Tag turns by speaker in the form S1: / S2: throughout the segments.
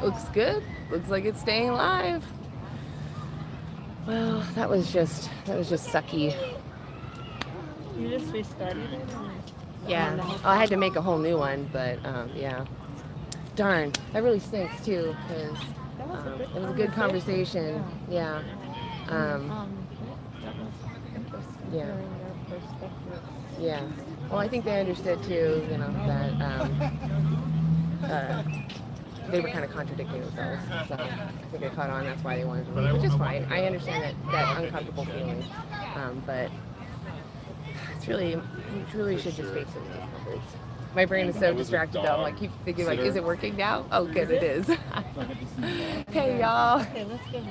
S1: Looks good. Looks like it's staying live. Well, that was just sucky.
S2: You just restarted it?
S1: Yeah. Oh, I had to make a whole new one, but yeah. Darn, that really stinks too, because it was a good conversation. Yeah. Um,
S2: That was interesting
S1: yeah.
S2: hearing your perspective.
S1: Yeah. Well, I think they understood too, you know, that they were kind of contradicting themselves. So I think I caught on. That's why they wanted to leave, which is fine. I understand that uncomfortable feeling, but it's really, you truly should just face those discomforts. My brain is so distracted though. I keep thinking like, is it working now? Oh, good, it is. Hey y'all.
S2: Okay, let's get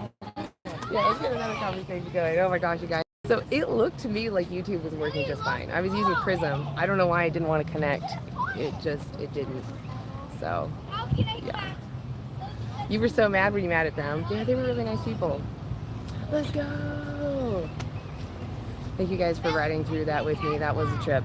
S1: Yeah, let's get another conversation going. Oh my gosh, you guys. So it looked to me like YouTube was working just fine. I was using Prism. I don't know why I didn't want to connect. It didn't. So, yeah. You were so mad. Were you mad at them? Yeah, they were really nice people. Let's go. Thank you guys for riding through that with me. That was a trip.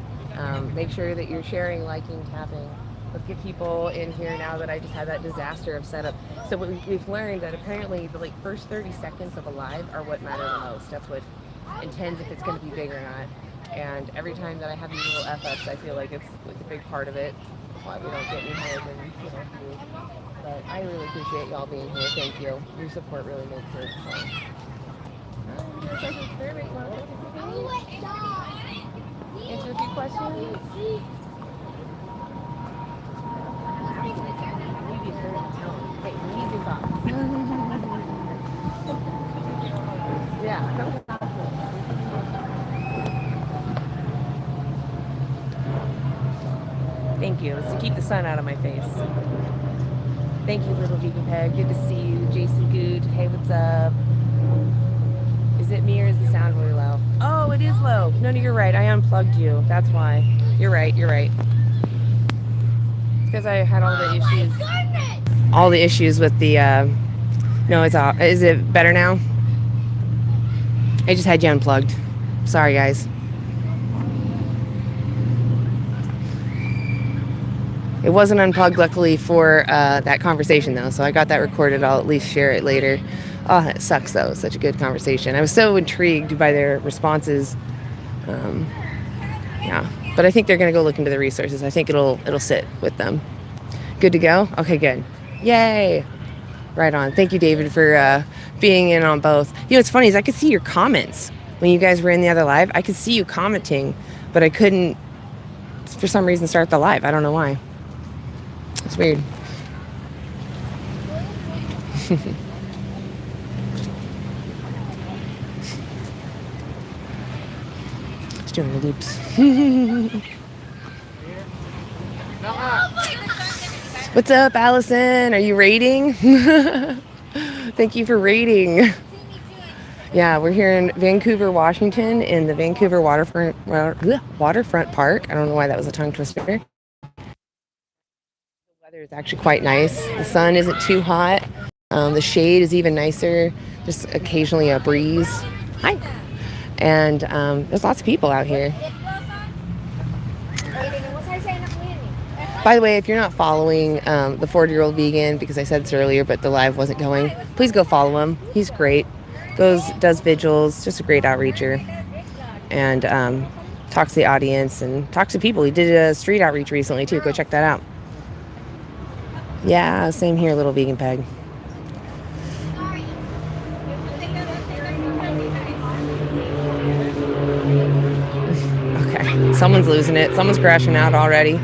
S1: Make sure that you're sharing, liking, tapping. Let's get people in here now that I just had that disaster of setup. So we've learned that apparently the first 30 seconds of a live are what matter the most. That's what intends if it's going to be big or not. And every time that I have these little F-ups, I feel like it's a big part of it. Why we don't get any higher than you. But I really appreciate y'all being here. Thank you. Your support really makes it. So. Answer a few questions. Hey, leave your thoughts. Yeah, come. Thank you. It's to keep the sun out of my face. Thank you, little vegan peg. Good to see you. Jason Good. Hey, what's up? Is it me or is the sound really low? Oh, it is low. No, you're right. I unplugged you. That's why. You're right. It's because I had all the issues. All the issues with the. No, it's off. Is it better now? I just had you unplugged. Sorry, guys. It wasn't unplugged, luckily, for that conversation, though, so I got that recorded. I'll at least share it later. Oh, that sucks, though. Such a good conversation. I was so intrigued by their responses. Yeah, but I think they're going to go look into the resources. I think it'll sit with them. Good to go? Okay, good. Yay! Right on. Thank you, David, for being in on both. You know, what's funny is I could see your comments when you guys were in the other live. I could see you commenting, but I couldn't, for some reason, start the live. I don't know why. It's weird. It's doing the loops. What's up, Allison? Are you raiding? Thank you for raiding. Yeah, we're here in Vancouver, Washington, in the Vancouver waterfront park. I don't know why that was a tongue twister. The weather is actually quite nice. The sun isn't too hot. The shade is even nicer. Just occasionally a breeze. Hi. And there's lots of people out here. By the way, if you're not following the 40-year-old vegan, because I said this earlier, but the live wasn't going, please go follow him. He's great. Does vigils, just a great outreacher. And talks to the audience and talks to people. He did a street outreach recently, too. Go check that out. Yeah, same here, little vegan peg. Okay, someone's losing it. Someone's crashing out already.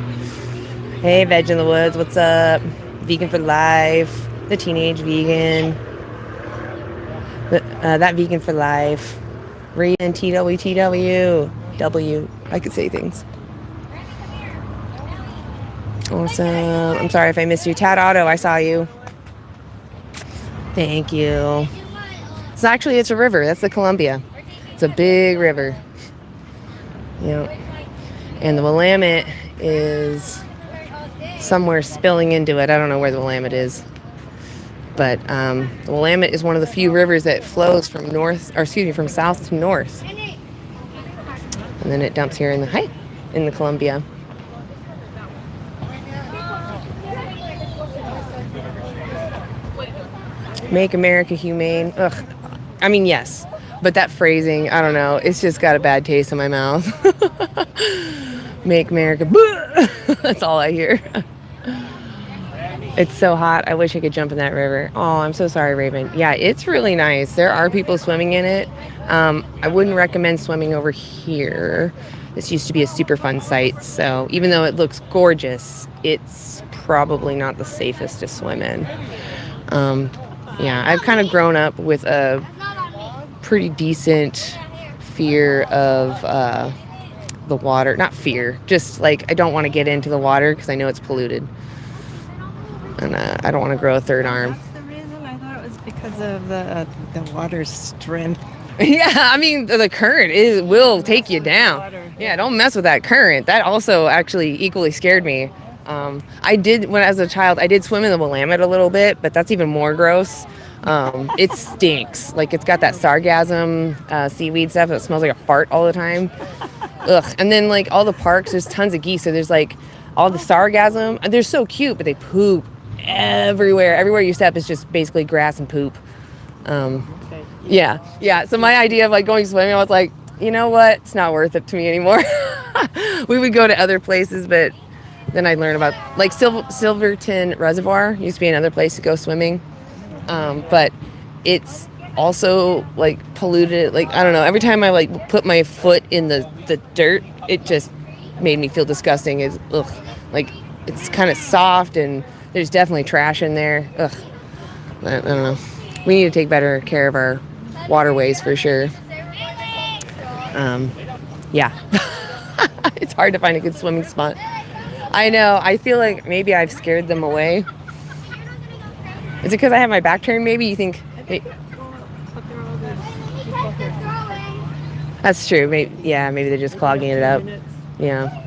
S1: Hey, Veg in the Woods, what's up? Vegan for Life, the teenage vegan, that vegan for life, Regan TWTW, W. I could say things. Awesome. I'm sorry if I missed you. Tad Auto, I saw you. Thank you. It's a river. That's the Columbia. It's a big river. Yeah. And the Willamette is somewhere spilling into it. I don't know where the Willamette is. But the Willamette is one of the few rivers that flows from south to north. And then it dumps here in the Columbia. Make America humane. Ugh. I mean, yes. But that phrasing, I don't know. It's just got a bad taste in my mouth. Make America. That's all I hear. It's so hot. I wish I could jump in that river. Oh, I'm so sorry, Raven. Yeah, it's really nice. There are people swimming in it. I wouldn't recommend swimming over here. This used to be a super fun site. So even though it looks gorgeous, it's probably not the safest to swim in. Yeah, I've kind of grown up with a pretty decent fear of the water. Not fear, just like I don't want to get into the water because I know it's polluted. And I don't want to grow a third arm.
S2: That's the reason. I thought it was because of the water's strength.
S1: Yeah, I mean, the current will take you down.
S2: Water,
S1: Yeah, don't mess with that current. That also actually equally scared me. I did, when as a child, I did swim in the Willamette a little bit, but that's even more gross. It stinks. Like, it's got that sargassum seaweed stuff that smells like a fart all the time. Ugh. And then, like, all the parks, there's tons of geese, so there's, like, all the sargassum. They're so cute, but they poop everywhere. Everywhere you step is just basically grass and poop. Yeah. So my idea of, like, going swimming, I was like, you know what? It's not worth it to me anymore. We would go to other places, but then I learned about, like, Silverton Reservoir used to be another place to go swimming. But it's also, like, polluted. Like, I don't know. Every time I, like, put my foot in the dirt, it just made me feel disgusting. Ugh. Like, it's kind of soft, and there's definitely trash in there. Ugh. I don't know. We need to take better care of our waterways for sure. Yeah. It's hard to find a good swimming spot. I know. I feel like maybe I've scared them away. Is it because I have my back turned? Maybe you think. That's true. Maybe they're just clogging it up. Yeah.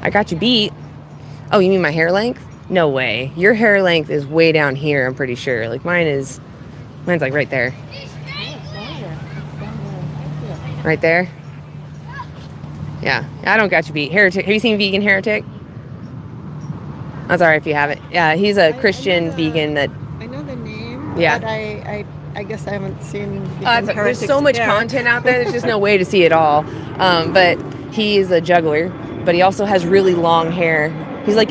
S1: I got you beat. Oh, you mean my hair length? No way. Your hair length is way down here, I'm pretty sure. Like, mine's like right there. Right there? Yeah. I don't got you beat. Heretic. Have you seen Vegan Heretic? That's all right if you haven't. Yeah, he's a Christian vegan that...
S2: I know the name,
S1: yeah.
S2: But I guess I haven't seen Vegan
S1: There's so much content out there, there's just no way to see it all. But he's a juggler, but he also has really long hair. He's like,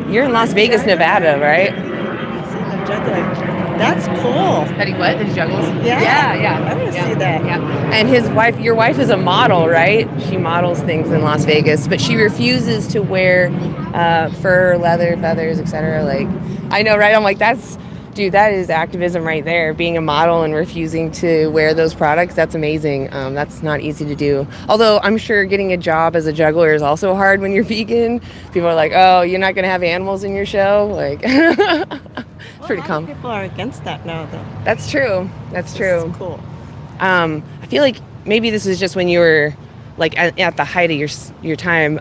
S1: you're in Las Vegas, Nevada, right?
S2: I've seen him juggling. That's cool.
S1: That he what? That he juggles?
S2: Yeah.
S1: Yeah.
S2: I want to see that.
S1: Yeah. And your wife is a model, right? She models things in Las Vegas, but she refuses to wear fur, leather, feathers, etc. Like, I know, right? I'm like, that is activism right there. Being a model and refusing to wear those products, that's amazing. That's not easy to do. Although I'm sure getting a job as a juggler is also hard when you're vegan. People are like, oh, you're not going to have animals in your show? Like, it's pretty common.
S2: People are against that now, though.
S1: That's true. That's true.
S2: It's cool.
S1: I feel like maybe this is just when you were like at the height of your time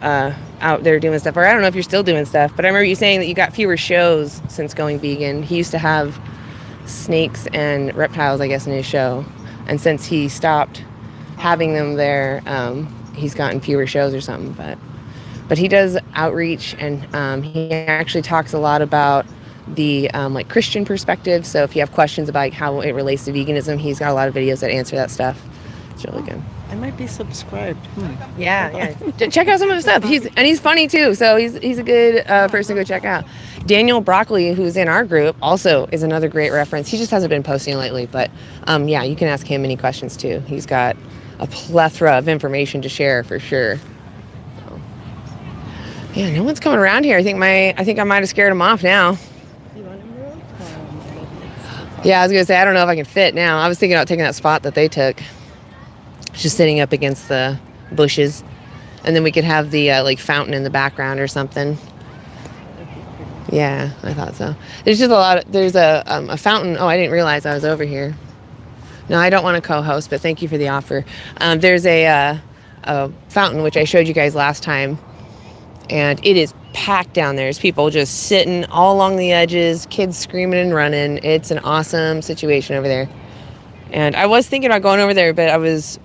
S1: out there doing stuff, or I don't know if you're still doing stuff, but I remember you saying that you got fewer shows since going vegan. He used to have snakes and reptiles, I guess, in his show, and since he stopped having them there, he's gotten fewer shows or something. But he does outreach, and he actually talks a lot about the like Christian perspective. So if you have questions about how it relates to veganism, he's got a lot of videos that answer that stuff. It's really good.
S2: I might be subscribed.
S1: Yeah. Check out some of his stuff. He's funny too, so he's a good person to go check out. Daniel Broccoli, who's in our group, also is another great reference. He just hasn't been posting lately, but yeah, you can ask him any questions too. He's got a plethora of information to share for sure. So, yeah, no one's coming around here. I think I might have scared him off now. Yeah, I was gonna say, I don't know if I can fit now. I was thinking about taking that spot that they took, just sitting up against the bushes, and then we could have the like fountain in the background or something. Yeah, I thought so. There's just there's a fountain. Oh, I didn't realize I was over here. No, I don't want to co-host, but thank you for the offer. There's a fountain, which I showed you guys last time, and it is packed down there. There's people just sitting all along the edges, kids screaming and running. It's an awesome situation over there. And I was thinking about going over there, but I was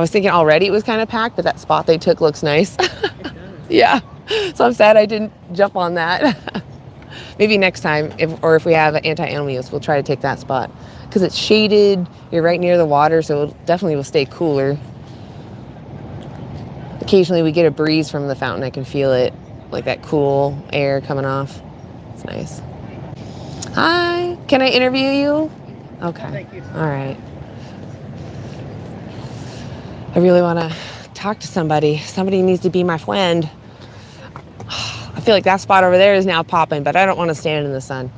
S1: thinking already it was kind of packed, but that spot they took looks nice. Yeah. So I'm sad I didn't jump on that. Maybe next time, if we have anti-animal use, we'll try to take that spot. Because it's shaded, you're right near the water, so it definitely will stay cooler. Occasionally we get a breeze from the fountain. I can feel it, like that cool air coming off. It's nice. Hi, can I interview you? Okay.
S3: Thank you.
S1: All right. I really want to talk to somebody. Somebody needs to be my friend. I feel like that spot over there is now popping, but I don't want to stand in the sun.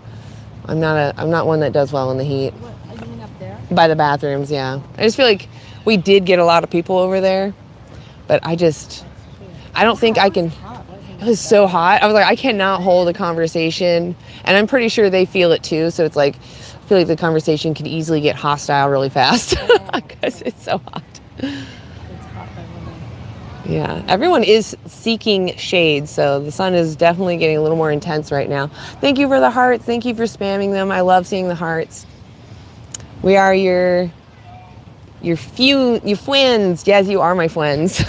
S1: I'm not one that does well in the heat.
S2: What, you mean up there?
S1: By the bathrooms, yeah. I just feel like we did get a lot of people over there, but I don't think I can. It was so hot. I was like, I cannot hold a conversation, and I'm pretty sure they feel it too. So it's like, I feel like the conversation could easily get hostile really fast because it's so hot.
S2: It's hot by women.
S1: Yeah, everyone is seeking shade, so the sun is definitely getting a little more intense right now. Thank you for the hearts. Thank you for spamming them. I love seeing the hearts. We are your friends. Yes, you are my friends.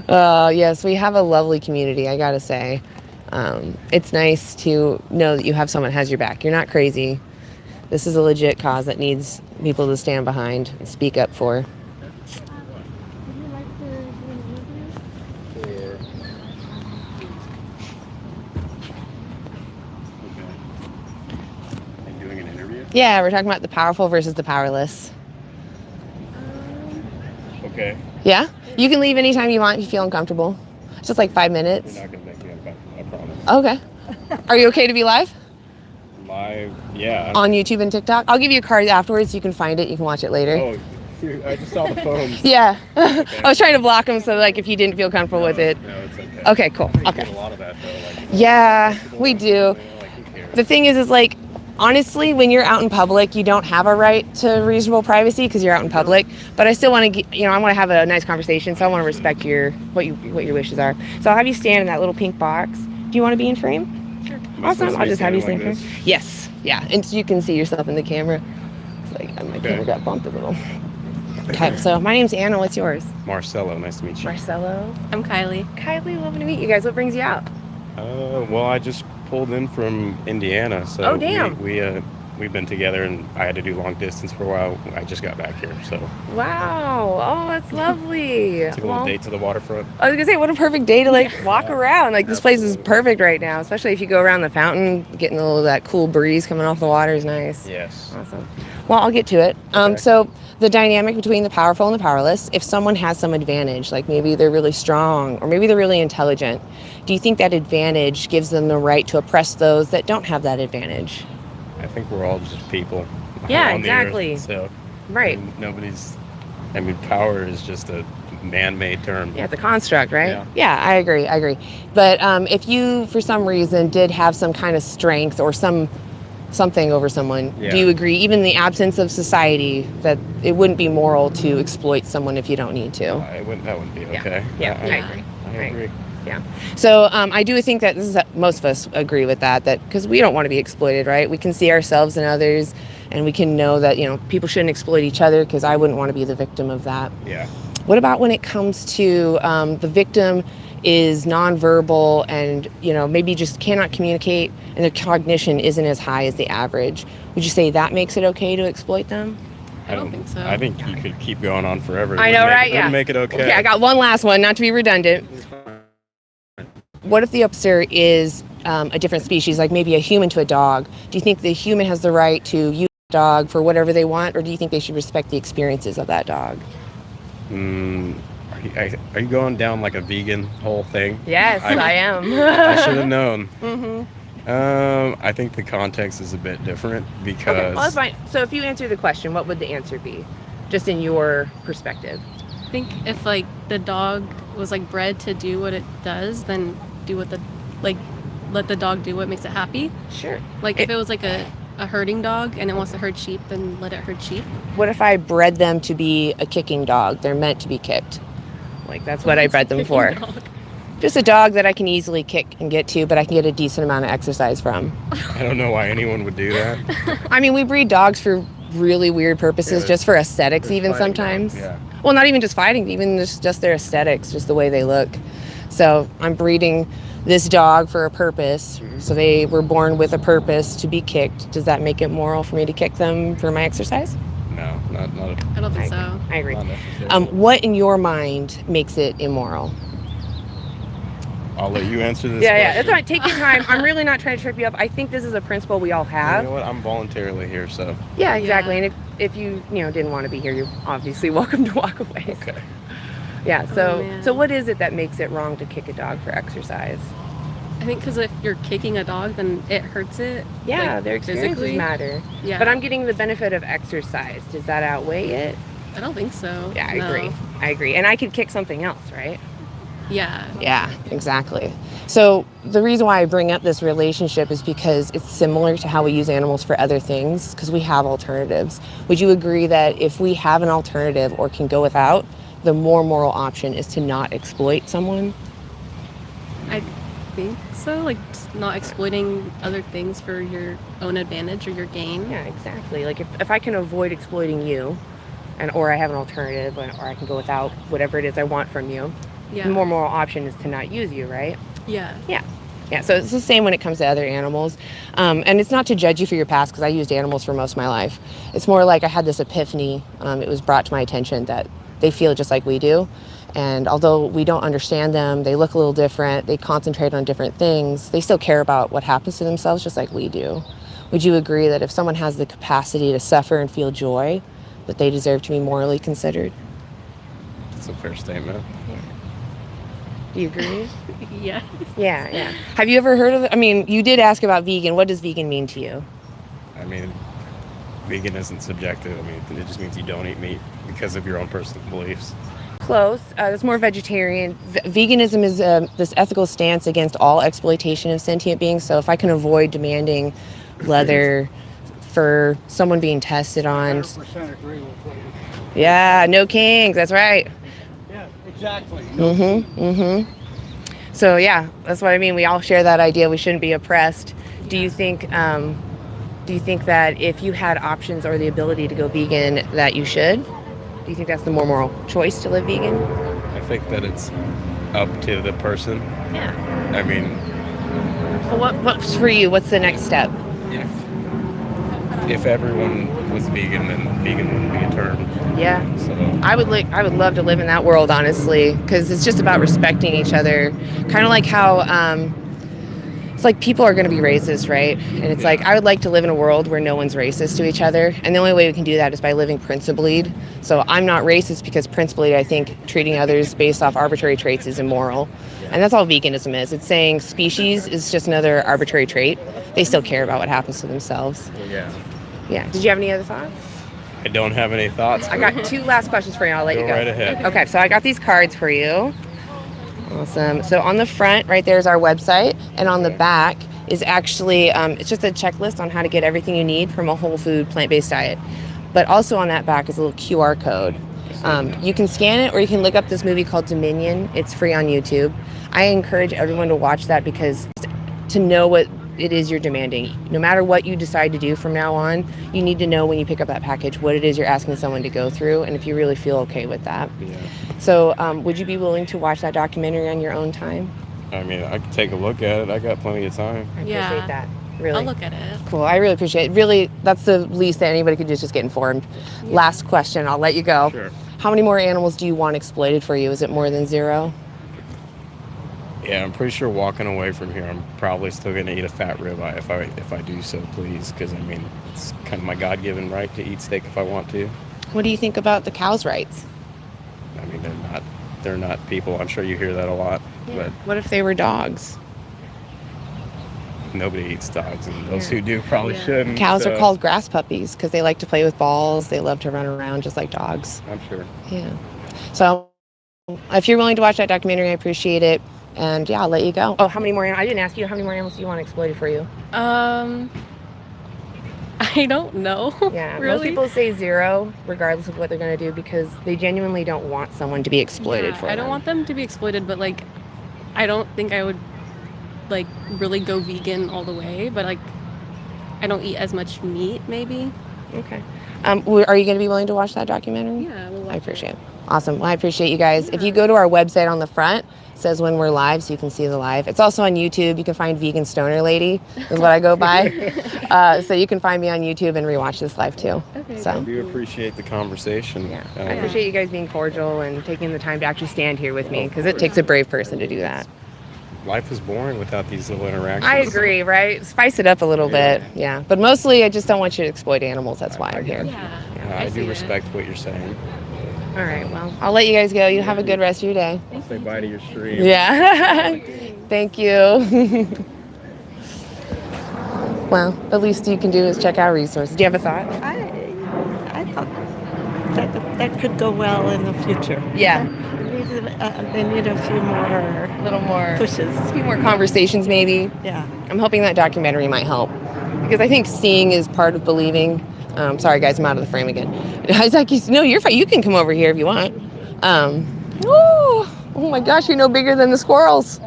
S1: Yes, we have a lovely community, I gotta say. It's nice to know that you have someone who has your back. You're not crazy. This is a legit cause that needs people to stand behind and speak up for.
S2: Would you like to do an interview?
S3: Okay. Are you doing an interview?
S1: Yeah, we're talking about the powerful versus the powerless.
S3: Okay.
S1: Yeah? You can leave anytime you want if you feel uncomfortable. It's just like 5
S3: You're
S1: minutes.
S3: not gonna make me uncomfortable, I promise.
S1: Okay. Are you okay to be live?
S3: Live, yeah.
S1: On YouTube and TikTok? I'll give you a card afterwards so you can find it. You can watch it later.
S3: Oh, I just saw the phones.
S1: Yeah.
S3: Okay.
S1: I was trying to block them so like if you didn't feel comfortable with it.
S3: No, it's okay.
S1: Okay, cool.
S3: We
S1: Okay.
S3: get a lot of that though. Like,
S1: Yeah, we do.
S3: like, who cares?
S1: The thing is like, honestly, when you're out in public, you don't have a right to reasonable privacy because you're out in public. But I still want to, I want to have a nice conversation, so I want to respect what your wishes are. So I'll have you stand in that little pink box. Do you want to be in frame?
S2: Sure.
S3: Am I supposed
S1: Awesome.
S3: to
S1: I'll
S3: be
S1: just have you stand
S3: standing
S1: in
S3: like
S1: frame. Yes. Yeah. And so you can see yourself in the camera. It's like my camera got bumped a little. Okay. So my name's Anna. What's yours?
S3: Marcello, nice to meet you.
S1: Marcello.
S2: I'm Kylie.
S1: Kylie, lovely to meet you guys. What brings you out?
S3: Well, I just pulled in from Indiana, so
S1: Oh, damn.
S3: we've been together, and I had to do long distance for a while. I just got back here, so
S1: Wow. Oh, that's lovely.
S3: took a little date to the waterfront.
S1: I was gonna say, what a perfect day to like walk around. Like this place is perfect right now, especially if you go around the fountain, getting a little of that cool breeze coming off the water is nice.
S3: Yes.
S1: Awesome. Well, I'll get to it.
S3: Okay.
S1: So the dynamic between the powerful and the powerless, if someone has some advantage, like maybe they're really strong or maybe they're really intelligent, do you think that advantage gives them the right to oppress those that don't have that advantage?
S3: I think we're all just people.
S1: Yeah,
S3: on the earth,
S1: exactly.
S3: so
S1: Right.
S3: power is just a man-made term.
S1: Yeah, it's a construct, right?
S3: Yeah.
S1: Yeah, I agree. But if you, for some reason, did have some kind of strength or something over someone,
S3: Yeah.
S1: do you agree, even in the absence of society, that it wouldn't be moral to exploit someone if you don't need to?
S3: That wouldn't be
S1: Yeah.
S3: okay.
S1: Yeah, I agree.
S3: I
S1: Right.
S3: agree.
S1: Yeah. So I do think that most of us agree with that because we don't want to be exploited, right? We can see ourselves in others, and we can know that people shouldn't exploit each other because I wouldn't want to be the victim of that.
S3: Yeah.
S1: What about when it comes to the victim is nonverbal and maybe just cannot communicate and their cognition isn't as high as the average? Would you say that makes it okay to exploit them?
S2: I don't think so.
S3: I think you could keep going on forever.
S1: I know, right?
S3: Wouldn't make it okay.
S1: Okay, I got one last one, not to be redundant. What if the oppressor is a different species, like maybe a human to a dog? Do you think the human has the right to use the dog for whatever they want, or do you think they should respect the experiences of that dog?
S3: Are you going down like a vegan whole thing?
S1: Yes, I am.
S3: I should have known.
S1: Mm-hmm.
S3: I think the context is a bit different because.
S1: Okay, well, that's fine. So if you answer the question, what would the answer be, just in your perspective?
S4: I think if like the dog was like bred to do what it does, then do what let the dog do what makes it happy.
S1: Sure.
S4: Like if it was like a herding dog and it wants to herd sheep, then let it herd sheep.
S1: What if I bred them to be a kicking dog? They're meant to be kicked. Like that's what I bred them for.
S4: Dog.
S1: Just a dog that I can easily kick and get to, but I can get a decent amount of exercise from.
S3: I don't know why anyone would do that.
S1: I mean, we breed dogs for really weird purposes,
S3: Yeah,
S1: just for aesthetics
S3: they're
S1: even
S3: fighting
S1: sometimes.
S3: dogs, yeah.
S1: Well, not even just fighting, even just their aesthetics, just the way they look. So I'm breeding this dog for a purpose. So they were born with a purpose to be kicked. Does that make it moral for me to kick them for my exercise?
S3: No, not
S4: I don't think so.
S1: I agree.
S3: not necessarily.
S1: What in your mind makes it immoral?
S3: I'll let you answer this.
S1: Yeah,
S3: question.
S1: that's all right. Take your time. I'm really not trying to trip you up. I think this is a principle we all
S3: You
S1: have.
S3: know what? I'm voluntarily here, so
S1: Yeah, exactly.
S4: Yeah.
S1: And if you didn't want to be here, you're obviously welcome to walk away.
S3: okay.
S1: Yeah. So
S4: man.
S1: what is it that makes it wrong to kick a dog for exercise?
S4: I think because if you're kicking a dog, then it hurts it.
S1: Yeah,
S4: like,
S1: their experiences
S4: physically.
S1: matter.
S4: Yeah.
S1: But I'm getting the benefit of exercise. Does that outweigh it?
S4: I don't think so.
S1: Yeah, I
S4: No.
S1: agree. I agree. And I could kick something else, right?
S4: Yeah.
S1: Yeah, exactly. So the reason why I bring up this relationship is because it's similar to how we use animals for other things, because we have alternatives. Would you agree that if we have an alternative or can go without, the more moral option is to not exploit someone?
S4: I think so. Like just not exploiting other things for your own advantage or your gain.
S1: Yeah, exactly. Like if I can avoid exploiting you, or I have an alternative, or I can go without whatever it is I want from you,
S4: Yeah.
S1: the more moral option is to not use you, right?
S4: Yeah.
S1: Yeah, so it's the same when it comes to other animals. And it's not to judge you for your past, because I used animals for most of my life. It's more like I had this epiphany. It was brought to my attention that they feel just like we do. And although we don't understand them, they look a little different, they concentrate on different things, they still care about what happens to themselves just like we do. Would you agree that if someone has the capacity to suffer and feel joy, that they deserve to be morally considered?
S3: That's a fair statement.
S1: Do you agree?
S4: Yeah.
S1: Yeah. Have you ever heard of it? I mean, you did ask about vegan. What does vegan mean to you?
S3: I mean, vegan isn't subjective. I mean, it just means you don't eat meat because of your own personal beliefs.
S1: Close. It's more vegetarian. Veganism is this ethical stance against all exploitation of sentient beings. So if I can avoid demanding leather for someone being tested on.
S5: 100% agree with what you
S1: Yeah, no kings. That's right.
S5: Yeah, exactly.
S1: So yeah, that's what I mean. We all share that idea. We shouldn't be oppressed. Do you think that if you had options or the ability to go vegan, that you should? Do you think that's the more moral choice to live vegan?
S3: I think that it's up to the person.
S1: Yeah.
S3: I mean,
S1: Well, what's for you? What's the next step?
S3: if everyone was vegan, then vegan wouldn't be a term.
S1: Yeah.
S3: So
S1: I would love to live in that world, honestly, because it's just about respecting each other. Kind of like how it's like people are going to be racist, right? And it's like I would like to live in a world where no one's racist to each other, and the only way we can do that is by living principled. So I'm not racist because principled, I think treating others based off arbitrary traits is immoral, and that's all veganism is. It's saying species is just another arbitrary trait. They still care about what happens to themselves. Yeah. Did you have any other thoughts?
S3: I don't have any thoughts.
S1: I got two last questions for you. I'll let you
S3: Go
S1: go.
S3: right ahead.
S1: Okay, so I got these cards for you. Awesome. So on the front, right there is our website, and on the back is actually it's just a checklist on how to get everything you need from a whole food, plant-based diet. But also on that back is a little QR code. You can scan it, or you can look up this movie called Dominion. It's free on YouTube. I encourage everyone to watch that, because to know what it is you're demanding, no matter what you decide to do from now on, you need to know when you pick up that package what it is you're asking someone to go through, and if you really feel okay with that.
S3: Yeah.
S1: So would you be willing to watch that documentary on your own time?
S3: I mean, I could take a look at it. I got plenty of time.
S1: I
S4: Yeah.
S1: appreciate that. Really.
S4: I'll look at it.
S1: Cool. I really appreciate it. Really, that's the least that anybody could do, is just get informed. Last question. I'll let you go.
S3: Sure.
S1: How many more animals do you want exploited for you? Is it more than 0?
S3: Yeah, I'm pretty sure walking away from here, I'm probably still going to eat a fat ribeye if I do so, please. Because, I mean, it's kind of my God-given right to eat steak if I want to.
S1: What do you think about the cows' rights?
S3: I mean, they're not people. I'm sure you hear that a lot. But
S1: What if they were dogs?
S3: nobody eats dogs, and those who do probably shouldn't.
S1: Cows are
S3: so
S1: called grass puppies because they like to play with balls. They love to run around just like dogs.
S3: I'm sure.
S1: Yeah. So if you're willing to watch that documentary, I appreciate it. And yeah, I'll let you go. Oh, how many more? I didn't ask you how many more animals do you want exploited for you?
S4: I don't know.
S1: Yeah,
S4: really.
S1: most people say 0, regardless of what they're going to do, because they genuinely don't want someone to be exploited for
S4: I don't
S1: them.
S4: want them to be exploited, but like, I don't think I would like really go vegan all the way. But like, I don't eat as much meat, maybe.
S1: Okay. Are you going to be willing to watch that documentary?
S4: Yeah, we'll watch
S1: I appreciate it. Awesome. Well, I appreciate you guys. If you go to our website on the front, it says when we're live, so you can see the live. It's also on YouTube. You can find Vegan Stoner Lady is what I go by. So you can find me on YouTube and rewatch this live too.
S4: Okay,
S1: So
S3: I do appreciate the conversation.
S1: yeah, I appreciate you guys being cordial and taking the time to actually stand here with me, because it takes a brave person to do that.
S3: Life is boring without these little interactions.
S1: I agree, right? Spice it up a little bit, yeah. But mostly, I just don't want you to exploit animals. That's why I'm here.
S4: Yeah.
S3: I do
S4: see
S3: respect what you're saying.
S1: All right, well, I'll let you guys go. You have a good rest of your day.
S3: Say bye to your stream.
S1: Yeah. Thank you. Well, the least you can do is check out resources. Do you have a thought?
S2: I thought that could go well in the future.
S1: Yeah.
S2: They need a few more
S1: A little more
S2: pushes.
S1: A few more conversations, maybe.
S2: Yeah.
S1: I'm hoping that documentary might help, because I think seeing is part of believing. Sorry, guys, I'm out of the frame again. I was like, no, you're fine. You can come over here if you want. Oh my gosh, you're no bigger than the squirrels.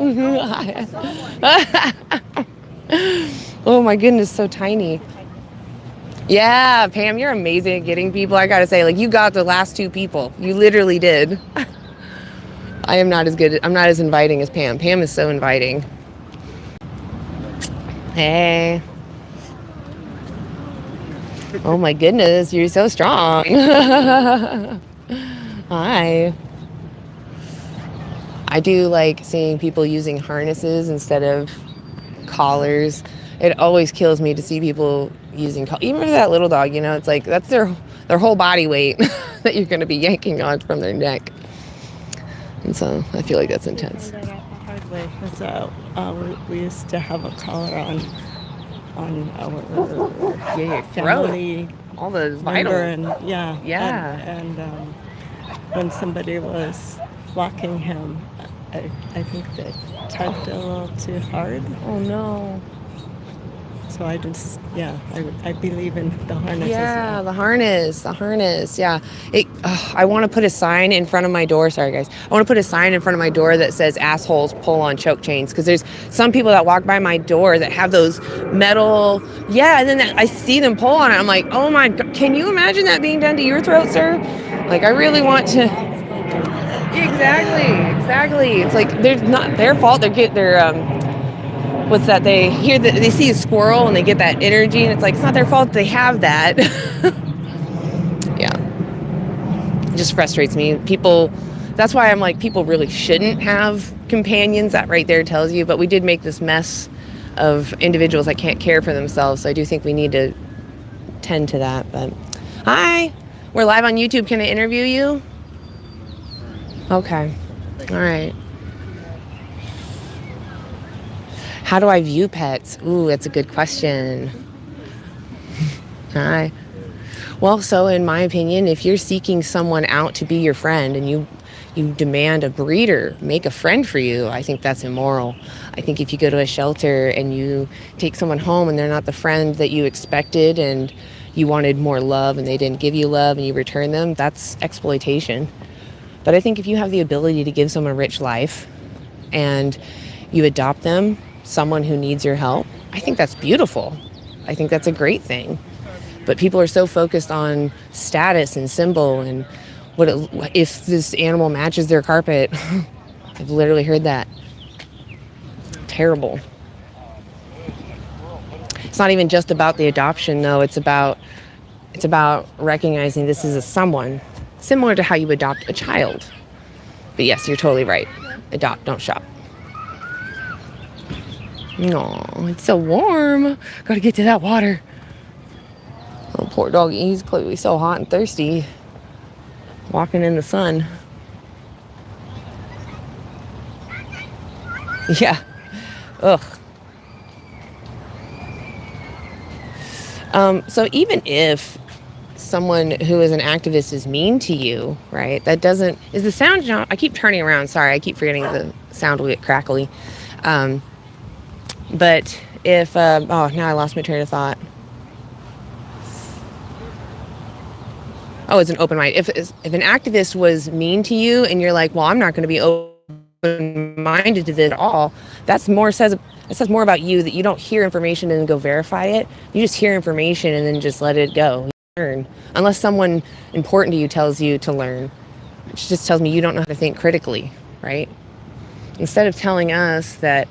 S1: Oh my goodness, so tiny. Yeah, Pam, you're amazing at getting people. I gotta say, like, you got the last two people. You literally did. I am not as good. I'm not as inviting as Pam. Pam is so inviting. Hey. Oh my goodness, you're so strong. Hi. I do like seeing people using harnesses instead of collars. It always kills me to see people using even for that little dog, you know, it's like that's their whole body weight that you're going to be yanking on from their neck. And so I feel like that's intense.
S2: I found that out the hard way, because we used to have a collar on our
S1: Your
S2: family
S1: all the
S2: member,
S1: vital.
S2: and yeah.
S1: Yeah.
S2: And when somebody was walking him, I think they tugged a little too hard.
S1: Oh no.
S2: So I just, I believe in the harness.
S1: Yeah, the harness. Yeah. I want to put a sign in front of my door. Sorry, guys. I want to put a sign in front of my door that says assholes pull on choke chains. Because there's some people that walk by my door that have those metal. Yeah. And then I see them pull on it. I'm like, oh my God. Can you imagine that being done to your throat, sir? Like, I really want to. Exactly. It's like, they're not their fault. What's that? They see a squirrel and they get that energy, and it's like, it's not their fault they have that. Yeah. It just frustrates me. That's why I'm like, people really shouldn't have companions. That right there tells you. But we did make this mess of individuals that can't care for themselves. So I do think we need to tend to that. But hi, we're live on YouTube. Can I interview you? Okay. All right. How do I view pets? Ooh, that's a good question. Hi. Well, so in my opinion, if you're seeking someone out to be your friend and you demand a breeder make a friend for you, I think that's immoral. I think if you go to a shelter and you take someone home and they're not the friend that you expected and you wanted more love and they didn't give you love and you return them, that's exploitation. But I think if you have the ability to give someone a rich life and you adopt them, someone who needs your help, I think that's beautiful. I think that's a great thing. But people are so focused on status and symbol and if this animal matches their carpet. I've literally heard that. Terrible. It's not even just about the adoption, though. It's about recognizing this is someone similar to how you adopt a child. But yes, you're totally right. Adopt, don't shop. No, it's so warm. Gotta get to that water. Oh, poor doggy. He's clearly so hot and thirsty. Walking in the sun. Yeah. Ugh. So even if someone who is an activist is mean to you, right? That doesn't, is the sound, I keep turning around. Sorry, I keep forgetting the sound will get crackly. But if, now I lost my train of thought. Oh, it's an open mind. If an activist was mean to you and you're like, well, I'm not going to be open-minded to this at all, it says more about you, that you don't hear information and then go verify it. You just hear information and then just let it go. learn. Unless someone important to you tells you to learn. It just tells me you don't know how to think critically, right? Instead of telling us that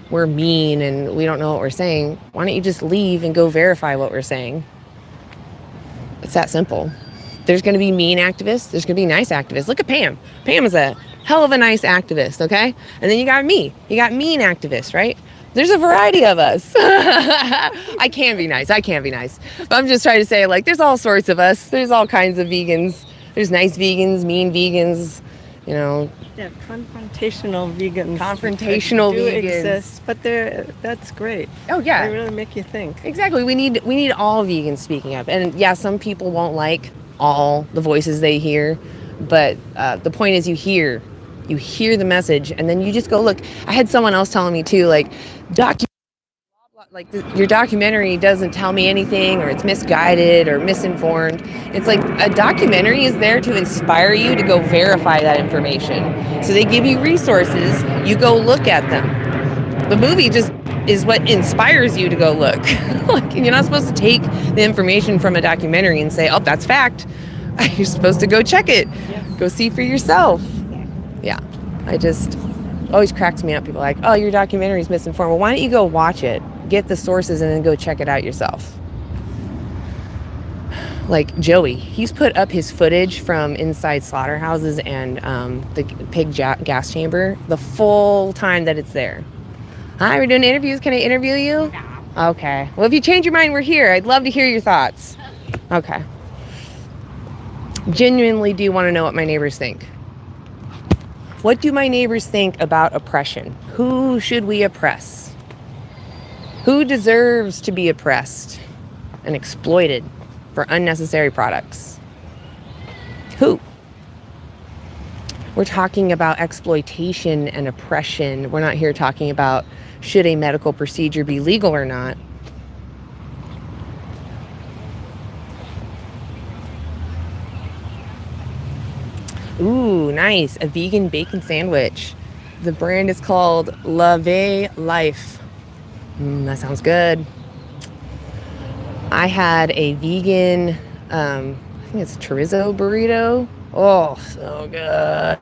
S1: we're mean and we don't know what we're saying, why don't you just leave and go verify what we're saying? It's that simple. There's going to be mean activists. There's going to be nice activists. Look at Pam. Pam is a hell of a nice activist, okay? And then you got me. You got mean activists, right? There's a variety of us. I can be nice. I can be nice. But I'm just trying to say, like, there's all sorts of us. There's all kinds of vegans. There's nice vegans, mean vegans, you know.
S2: Yeah, confrontational vegans.
S1: Confrontational
S2: do
S1: vegans.
S2: exist, but that's great.
S1: Oh, yeah.
S2: They really make you think.
S1: Exactly. We need all vegans speaking up. And yeah, some people won't like all the voices they hear, but the point is you hear the message, and then you just go look. I had someone else telling me too, like, your documentary doesn't tell me anything, or it's misguided or misinformed. It's like a documentary is there to inspire you to go verify that information. So they give you resources, you go look at them. The movie just is what inspires you to go look. Like, you're not supposed to take the information from a documentary and say, oh, that's fact. You're supposed to go check it.
S2: Yes.
S1: Go see for yourself. Yeah. I just always cracks me up. People are like, oh, your documentary is misinformed. Well, why don't you go watch it, get the sources, and then go check it out yourself? Like Joey, he's put up his footage from inside slaughterhouses and the pig gas chamber the full time that it's there. Hi, we're doing interviews. Can I interview you? Okay. Well, if you change your mind, we're here. I'd love to hear your thoughts. Okay. Genuinely do want to know what my neighbors think. What do my neighbors think about oppression? Who should we oppress? Who deserves to be oppressed and exploited for unnecessary products? Who? We're talking about exploitation and oppression. We're not here talking about should a medical procedure be legal or not. Ooh, nice. A vegan bacon sandwich. The brand is called La Vie Life. That sounds good. I had a vegan, I think it's chorizo burrito. Oh, so good.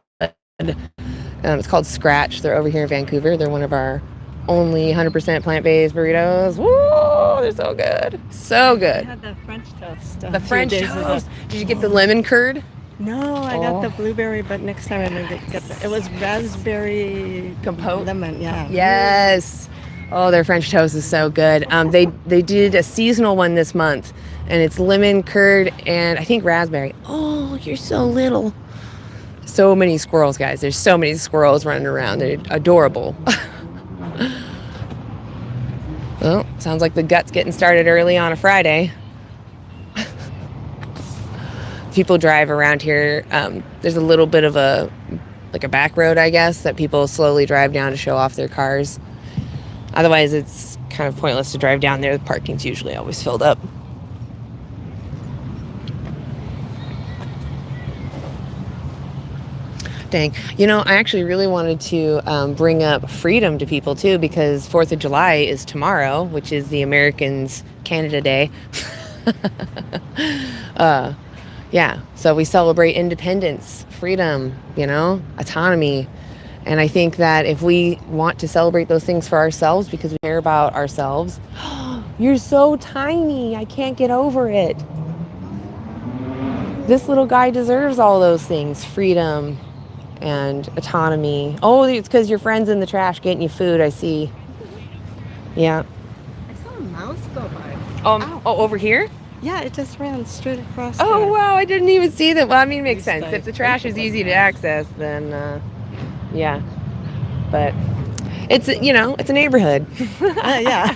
S1: It's called Scratch. They're over here in Vancouver. They're one of our only 100% plant-based burritos. Woo, they're so good. So good.
S2: I had the French toast.
S1: The French toast. Did you get the lemon curd?
S2: No, I got the blueberry, but next time I'm going to get it was raspberry
S1: Compote?
S2: lemon, yeah.
S1: Yes. Oh, their French toast is so good. They did a seasonal one this month, and it's lemon curd and I think raspberry. Oh, you're so little. So many squirrels, guys. There's so many squirrels running around. They're adorable. Well, sounds like the gut's getting started early on a Friday. People drive around here. There's a little bit of a back road, I guess, that people slowly drive down to show off their cars. Otherwise, it's kind of pointless to drive down there. The parking's usually always filled up. Dang. You know, I actually really wanted to bring up freedom to people, too, because 4th of July is tomorrow, which is the Americans' Canada Day. Yeah, so we celebrate independence, freedom, you know, autonomy. And I think that if we want to celebrate those things for ourselves because we care about ourselves, you're so tiny, I can't get over it. This little guy deserves all those things, freedom and autonomy. Oh, it's because your friend's in the trash getting you food, I see. Yeah.
S2: I saw a mouse go by.
S1: Oh, over here?
S2: Yeah, it just ran straight across.
S1: Oh,
S2: there.
S1: wow, I didn't even see that. Well, I mean, it makes
S2: Nice
S1: sense. If the
S2: size.
S1: trash is easy to access, then, yeah. But it's, you know, it's a neighborhood.
S2: Yeah.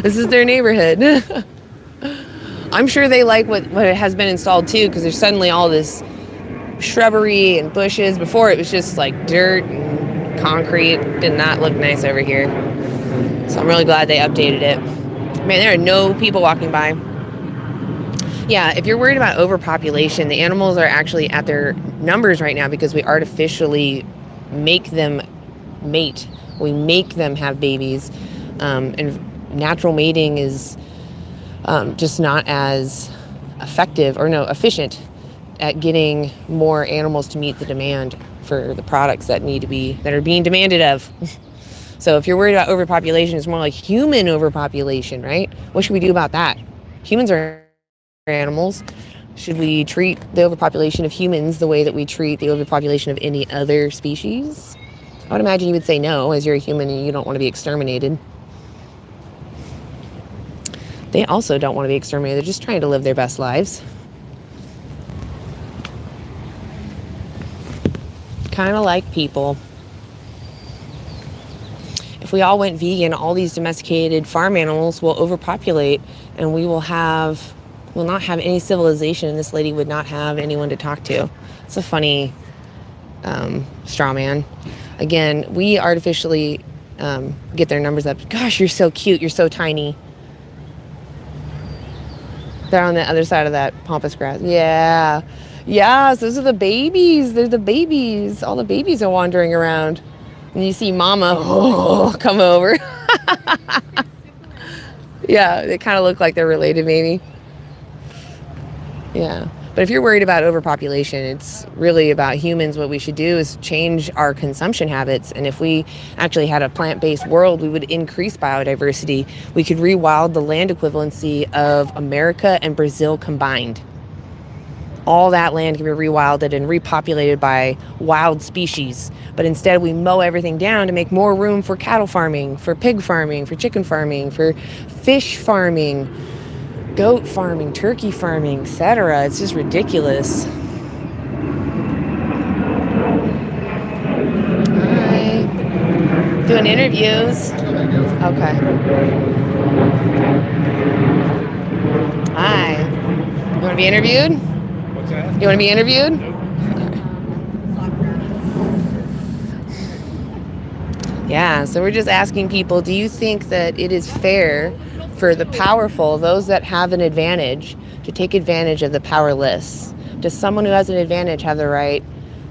S1: This is their neighborhood. I'm sure they like what has been installed, too, because there's suddenly all this shrubbery and bushes. Before, it was just, like, dirt and concrete. Did not look nice over here. So I'm really glad they updated it. Man, there are no people walking by. Yeah, if you're worried about overpopulation, the animals are actually at their numbers right now because we artificially make them mate. We make them have babies. And natural mating is just not as effective or no efficient at getting more animals to meet the demand for the products that are being demanded of. So if you're worried about overpopulation, it's more like human overpopulation, right? What should we do about that? Humans are animals. Should we treat the overpopulation of humans the way that we treat the overpopulation of any other species? I would imagine you would say no, as you're a human and you don't want to be exterminated. They also don't want to be exterminated. They're just trying to live their best lives. Kind of like people. If we all went vegan, all these domesticated farm animals will overpopulate and we will not have any civilization, and this lady would not have anyone to talk to. It's a funny straw man. Again, we artificially get their numbers up. Gosh, you're so cute. You're so tiny. They're on the other side of that pampas grass. Yeah. Yes, those are the babies. They're the babies. All the babies are wandering around. And you see mama come over. Yeah, they kind of look like they're related maybe. Yeah. But if you're worried about overpopulation, it's really about humans. What we should do is change our consumption habits. And if we actually had a plant-based world, we would increase biodiversity. We could rewild the land equivalency of America and Brazil combined. All that land can be rewilded and repopulated by wild species. But instead we mow everything down to make more room for cattle farming, for pig farming, for chicken farming, for fish farming, goat farming, turkey farming, etc. It's just ridiculous. Hi. Doing interviews. Okay. Hi. You want to be interviewed?
S5: What's that?
S1: You want to be interviewed? Yeah, so we're just asking people, do you think that it is fair for the powerful, those that have an advantage, to take advantage of the powerless? Does someone who has an advantage have the right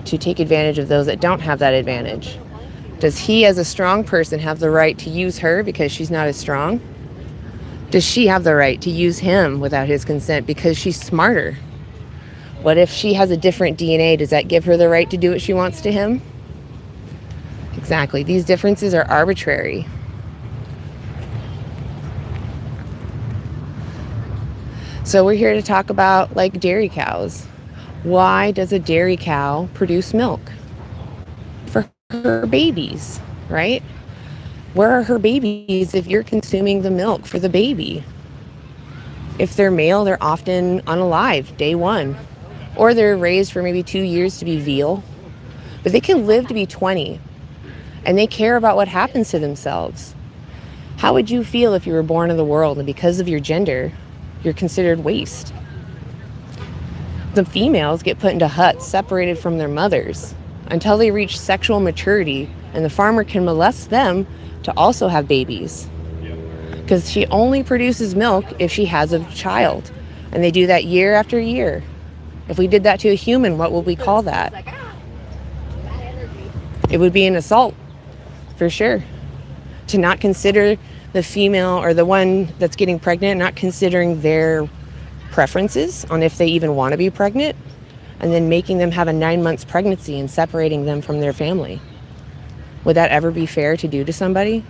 S1: to take advantage of those that don't have that advantage? Does he, as a strong person, have the right to use her because she's not as strong? Does she have the right to use him without his consent because she's smarter? What if she has a different DNA? Does that give her the right to do what she wants to him? Exactly. These differences are arbitrary. So we're here to talk about, like, dairy cows. Why does a dairy cow produce milk? For her babies, right? Where are her babies if you're consuming the milk for the baby? If they're male, they're often unalive day one. Or they're raised for maybe 2 years to be veal. But they can live to be 20. And they care about what happens to themselves. How would you feel if you were born in the world and because of your gender, you're considered waste? The females get put into huts separated from their mothers until they reach sexual maturity, and the farmer can molest them to also have babies. Because she only produces milk if she has a child. And they do that year after year. If we did that to a human, what would we call that? It would be an assault, for sure. To not consider the female or the one that's getting pregnant, not considering their preferences on if they even want to be pregnant, and then making them have a 9 months pregnancy and separating them from their family. Would that ever be fair to do to somebody?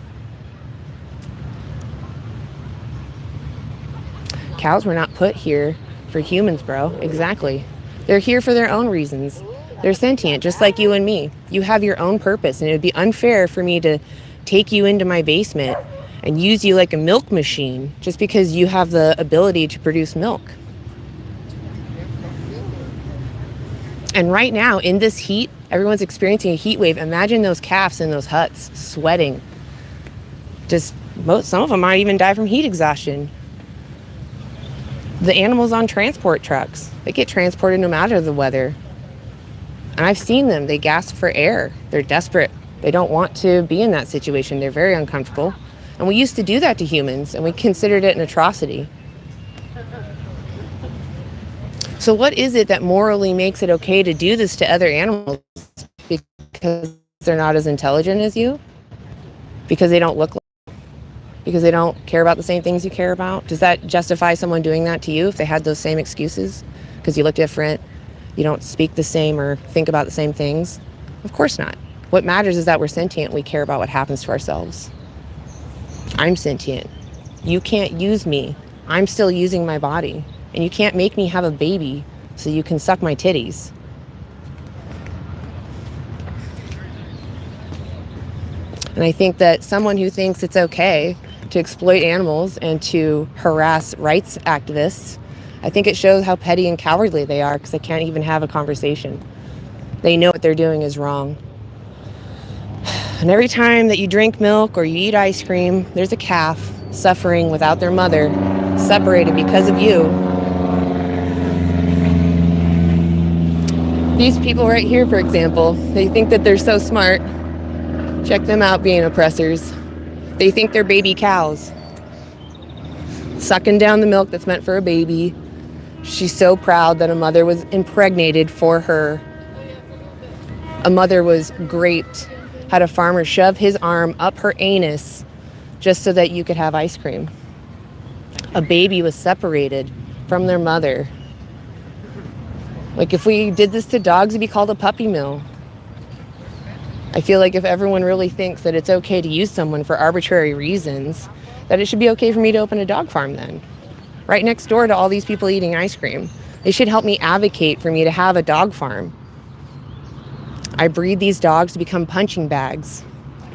S1: Cows were not put here for humans, bro. Exactly. They're here for their own reasons. They're sentient, just like you and me. You have your own purpose, and it would be unfair for me to take you into my basement and use you like a milk machine just because you have the ability to produce milk. And right now, in this heat, everyone's experiencing a heat wave. Imagine those calves in those huts sweating. Some of them might even die from heat exhaustion. The animals on transport trucks, they get transported no matter the weather. And I've seen them. They gasp for air. They're desperate. They don't want to be in that situation. They're very uncomfortable. And we used to do that to humans, and we considered it an atrocity. So what is it that morally makes it okay to do this to other animals? Because they're not as intelligent as you? Because they don't look like you? because they don't care about the same things you care about? Does that justify someone doing that to you if they had those same excuses? Because you look different, you don't speak the same or think about the same things? Of course not. What matters is that we're sentient. We care about what happens to ourselves. I'm sentient. You can't use me. I'm still using my body. And you can't make me have a baby so you can suck my titties. And I think that someone who thinks it's okay to exploit animals and to harass rights activists, I think it shows how petty and cowardly they are, because they can't even have a conversation. They know what they're doing is wrong. And every time that you drink milk or you eat ice cream, there's a calf suffering without their mother, separated because of you. These people right here, for example, they think that they're so smart. Check them out being oppressors. They think they're baby cows, sucking down the milk that's meant for a baby. She's so proud that a mother was impregnated for her. A mother was raped, had a farmer shove his arm up her anus just so that you could have ice cream. A baby was separated from their mother. Like, if we did this to dogs, it'd be called a puppy mill. I feel like if everyone really thinks that it's okay to use someone for arbitrary reasons, that it should be okay for me to open a dog farm then. Right next door to all these people eating ice cream. They should help me advocate for me to have a dog farm. I breed these dogs to become punching bags.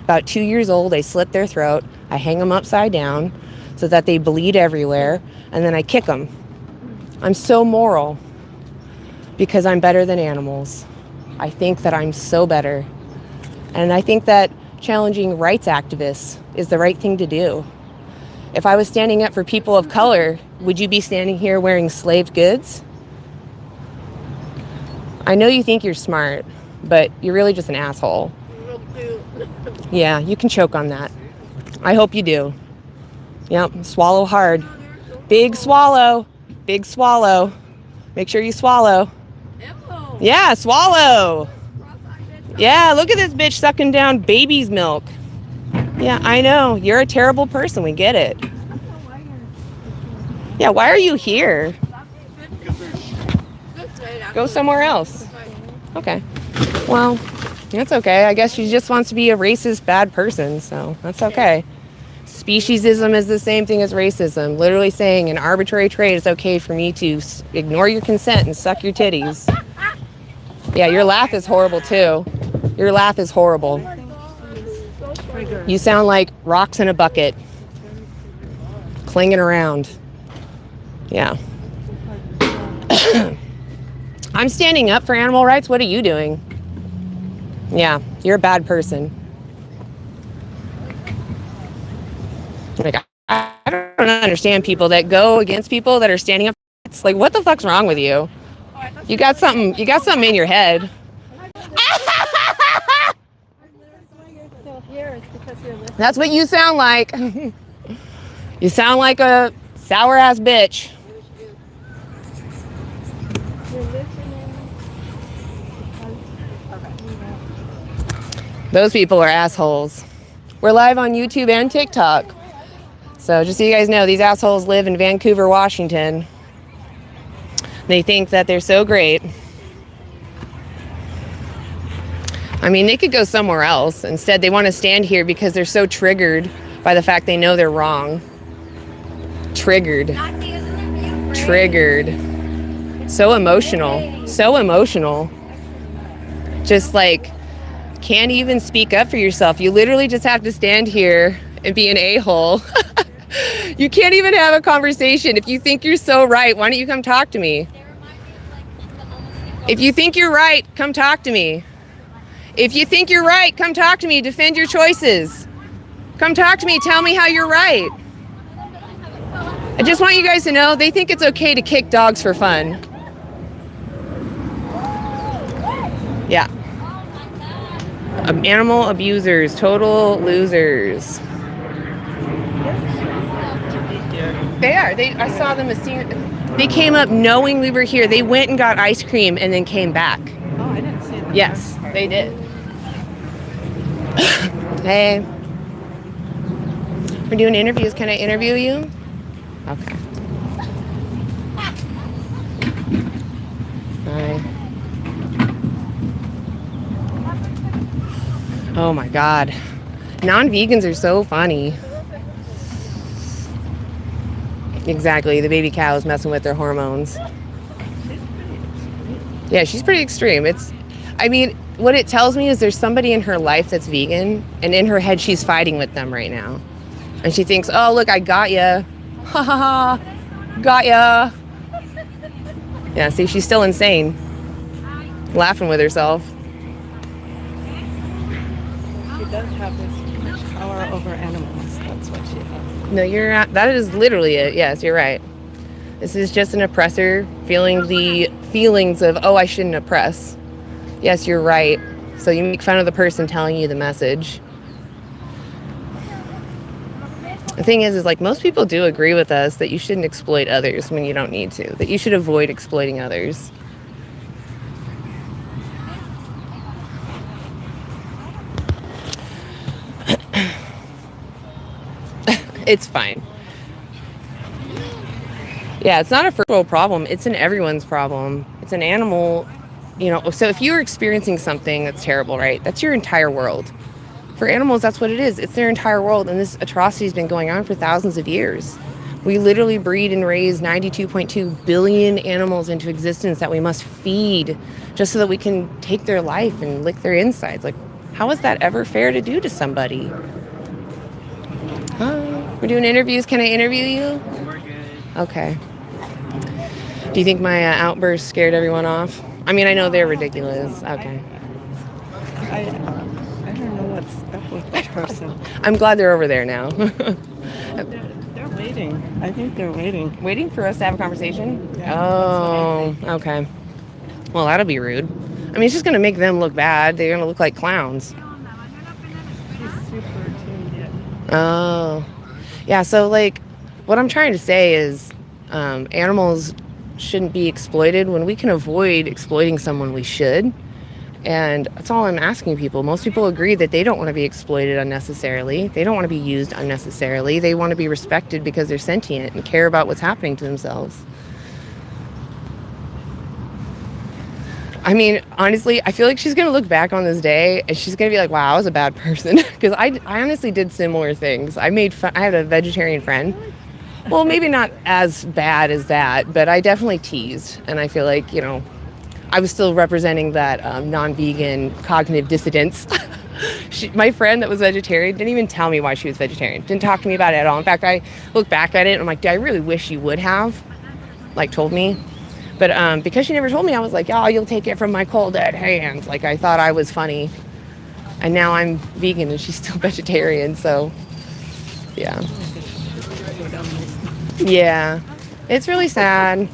S1: About 2 years old, I slit their throat, I hang them upside down so that they bleed everywhere, and then I kick them. I'm so moral because I'm better than animals. I think that I'm so better. And I think that challenging rights activists is the right thing to do. If I was standing up for people of color, would you be standing here wearing slaved goods? I know you think you're smart, but you're really just an asshole. Yeah, you can choke on that. I hope you do. Yep, swallow hard. Big swallow. Big swallow. Make sure you swallow. Yeah, swallow. Yeah, look at this bitch sucking down baby's milk. Yeah, I know. You're a terrible person. We get it. Yeah, why are you here? Go somewhere else. Okay. Well, that's okay. I guess she just wants to be a racist, bad person, so that's okay. Speciesism is the same thing as racism. Literally saying an arbitrary trait is okay for me to ignore your consent and suck your titties. Yeah, your laugh is horrible too. Your laugh is horrible. You sound like rocks in a bucket, clinging around. Yeah. I'm standing up for animal rights. What are you doing? Yeah, you're a bad person. Like, I don't understand people that go against people that are standing up. It's like, what the fuck's wrong with you? You got something in your head. That's what you sound like. You sound like a sour ass bitch. Those people are assholes. We're live on YouTube and TikTok. So just so you guys know, these assholes live in Vancouver, Washington. They think that they're so great. I mean, they could go somewhere else. Instead, they want to stand here because they're so triggered by the fact they know they're wrong. Triggered. Triggered. So emotional. So emotional. Just like, can't even speak up for yourself. You literally just have to stand here and be an a-hole. You can't even have a conversation. If you think you're so right, why don't you come talk to me? If you think you're right, come talk to me. If you think you're right, come talk to me. Defend your choices. Come talk to me. Tell me how you're right. I just want you guys to know, they think it's okay to kick dogs for fun. Yeah. Animal abusers, total losers. They are. I saw them they came up knowing we were here. They went and got ice cream and then came back.
S2: Oh, I didn't see that.
S1: Yes, they did. Hey. We're doing interviews. Can I interview you? Okay. Hi. Oh my God. Non-vegans are so funny. Exactly. The baby cow is messing with their hormones. Yeah, she's pretty extreme. I mean, what it tells me is there's somebody in her life that's vegan, and in her head she's fighting with them right now. And she thinks, oh, look, I got ya. Ha ha ha. Got ya. Yeah, see, she's still insane. Laughing with herself.
S2: She does have this much power over animals. That's what she has.
S1: No, that is literally it. Yes, you're right. This is just an oppressor feeling the feelings of, oh, I shouldn't oppress. Yes, you're right. So you make fun of the person telling you the message. The thing is like most people do agree with us that you shouldn't exploit others when you don't need to, that you should avoid exploiting others. It's fine. Yeah, it's not a first world problem. It's an everyone's problem. It's an animal, So if you're experiencing something that's terrible, right? That's your entire world. For animals, that's what it is. It's their entire world, and this atrocity has been going on for thousands of years. We literally breed and raise 92.2 billion animals into existence that we must feed just so that we can take their life and lick their insides. Like, how is that ever fair to do to somebody? We're doing interviews. Can I interview you?
S5: We're good.
S1: Okay. Do you think my outburst scared everyone off? I mean, I know they're ridiculous. Okay.
S2: I don't know what's up with that person.
S1: I'm glad they're over there now.
S2: They're waiting. I think they're waiting.
S1: Waiting for us to have a conversation?
S2: Yeah,
S1: Oh, okay. Well, that'll be rude. I mean, it's just going to make them look bad. They're going to look like clowns.
S2: She's super tuned in.
S1: Oh. Yeah, so, like, what I'm trying to say is animals shouldn't be exploited. When we can avoid exploiting someone, we should. And that's all I'm asking people. Most people agree that they don't want to be exploited unnecessarily. They don't want to be used unnecessarily. They want to be respected because they're sentient and care about what's happening to themselves. I mean, honestly, I feel like she's going to look back on this day and she's going to be like, wow, I was a bad person. Because I honestly did similar things. I had a vegetarian friend. Well, maybe not as bad as that, but I definitely teased. And I feel like, I was still representing that non-vegan cognitive dissonance. My friend that was vegetarian didn't even tell me why she was vegetarian. Didn't talk to me about it at all. In fact, I look back at it and I'm like, I really wish you would have, told me. But because she never told me, I was like, oh, you'll take it from my cold dead hands. Like, I thought I was funny. And now I'm vegan and she's still vegetarian, so, yeah. Yeah. It's really sad.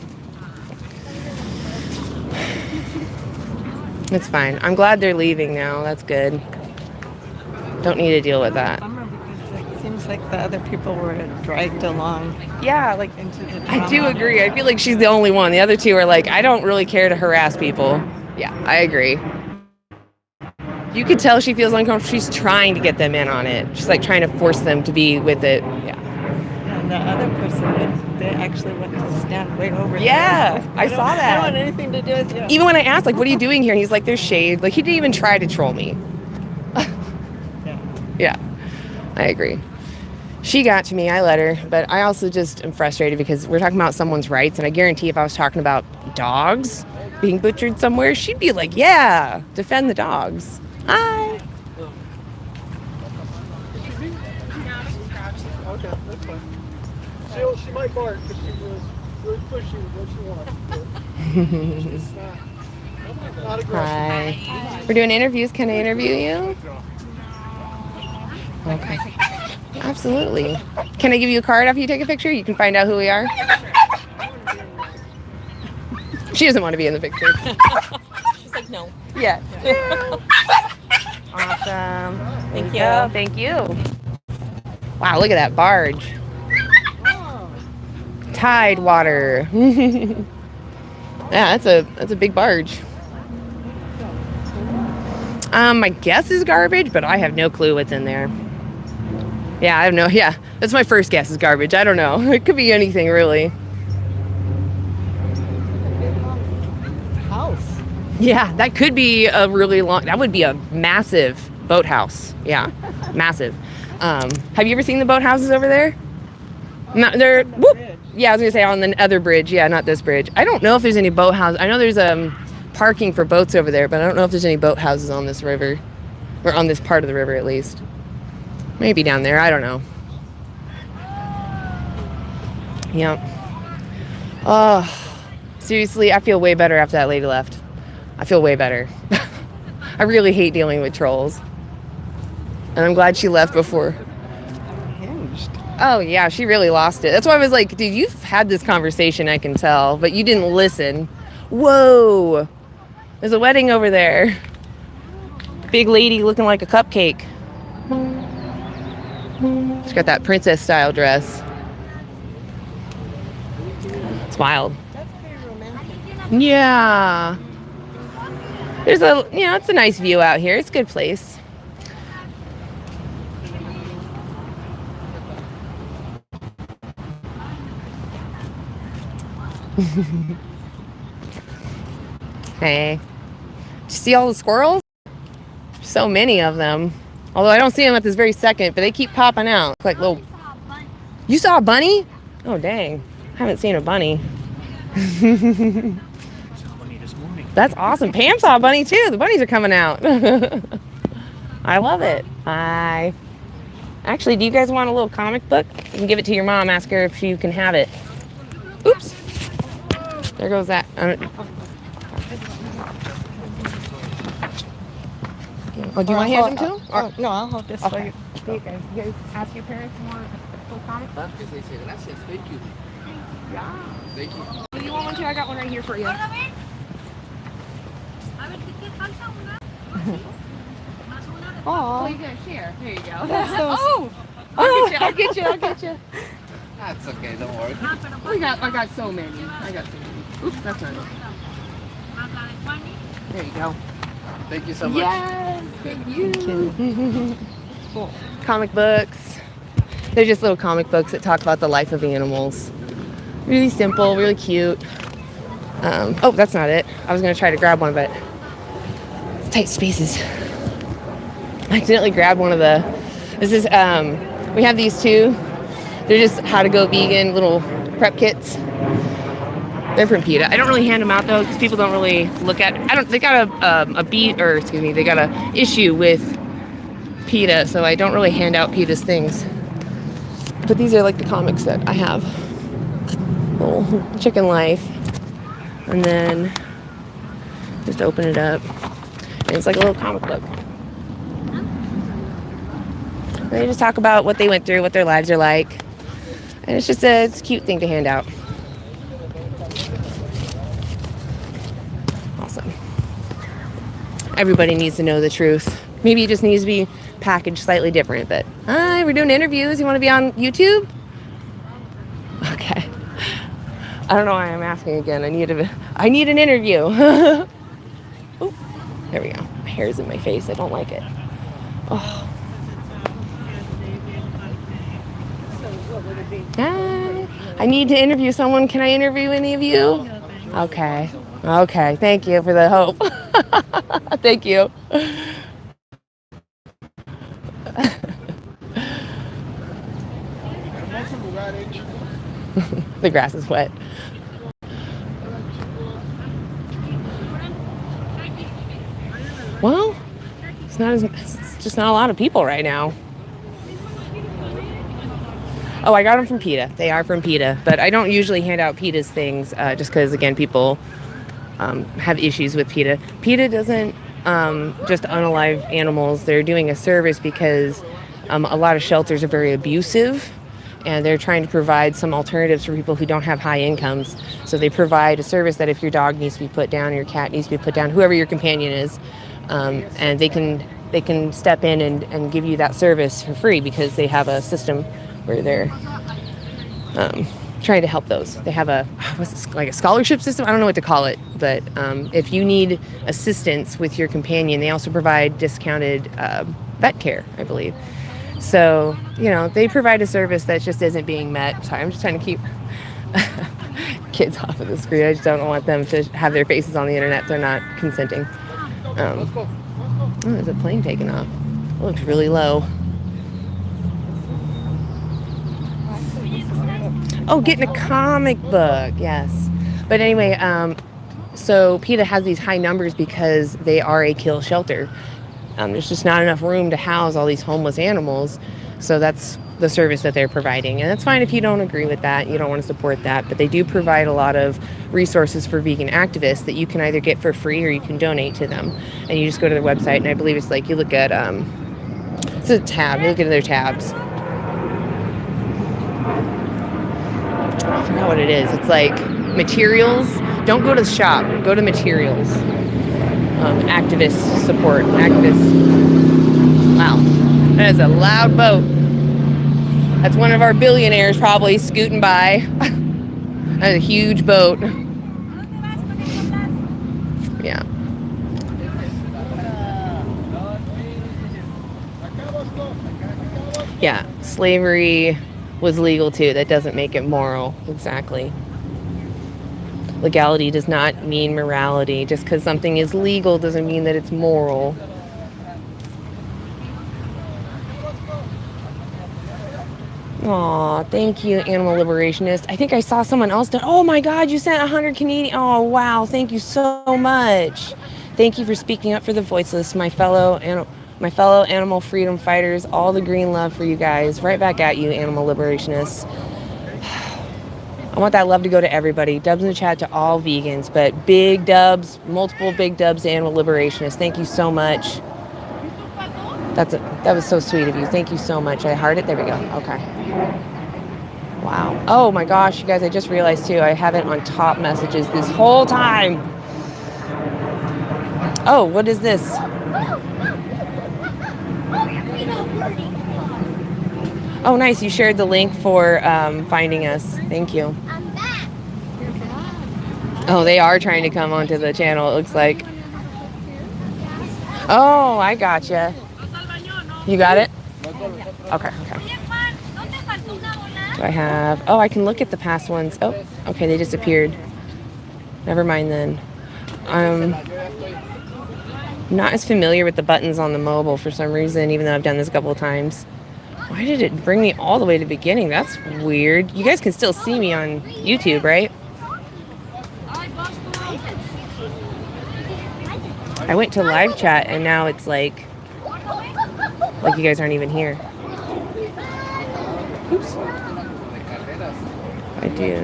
S1: It's fine. I'm glad they're leaving now. That's good. Don't need to deal with that.
S2: Bummer because it seems like the other people were dragged along.
S1: Yeah,
S2: into the drama.
S1: I do agree. I feel like she's the only one. The other two are like, I don't really care to harass people. Yeah, I agree. You could tell she feels uncomfortable. She's trying to get them in on it. She's trying to force them to be with it. Yeah.
S2: And the other person, they actually went to stand way over there.
S1: Yeah, I saw that.
S2: I don't want anything to do with you.
S1: Even when I asked, what are you doing here? And he's like, there's shade. He didn't even try to troll me. Yeah, I agree. She got to me, I let her, but I also just am frustrated because we're talking about someone's rights, and I guarantee if I was talking about dogs being butchered somewhere, she'd be like, yeah, defend the dogs. Hi.
S5: Okay, that's fine. She might bark because she's really pushy with what she wants. She's not aggressive.
S1: Hi. We're doing interviews. Can I interview you? Okay. Absolutely. Can I give you a card after you take a picture? You can find out who we are. She doesn't want to be in the picture.
S6: She's like, no.
S1: Yeah. Awesome.
S6: Thank you.
S1: Thank you. Wow, look at that barge. Tide water. Yeah, that's a big barge. My guess is garbage, but I have no clue what's in there. Yeah, I have no. Yeah, that's my first guess is garbage. I don't know. It could be anything really.
S2: House.
S1: Yeah, that could be a really long. That would be a massive boathouse. Yeah, massive. Have you ever seen the boathouses over there? No, they're. Whoop. Yeah, I was gonna say on the other bridge. Yeah, not this bridge. I don't know if there's any boathouses. I know there's parking for boats over there, but I don't know if there's any boathouses on this river, or on this part of the river at least. Maybe down there. I don't know. Yep. Oh, seriously, I feel way better after that lady left. I feel way better. I really hate dealing with trolls. And I'm glad she left before.
S2: Hinged.
S1: Oh, yeah, she really lost it. That's why I was like, dude, you've had this conversation, I can tell, but you didn't listen. Whoa. There's a wedding over there. Big lady looking like a cupcake. She's got that princess style dress. It's wild.
S2: That's very romantic.
S1: Yeah. There's a, you know, it's a nice view out here. It's a good place. Hey. Did you see all the squirrels? So many of them. Although I don't see them at this very second, but they keep popping out. Like little. You saw a bunny? Oh, dang. I haven't seen a bunny. That's awesome. Pam saw a bunny too. The bunnies are coming out. I love it. Actually, do you guys want a little comic book? You can give it to your mom. Ask her if she can have it. Oops. There goes that. Oh, do you want to hand them too? Or,
S2: No, I'll hold this for
S1: okay.
S2: you.
S1: You guys ask your parents if you want a full comic book?
S3: Thank you.
S1: Yeah.
S3: Thank you.
S1: Do you want one too? I got one right here for you. Oh, you can share. There you go.
S2: That's so
S1: Oh, I'll get you.
S3: That's okay, don't worry.
S1: I got so many. Oops, that's not it. There you go.
S3: Thank you so much.
S1: Yes, thank you. Cool. Comic books. They're just little comic books that talk about the life of animals. Really simple, really cute. Oh, that's not it. I was gonna try to grab one, but it's tight spaces. I accidentally grabbed one of the. This is we have these two. They're just how to go vegan little prep kits. They're from PETA. I don't really hand them out though because people don't really look at. They got they got a issue with PETA, so I don't really hand out PETA's things. But these are like the comics that I have. Little chicken life, and then just open it up, and it's like a little comic book. They just talk about what they went through, what their lives are like, and it's just it's a cute thing to hand out. Awesome. Everybody needs to know the truth. Maybe it just needs to be packaged slightly different, but hi, we're doing interviews. You want to be on YouTube? Okay. I don't know why I'm asking again. I need an interview. Ooh, there we go. My hair's in my face. I don't like it. Oh. I need to interview someone. Can I interview any of you? Okay. Okay. Thank you for the hope. Thank you. The grass is wet. Well, it's just not a lot of people right now. Oh, I got them from PETA. They are from PETA, but I don't usually hand out PETA's things just because, again, people have issues with PETA. PETA doesn't just unalive animals. They're doing a service because a lot of shelters are very abusive, and they're trying to provide some alternatives for people who don't have high incomes. So they provide a service that if your dog needs to be put down, your cat needs to be put down, whoever your companion is, and they can step in and give you that service for free because they have a system where they're trying to help those. They have like a scholarship system. I don't know what to call it, but if you need assistance with your companion, they also provide discounted vet care, I believe. So, you know, they provide a service that just isn't being met. Sorry, I'm just trying to keep kids off of the screen. I just don't want them to have their faces on the internet. They're not consenting. Oh, there's a plane taking off. It looks really low. Oh, getting a comic book. Yes. But anyway, so PETA has these high numbers because they are a kill shelter. There's just not enough room to house all these homeless animals. So that's the service that they're providing. And that's fine if you don't agree with that, you don't want to support that. But they do provide a lot of resources for vegan activists that you can either get for free or you can donate to them. And you just go to their website, and I believe it's like you look at, it's a tab, you look at their tabs. I forgot what it is. It's like materials. Don't go to the shop. Go to materials. Activist support. Activists. Wow. That is a loud boat. That's one of our billionaires probably scooting by. That's a huge boat. Yeah. Yeah. Slavery was legal too. That doesn't make it moral. Exactly. Legality does not mean morality. Just because something is legal doesn't mean that it's moral. Aw, thank you, animal liberationist. I think I saw someone else do. Oh my God, you sent 100 Canadian. Oh wow, thank you so much. Thank you for speaking up for the voiceless, my fellow animal freedom fighters. All the green love for you guys. Right back at you, animal liberationists. I want that love to go to everybody. Dubs in the chat to all vegans, but big dubs, multiple big dubs to animal liberationists. Thank you so much. That was so sweet of you. Thank you so much. I heart it. There we go. Okay. Wow. Oh my gosh, you guys, I just realized too, I have it on top messages this whole time. Oh, what is this? Oh, nice. You shared the link for finding us. Thank you. Oh, they are trying to come onto the channel, it looks like. Oh, I gotcha. You got it? Okay, okay. Do I have... Oh, I can look at the past ones. Oh, okay, they disappeared. Never mind then. I'm not as familiar with the buttons on the mobile for some reason, even though I've done this a couple of times. Why did it bring me all the way to the beginning? That's weird. You guys can still see me on YouTube, right? I went to live chat and now it's like you guys aren't even here. Oops. I do.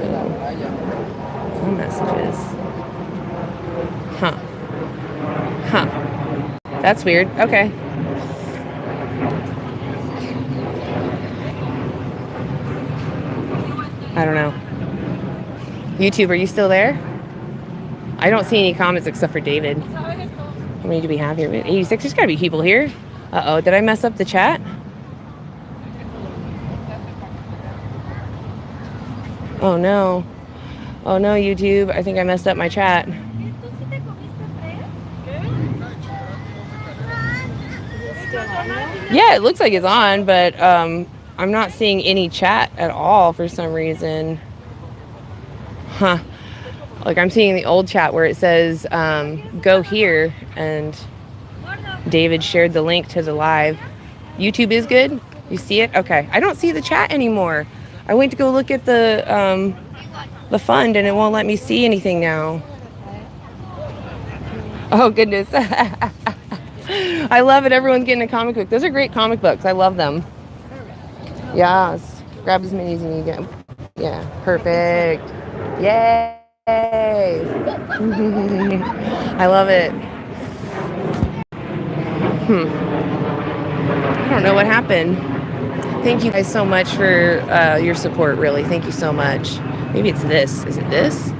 S1: No messages. Huh. Huh. That's weird. Okay. I don't know. YouTube, are you still there? I don't see any comments except for David. How many do we have here? 86. There's got to be people here. Uh-oh. Did I mess up the chat? Oh, no. Oh, no, YouTube. I think I messed up my chat. Yeah, it looks like it's on, but I'm not seeing any chat at all for some reason. Huh. Like I'm seeing the old chat where it says go here, and David shared the link to the live. YouTube is good? You see it? Okay. I don't see the chat anymore. I went to go look at the fund and it won't let me see anything now. Oh goodness. I love it. Everyone's getting a comic book. Those are great comic books. I love them. Yes. Grab as many as you need. Yeah. Perfect. Yay. I love it. I don't know what happened. Thank you guys so much for your support, really. Thank you so much. Maybe it's this. Is it this?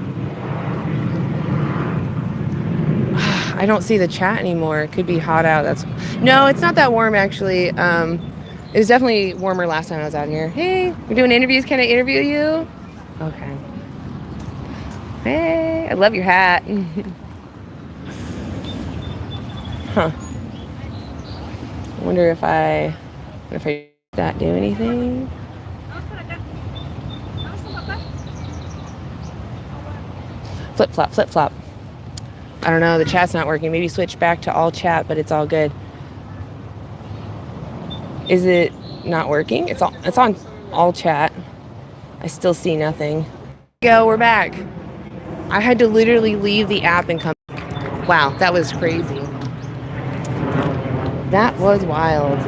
S1: I don't see the chat anymore. It could be hot out. No, it's not that warm, actually. It was definitely warmer last time I was out here. Hey, we're doing interviews. Can I interview you? Okay. Hey, I love your hat. Huh. I wonder if I That do anything? Flip flop, flip flop. I don't know, the chat's not working. Maybe switch back to all chat, but it's all good. Is it not working? It's on all chat. I still see nothing. Go, we're back. I had to literally leave the app and come. Wow, that was crazy. That was wild.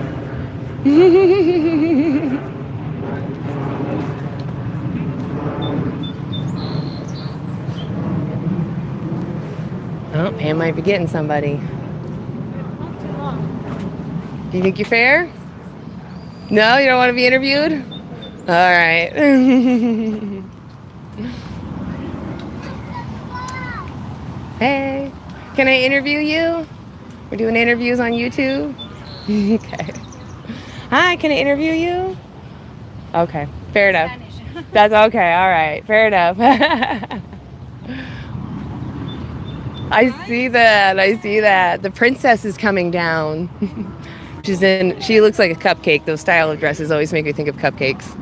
S1: Oh, Pam might be getting somebody. You think you're fair? No, you don't want to be interviewed? All right. Hey, can I interview you? We're doing interviews on YouTube. Okay. Hi, can I interview you? Okay, fair enough. That's okay, all right, fair enough. I see that. The princess is coming down. She looks like a cupcake. Those style of dresses always make me think of cupcakes.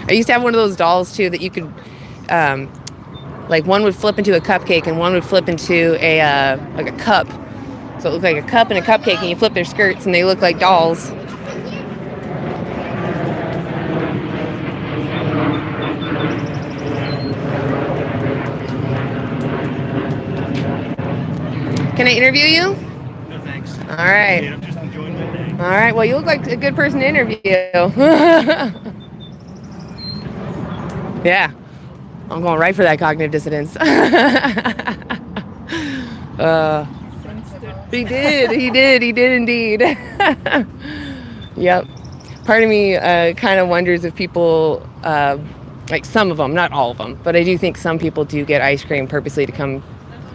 S1: I used to have one of those dolls too that you could, like one would flip into a cupcake and one would flip into a like a cup. So it looked like a cup and a cupcake, and you flip their skirts and they look like dolls. Can I interview you?
S5: No thanks.
S1: All right.
S5: I'm just enjoying my day.
S1: All right. Well, you look like a good person to interview. Yeah. I'm going right for that cognitive dissonance. He did indeed. Yep. Part of me kind of wonders if people, like some of them, not all of them, but I do think some people do get ice cream purposely to come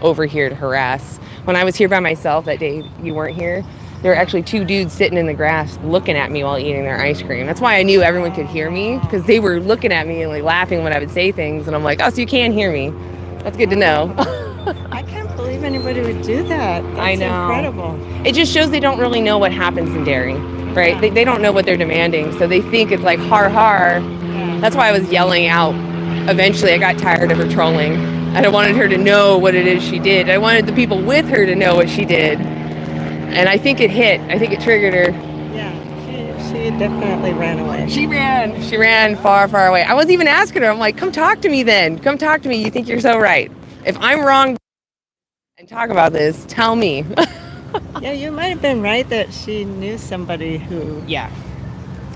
S1: over here to harass. When I was here by myself that day you weren't here, there were actually two dudes sitting in the grass looking at me while eating their ice cream. That's why I knew everyone could hear me, because they were looking at me and like laughing when I would say things, and I'm like, oh, so you can hear me. That's good to know.
S2: I can't believe anybody would do that. That's
S1: I know.
S2: Incredible.
S1: It just shows they don't really know what happens in dairy, right?
S2: Yeah.
S1: They don't know what they're demanding, so they think it's like har har.
S2: Yeah.
S1: That's why I was yelling out. Eventually I got tired of her trolling, and I wanted her to know what it is she did. I wanted the people with her to know what she did. And I think it hit. I think it triggered her.
S2: Yeah, she definitely ran away.
S1: She ran far, far away. I wasn't even asking her. I'm like, come talk to me then. Come talk to me. You think you're so right. If I'm wrong and talk about this, tell me.
S2: Yeah, you might have been right that she knew somebody who
S1: Yeah.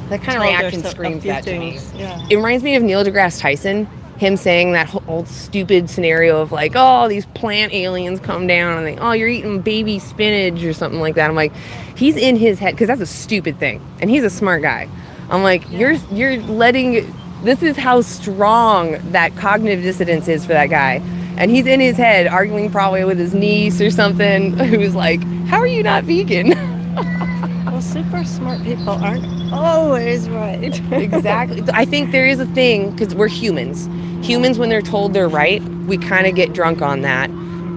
S1: That kind of
S2: told her
S1: reaction
S2: a
S1: screams
S2: few
S1: that to me.
S2: things. Yeah.
S1: It reminds me of Neil deGrasse Tyson, him saying that old stupid scenario of like, oh, these plant aliens come down and they, oh, you're eating baby spinach or something like that. I'm like, he's in his head, because that's a stupid thing, and he's a smart guy. I'm like, you're letting, this is how strong that cognitive dissonance is for that guy. And he's in his head arguing probably with his niece or something, who's like, how are you not vegan?
S2: Well, super smart people aren't always right.
S1: Exactly. I think there is a thing, because we're humans. Humans, when they're told they're right, we kind of get drunk on that.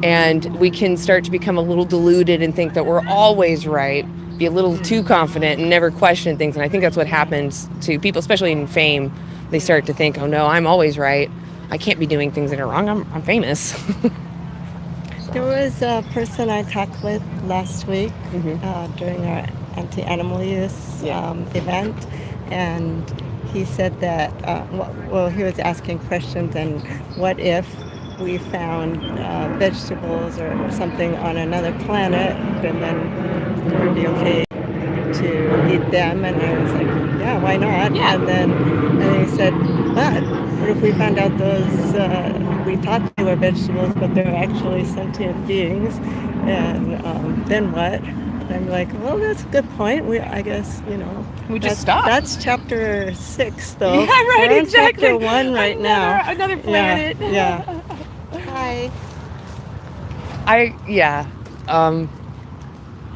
S1: And we can start to become a little deluded and think that we're always right, be a little too confident and never question things. And I think that's what happens to people, especially in fame. They start to think, oh no, I'm always right. I can't be doing things that are wrong. I'm famous.
S2: There was a person I talked with last week
S1: Mm-hmm.
S2: during our anti-animal use event, and he said that, well, he was asking questions, and what if we found vegetables or something on another planet, and then it would be okay to eat them? And I was like, yeah, why not?
S1: Yeah.
S2: And then he said, but what if we found out those, we thought they were vegetables, but they're actually sentient beings, and then what? And I'm like, well, that's a good point. I guess,
S1: We just stopped.
S2: That's chapter 6, though.
S1: Yeah, right,
S2: We're on
S1: exactly.
S2: chapter 1 right now.
S1: Another planet.
S2: Yeah. Hi.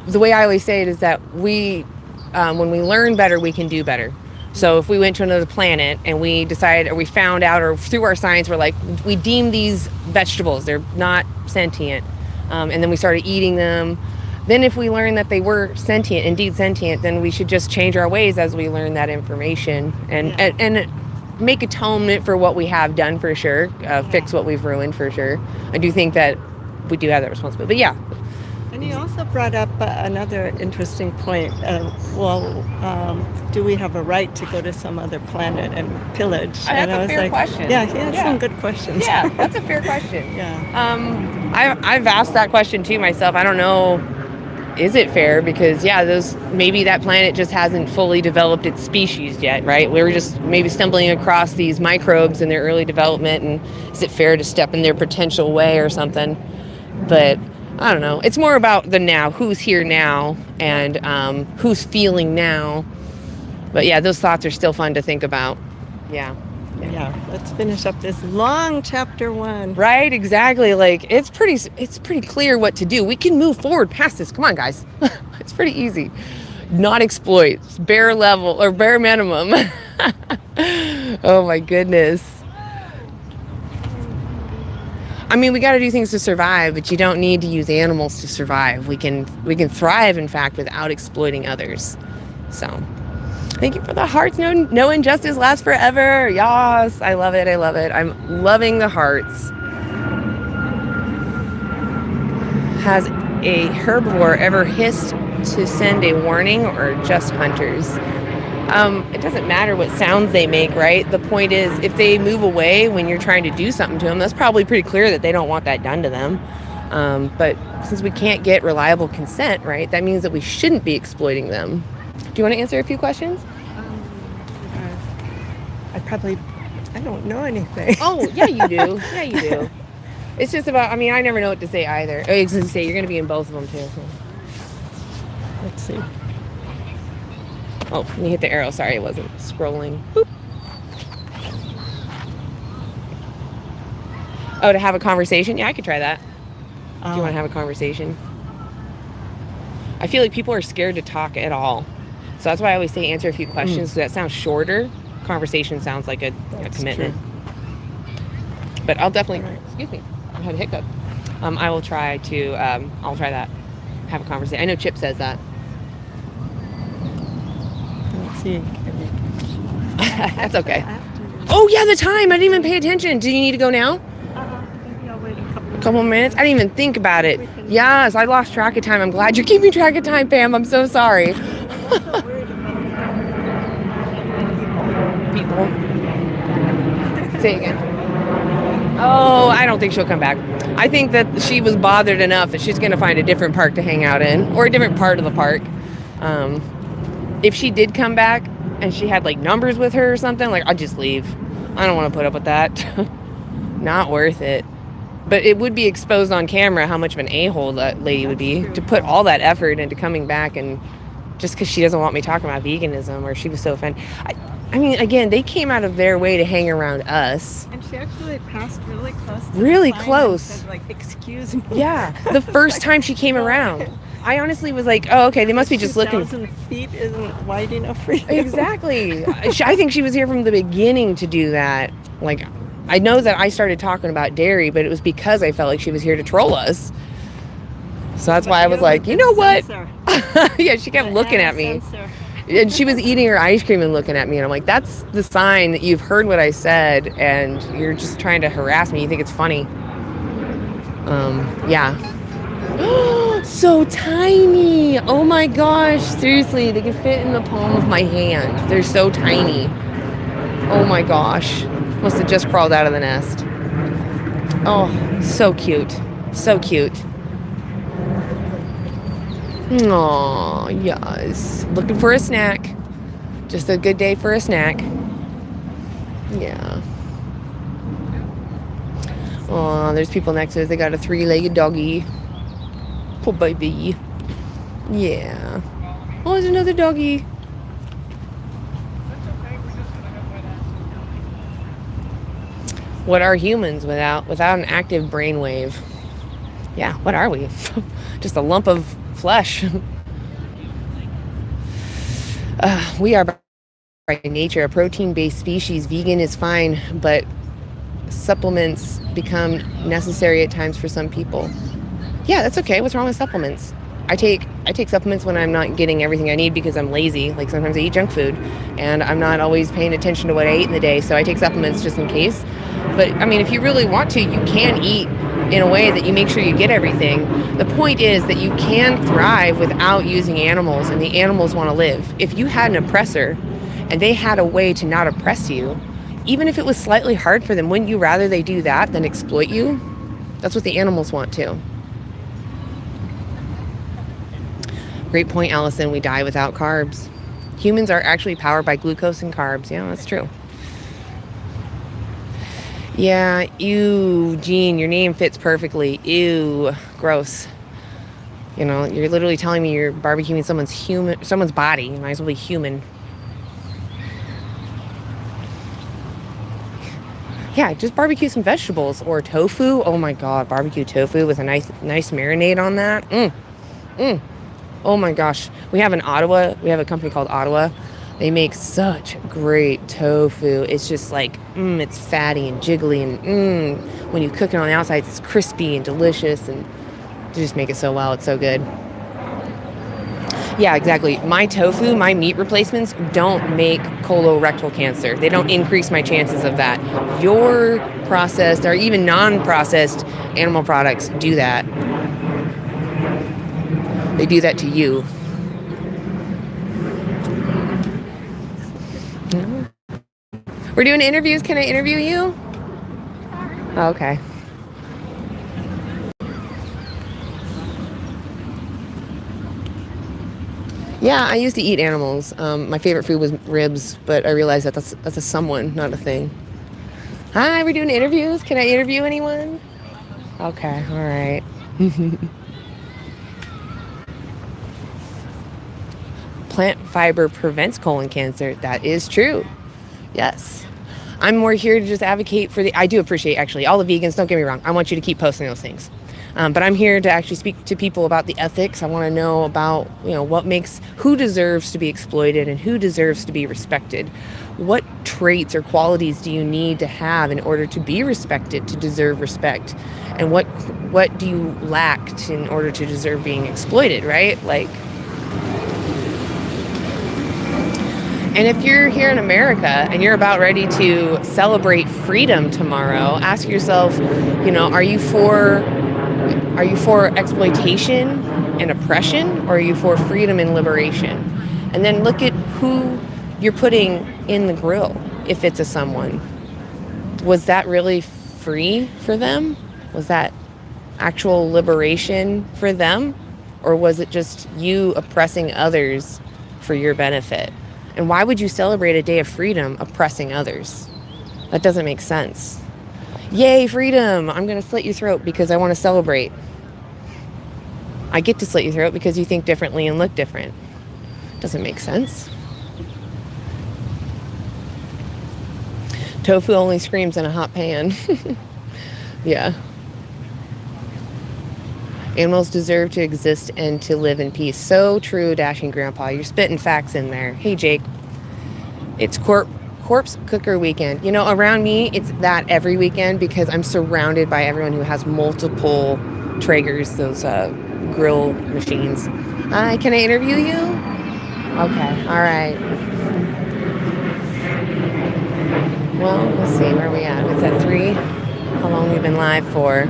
S1: The way I always say it is that we, when we learn better, we can do better. So if we went to another planet and we decided, or we found out, or through our science, we're like, we deem these vegetables, they're not sentient, and then we started eating them, Then if we learn that they were sentient, indeed sentient, then we should just change our ways as we learn that information and make atonement for what we have done for sure, fix what we've ruined for sure. I do think that we do have that responsibility. But yeah.
S2: And you also brought up another interesting point. Do we have a right to go to some other planet and pillage?
S1: That's a fair question.
S2: Yeah, he had some good questions.
S1: Yeah, that's a fair question.
S2: Yeah.
S1: I've asked that question too myself. I don't know, is it fair? Because maybe that planet just hasn't fully developed its species yet, right? We were just maybe stumbling across these microbes in their early development, and is it fair to step in their potential way or something? But I don't know. It's more about the now, who's here now, and who's feeling now. But yeah, those thoughts are still fun to think about. Yeah.
S2: Let's finish up this long chapter 1.
S1: Right, exactly. Like it's pretty clear what to do. We can move forward past this. Come on, guys. It's pretty easy. Not exploit, bare level or bare minimum. Oh my goodness. I mean, we got to do things to survive, but you don't need to use animals to survive. We can thrive, in fact, without exploiting others. So, thank you for the hearts. No injustice lasts forever. Yes, I love it. I'm loving the hearts. Has a herbivore ever hissed to send a warning, or just hunters? It doesn't matter what sounds they make, right? The point is, if they move away when you're trying to do something to them, that's probably pretty clear that they don't want that done to them. But since we can't get reliable consent, right, that means that we shouldn't be exploiting them. Do you want to answer a few questions?
S2: I don't know anything.
S1: Oh, yeah, you do. Yeah, you do. It's just about, I never know what to say either. I was going to say, you're going to be in both of them too. So.
S2: Let's see.
S1: Oh, let me hit the arrow. Sorry, it wasn't scrolling. Boop. Oh, to have a conversation? Yeah, I could try that. Do you want to have a conversation? I feel like people are scared to talk at all. So that's why I always say answer a few questions, because that sounds shorter. Conversation sounds like a commitment. True. But I'll definitely, excuse me, I had a hiccup. I'll try that. Have a conversation. I know Chip says that.
S2: See.
S1: That's okay. Oh yeah, the time. I didn't even pay attention. Do you need to go now?
S2: Maybe I'll wait a
S1: couple minutes. I didn't even think about it. Yes, I lost track of time. I'm glad you're keeping track of time, Pam. I'm so sorry. People. Say again. Oh, I don't think she'll come back. I think that she was bothered enough that she's going to find a different park to hang out in, or a different part of the park. If she did come back and she had like numbers with her or something, like I'd just leave. I don't want to put up with that. Not worth it. But it would be exposed on camera how much of an a-hole that lady would be to put all that effort into coming back, and just because she doesn't want me talking about veganism, or she was so offended. I mean, again, they came out of their way to hang around us.
S2: And she actually passed really close.
S1: Really close.
S2: Said, like, excuse me.
S1: Yeah, the first time she came around. I honestly was like, oh, okay, they must be just looking.
S2: 2,000 feet isn't wide enough for you.
S1: Exactly. I think she was here from the beginning to do that. Like, I know that I started talking about dairy, but it was because I felt like she was here to troll us. So that's why I was like, you know what? Yeah, she kept looking at me. And she was eating her ice cream and looking at me. And I'm like, that's the sign that you've heard what I said and you're just trying to harass me. You think it's funny. Yeah. So tiny. Oh my gosh. Seriously, they can fit in the palm of my hand. They're so tiny. Oh my gosh. Must have just crawled out of the nest. Oh, so cute. So cute. Aw, yes. Looking for a snack. Just a good day for a snack. Yeah. Aw, there's people next to us. They got a 3-legged doggy. Poor baby. Yeah. Oh, there's another doggy. What are humans without an active brainwave? Yeah, what are we? Just a lump of flesh. We are by nature a protein-based species. Vegan is fine, but supplements become necessary at times for some people. Yeah, that's okay. What's wrong with supplements? I take supplements when I'm not getting everything I need because I'm lazy. Like sometimes I eat junk food and I'm not always paying attention to what I ate in the day. So I take supplements just in case. But I mean, if you really want to, you can eat in a way that you make sure you get everything. The point is that you can thrive without using animals, and the animals want to live. If you had an oppressor and they had a way to not oppress you, even if it was slightly hard for them, wouldn't you rather they do that than exploit you? That's what the animals want too. Great point, Allison. We die without carbs. Humans are actually powered by glucose and carbs. Yeah, that's true. Yeah, ew, Jean, your name fits perfectly. Ew, gross. You know, you're literally telling me you're barbecuing someone's body. You might as well be human. Yeah, just barbecue some vegetables or tofu. Oh my God, barbecue tofu with a nice marinade on that. Oh my gosh. We have in Ottawa, we have a company called Ottawa. They make such great tofu. It's just like, it's fatty and jiggly, and when you cook it on the outside, it's crispy and delicious, and they just make it so well. It's so good. Yeah, exactly. My tofu, my meat replacements don't make colorectal cancer. They don't increase my chances of that. Your processed or even non-processed animal products do that. They do that to you. We're doing interviews. Can I interview you? Okay. Yeah, I used to eat animals. My favorite food was ribs, but I realized that that's a someone, not a thing. Hi, we're doing interviews. Can I interview anyone? Okay, all right. Plant fiber prevents colon cancer. That is true. Yes. I'm more here to just advocate for I do appreciate actually all the vegans, don't get me wrong. I want you to keep posting those things. But I'm here to actually speak to people about the ethics. I want to know about, who deserves to be exploited and who deserves to be respected. What traits or qualities do you need to have in order to be respected, to deserve respect? And what do you lack in order to deserve being exploited, right? And if you're here in America and you're about ready to celebrate freedom tomorrow, ask yourself, are you for exploitation and oppression, or are you for freedom and liberation? And then look at who you're putting in the grill. If it's a someone, was that really free for them? Was that actual liberation for them? Or was it just you oppressing others for your benefit? And why would you celebrate a day of freedom oppressing others? That doesn't make sense. Yay, freedom! I'm going to slit your throat because I want to celebrate. I get to slit your throat because you think differently and look different. Doesn't make sense. Tofu only screams in a hot pan. Yeah. Animals deserve to exist and to live in peace. So true, Dashing Grandpa. You're spitting facts in there. Hey, Jake. It's corpse cooker weekend. Around me, it's that every weekend because I'm surrounded by everyone who has multiple Traegers, those grill machines. Hi, can I interview you? Okay, all right. Well, let's see, where are we at? It's at 3. How long we've been live for?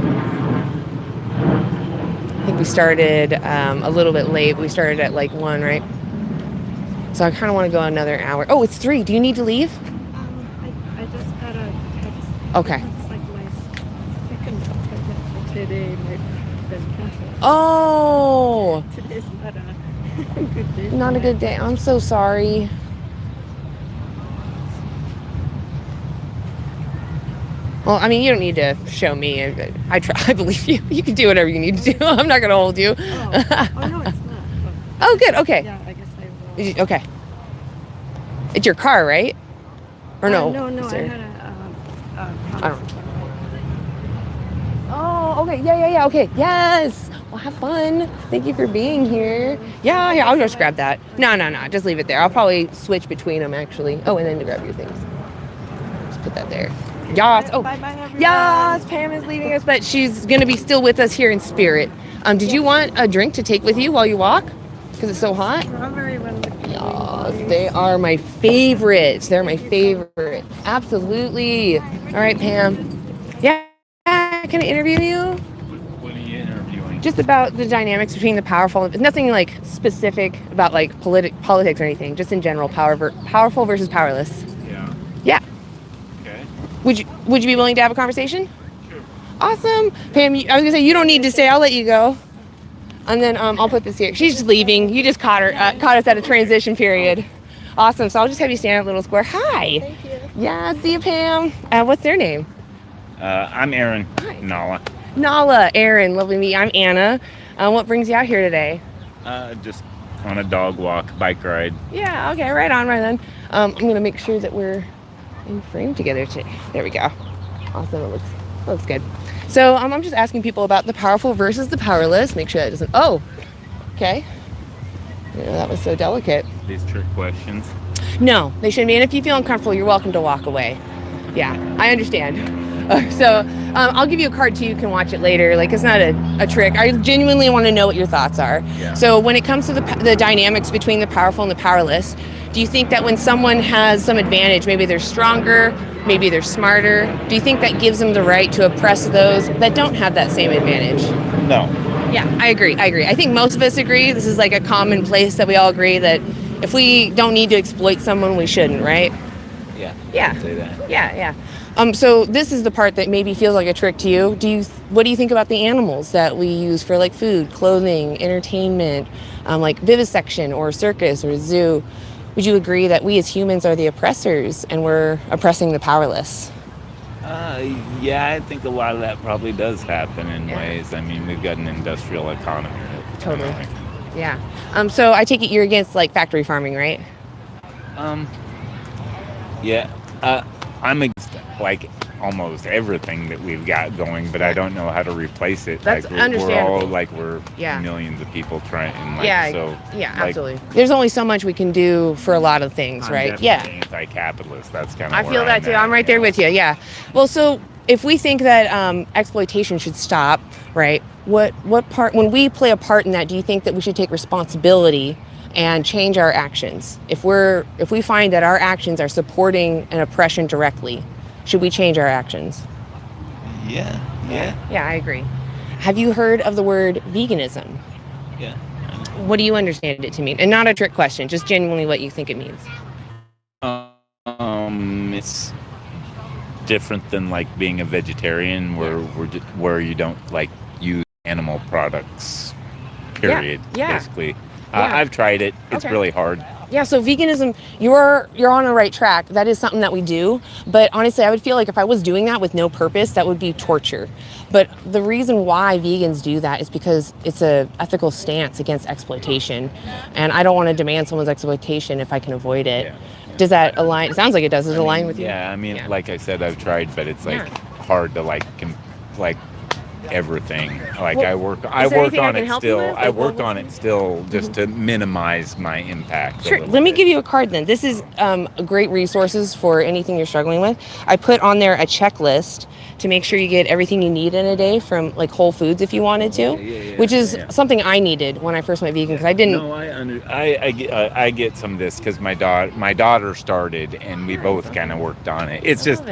S1: I think we started a little bit late. We started at 1, right? So I kind of want to go another hour. Oh, it's 3. Do you need to leave?
S2: I just got a text.
S1: Okay.
S2: It's like my second appointment for today.
S1: Oh!
S2: Today's not a good day.
S1: Not a good day. I'm so sorry. Well, I mean, you don't need to show me. I believe you. You can do whatever you need to do. I'm not going to hold you.
S2: Oh, no, it's not.
S1: Oh, good. Okay.
S2: Yeah, I guess I will.
S1: Okay. It's your car, right? Or no?
S2: No,
S1: Is
S2: I
S1: there-
S2: had
S1: I don't. Oh, okay. Yeah. Okay. Yes. Well, have fun. Thank you for being here. Yeah. I'll just grab that. No. Just leave it there. I'll probably switch between them, actually. Oh, and then to grab your things. Just put that there. Yas. Oh,
S2: Bye-bye, everyone.
S1: Yas. Pam is leaving us, but she's going to be still with us here in spirit. Did you want a drink to take with you while you walk? Because it's so hot?
S2: Strawberry ones are
S1: Yes,
S2: really
S1: they are my favorites. They're my favorite. Absolutely. All right, Pam. Yeah, can I interview you?
S7: What are you interviewing?
S1: Just about the dynamics between the powerful. Nothing like specific about like politics or anything. Just in general, powerful versus powerless.
S7: Yeah.
S1: Yeah.
S7: Okay.
S1: Would you be willing to have a conversation? Sure. Awesome, Pam. I was gonna say you don't need to stay. I'll let you go. And then I'll put this here. She's just leaving. You just caught us at a transition period. Awesome. So I'll just have you stand up, little square. Hi.
S2: Thank you.
S1: Yeah. See you, Pam. What's their name?
S7: I'm Aaron. Nala.
S1: Nala. Aaron. Lovely to meet you. I'm Anna. What brings you out here today?
S7: Just on a dog walk, bike ride.
S1: Yeah. Okay. Right on. Right then. I'm gonna make sure that we're in frame together today. There we go. Awesome. It looks good. So I'm just asking people about the powerful versus the powerless. Make sure that doesn't. Oh. Okay. That was so delicate.
S7: These trick questions.
S1: No, they shouldn't be. And if you feel uncomfortable, you're welcome to walk away. Yeah, I understand. I'll give you a card too. You can watch it later. Like, it's not a trick. I genuinely want to know what your thoughts are.
S7: Yeah.
S1: So when it comes to the dynamics between the powerful and the powerless, do you think that when someone has some advantage, maybe they're stronger, maybe they're smarter, do you think that gives them the right to oppress those that don't have that same advantage?
S7: No.
S1: Yeah, I agree. I think most of us agree. This is like a common place that we all agree that if we don't need to exploit someone, we shouldn't, right?
S7: Yeah.
S1: Yeah.
S7: I'd say that.
S1: Yeah. So this is the part that maybe feels like a trick to you. What do you think about the animals that we use for like food, clothing, entertainment, like vivisection or circus or zoo? Would you agree that we as humans are the oppressors and we're oppressing the powerless?
S7: Yeah, I think a lot of that probably does happen in ways. I mean, we've got an industrial economy.
S1: Totally. Yeah. So I take it you're against like factory farming, right?
S7: Yeah. I'm against like almost everything that we've got going, but I don't know how to replace it.
S1: That's
S7: like
S1: understandable.
S7: We're millions of people trying. Like,
S1: Absolutely. There's only so much we can do for a lot of things,
S7: I'm
S1: right?
S7: definitely anti-capitalist. That's kind of.
S1: I feel that too. I'm right there with you. Yeah. Well, so if we think that exploitation should stop, right? What part, when we play a part in that, do you think that we should take responsibility and change our actions? If we find that our actions are supporting an oppression directly, should we change our actions?
S7: Yeah.
S1: Yeah, I agree. Have you heard of the word veganism?
S7: Yeah.
S1: What do you understand it to mean? And not a trick question, just genuinely what you think it means.
S7: It's different than like being a vegetarian, where you don't like use animal products. Period.
S1: Yeah.
S7: Basically, I've tried it. It's really hard.
S1: Yeah, so veganism, you're on the right track. That is something that we do. But honestly, I would feel like if I was doing that with no purpose, that would be torture. But the reason why vegans do that is because it's an ethical stance against exploitation. And I don't want to demand someone's exploitation if I can avoid it.
S7: Yeah.
S1: Does that align? It sounds like it does. Does it align with you?
S7: Yeah, I mean, like I said, I've tried, but it's like hard to like everything. Like I work on it still. I work on it still just to minimize my impact.
S1: Sure. Let me give you a card then. This is great resources for anything you're struggling with. I put on there a checklist to make sure you get everything you need in a day from like Whole Foods if you wanted to, which is something I needed when I first went vegan because I didn't.
S7: No, I get some of this because my daughter started and we both kind of worked on it. It's just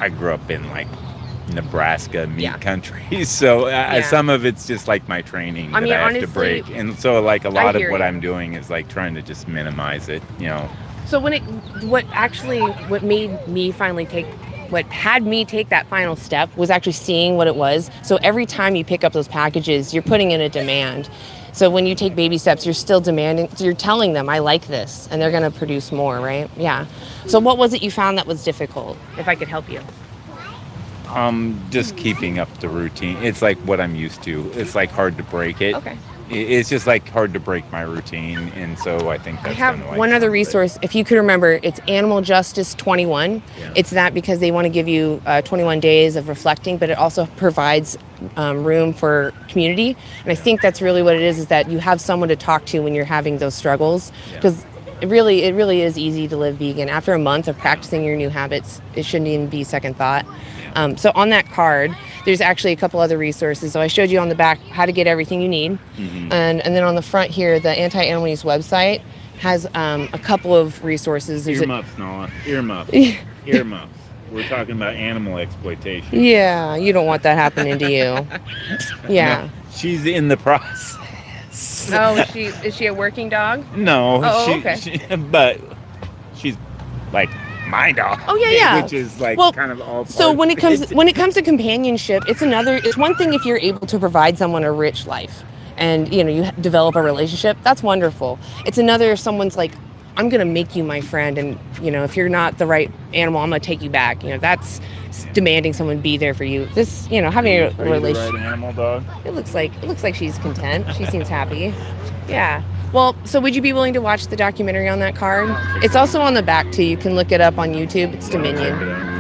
S7: I grew up in like Nebraska meat country, so some of it's just like my training that I have to break, and so like a lot of what I'm doing is like trying to just minimize it, you know.
S1: So what had me take that final step was actually seeing what it was. So every time you pick up those packages, you're putting in a demand. So when you take baby steps, you're still demanding, so you're telling them, I like this, and they're gonna produce more, right? Yeah. So what was it you found that was difficult, if I could help you?
S7: Just keeping up the routine. It's like what I'm used to. It's like hard to break it.
S1: Okay.
S7: It's just like hard to break my routine, and so I think that's.
S1: I have one other resource. If you could remember, it's Animal Justice 21.
S7: Yeah.
S1: It's that because they want to give you 21 days of reflecting, but it also provides room for community. And I think that's really what it is that you have someone to talk to when you're having those struggles. Because it really is easy to live vegan. After a month of practicing your new habits, it shouldn't even be second thought. So on that card, there's actually a couple other resources. So I showed you on the back how to get everything you need. And then on the front here, the Anti-Animal Use website has a couple of resources.
S7: Earmuffs, Nala. Earmuffs. Earmuffs. We're talking about animal exploitation.
S1: Yeah, you don't want that happening to you. Yeah.
S7: No, she's in the process.
S1: Oh, is she a working dog?
S7: No.
S1: Oh, okay.
S7: But she's like my dog.
S1: Oh yeah.
S7: Which is like kind of all.
S1: So when it comes to companionship, it's one thing if you're able to provide someone a rich life, and you develop a relationship. That's wonderful. It's another if someone's like, I'm gonna make you my friend, and if you're not the right animal, I'm gonna take you back. That's demanding someone be there for you. This, having a relationship.
S7: Right animal dog.
S1: It looks like she's content. She seems happy. Yeah. Well, so would you be willing to watch the documentary on that card? It's also on the back too. You can look it up on YouTube. It's Dominion.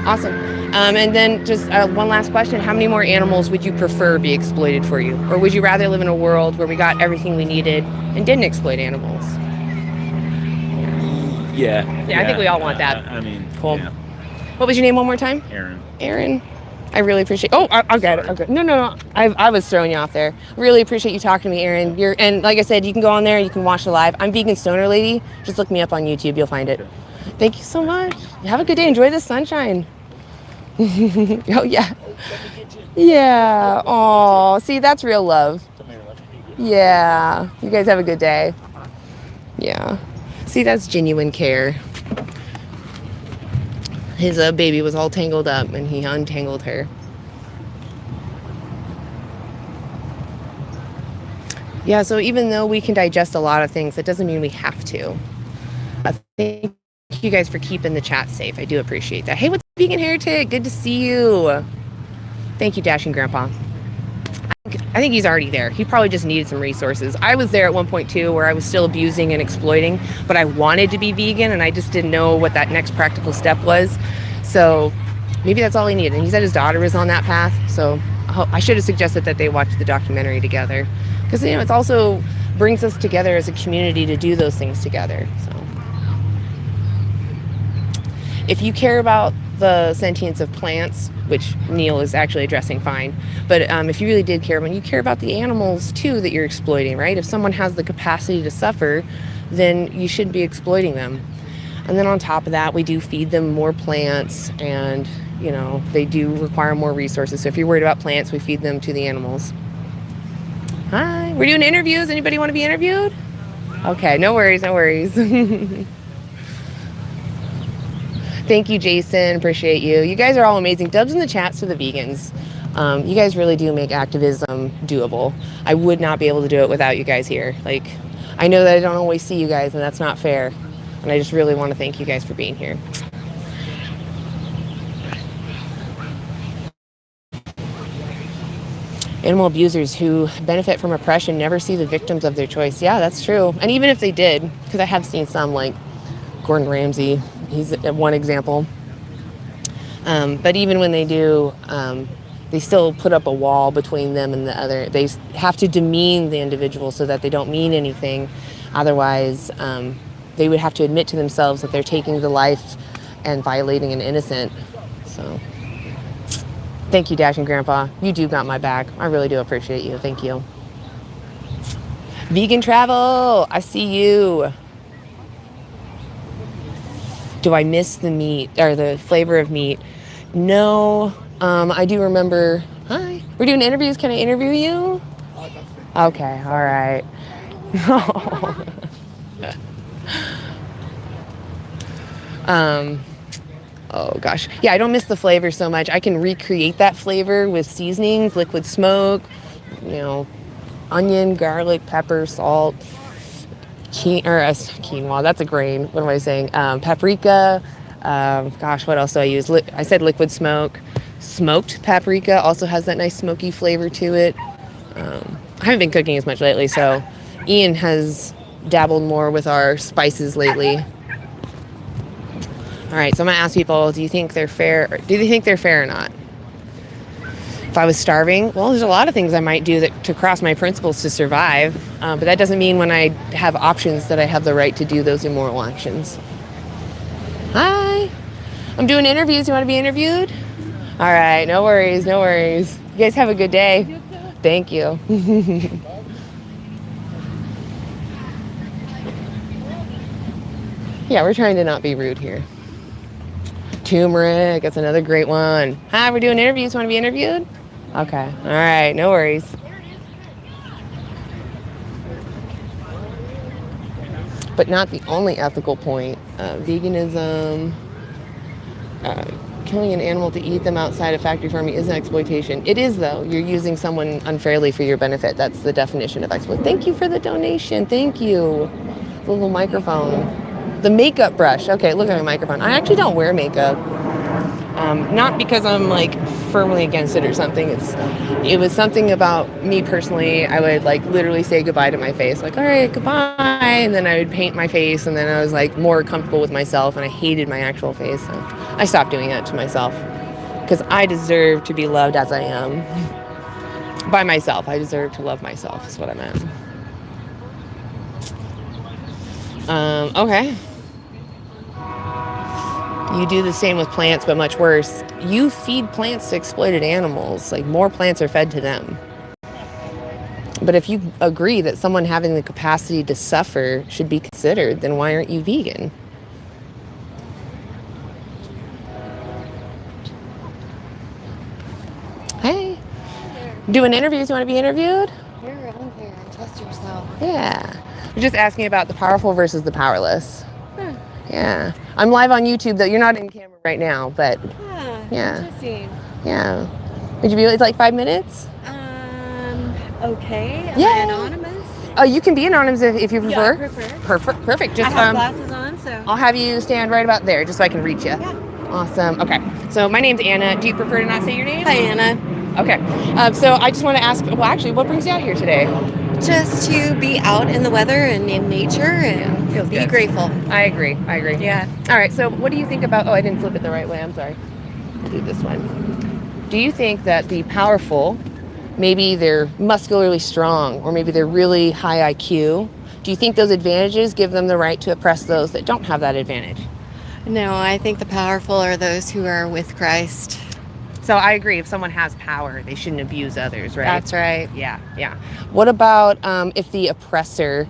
S1: Awesome. And then just one last question. How many more animals would you prefer be exploited for you? Or would you rather live in a world where we got everything we needed and didn't exploit animals?
S7: Yeah,
S1: I think we all want that.
S7: I mean,
S1: cool.
S7: Yeah.
S1: What was your name one more time? Aaron. I really appreciate. Oh, I'll get it. Okay. No. I was throwing you off there. Really appreciate you talking to me, Aaron. And like I said, you can go on there. You can watch the live. I'm Vegan Stoner Lady. Just look me up on YouTube. You'll find it. Thank you so much. Have a good day. Enjoy the sunshine. Oh yeah. Yeah. Oh, see, that's real love. Yeah. You guys have a good day. Yeah. See, that's genuine care. His baby was all tangled up, and he untangled her. Yeah, so even though we can digest a lot of things, that doesn't mean we have to. Thank you guys for keeping the chat safe. I do appreciate that. Hey, what's up, Vegan Heretic? Good to see you. Thank you, Dashing Grandpa. I think he's already there. He probably just needed some resources. I was there at one point too, where I was still abusing and exploiting, but I wanted to be vegan and I just didn't know what that next practical step was. So maybe that's all he needed. And he said his daughter was on that path. So I should have suggested that they watch the documentary together, because it also brings us together as a community to do those things together. So if you care about the sentience of plants, which Neil is actually addressing fine, but if you really did care about, you care about the animals too that you're exploiting, right? If someone has the capacity to suffer, then you shouldn't be exploiting them. And then on top of that, we do feed them more plants, and they do require more resources. So if you're worried about plants, we feed them to the animals. Hi, we're doing interviews. Anybody want to be interviewed? Okay, no worries. Thank you, Jason. Appreciate you. You guys are all amazing. Dubs in the chats to the vegans. You guys really do make activism doable. I would not be able to do it without you guys here. I know that I don't always see you guys, and that's not fair. And I just really want to thank you guys for being here. Animal abusers who benefit from oppression never see the victims of their choice. Yeah, that's true. And even if they did, because I have seen some, like Gordon Ramsay, he's one example. But even when they do, they still put up a wall between them and the other. They have to demean the individual so that they don't mean anything. Otherwise, they would have to admit to themselves that they're taking the life and violating an innocent. So thank you, Dashing Grandpa. You do got my back. I really do appreciate you. Thank you. Vegan Travel, I see you. Do I miss the meat or the flavor of meat? No, I do remember. Hi, we're doing interviews. Can I interview you? Okay, all right. Oh gosh, yeah, I don't miss the flavor so much. I can recreate that flavor with seasonings, liquid smoke, onion, garlic, pepper, salt, quinoa, that's a grain. What am I saying? Paprika. Gosh, what else do I use? I said liquid smoke. Smoked paprika also has that nice smoky flavor to it. I haven't been cooking as much lately, so Ian has dabbled more with our spices lately. All right, so I'm gonna ask people, do you think they're fair or not? if I was starving, well, there's a lot of things I might do to cross my principles to survive. But that doesn't mean when I have options that I have the right to do those immoral actions. Hi. I'm doing interviews. You want to be interviewed? All right. No worries. No worries. You guys have a good day. Thank you. Yeah, we're trying to not be rude here. Turmeric, that's another great one. Hi, we're doing interviews. Want to be interviewed? Okay. All right. No worries. But not the only ethical point. Veganism, killing an animal to eat them outside of factory farming isn't exploitation. It is, though. You're using someone unfairly for your benefit. That's the definition of exploitation. Thank you for the donation. Thank you. The little microphone. The makeup brush. Okay, look at my microphone. I actually don't wear makeup. Not because I'm like firmly against it or something. It was something about me personally. I would like literally say goodbye to my face, like, all right, goodbye, and then I would paint my face, and then I was like more comfortable with myself, and I hated my actual face. So I stopped doing that to myself because I deserve to be loved as I am by myself. I deserve to love myself. Is what I meant. Okay. You do the same with plants, but much worse. You feed plants to exploited animals. Like, more plants are fed to them. But if you agree that someone having the capacity to suffer should be considered, then why aren't you vegan? Hey. Doing interviews. You want to be interviewed?
S8: You're on there. Trust yourself.
S1: Yeah. We're just asking about the powerful versus the powerless. Yeah. I'm live on YouTube, though. You're not in camera right now, but yeah.
S8: Interesting.
S1: Yeah. Would you be, it's like 5 minutes?
S8: Okay. Am
S1: Yeah.
S8: I anonymous?
S1: Oh, you can be anonymous if you prefer.
S8: Yeah, I prefer.
S1: Perfect. Just
S8: I have glasses on, so.
S1: I'll have you stand right about there just so I can reach you.
S8: Yeah.
S1: Awesome. Okay. So my name's Anna. Do you prefer to not say your name?
S8: Hi, Anna.
S1: Okay. So I just want to ask, well, actually, what brings you out here today?
S8: Just to be out in the weather and in nature and
S1: feels
S8: be
S1: good.
S8: grateful.
S1: I agree.
S8: Yeah.
S1: All right. So what do you think about, oh, I didn't flip it the right way. I'm sorry. I'll do this one. Do you think that the powerful, maybe they're muscularly strong, or maybe they're really high IQ, do you think those advantages give them the right to oppress those that don't have that advantage?
S8: No, I think the powerful are those who are with Christ.
S1: So I agree. If someone has power, they shouldn't abuse others, right?
S8: That's right.
S1: Yeah. What about if the oppressor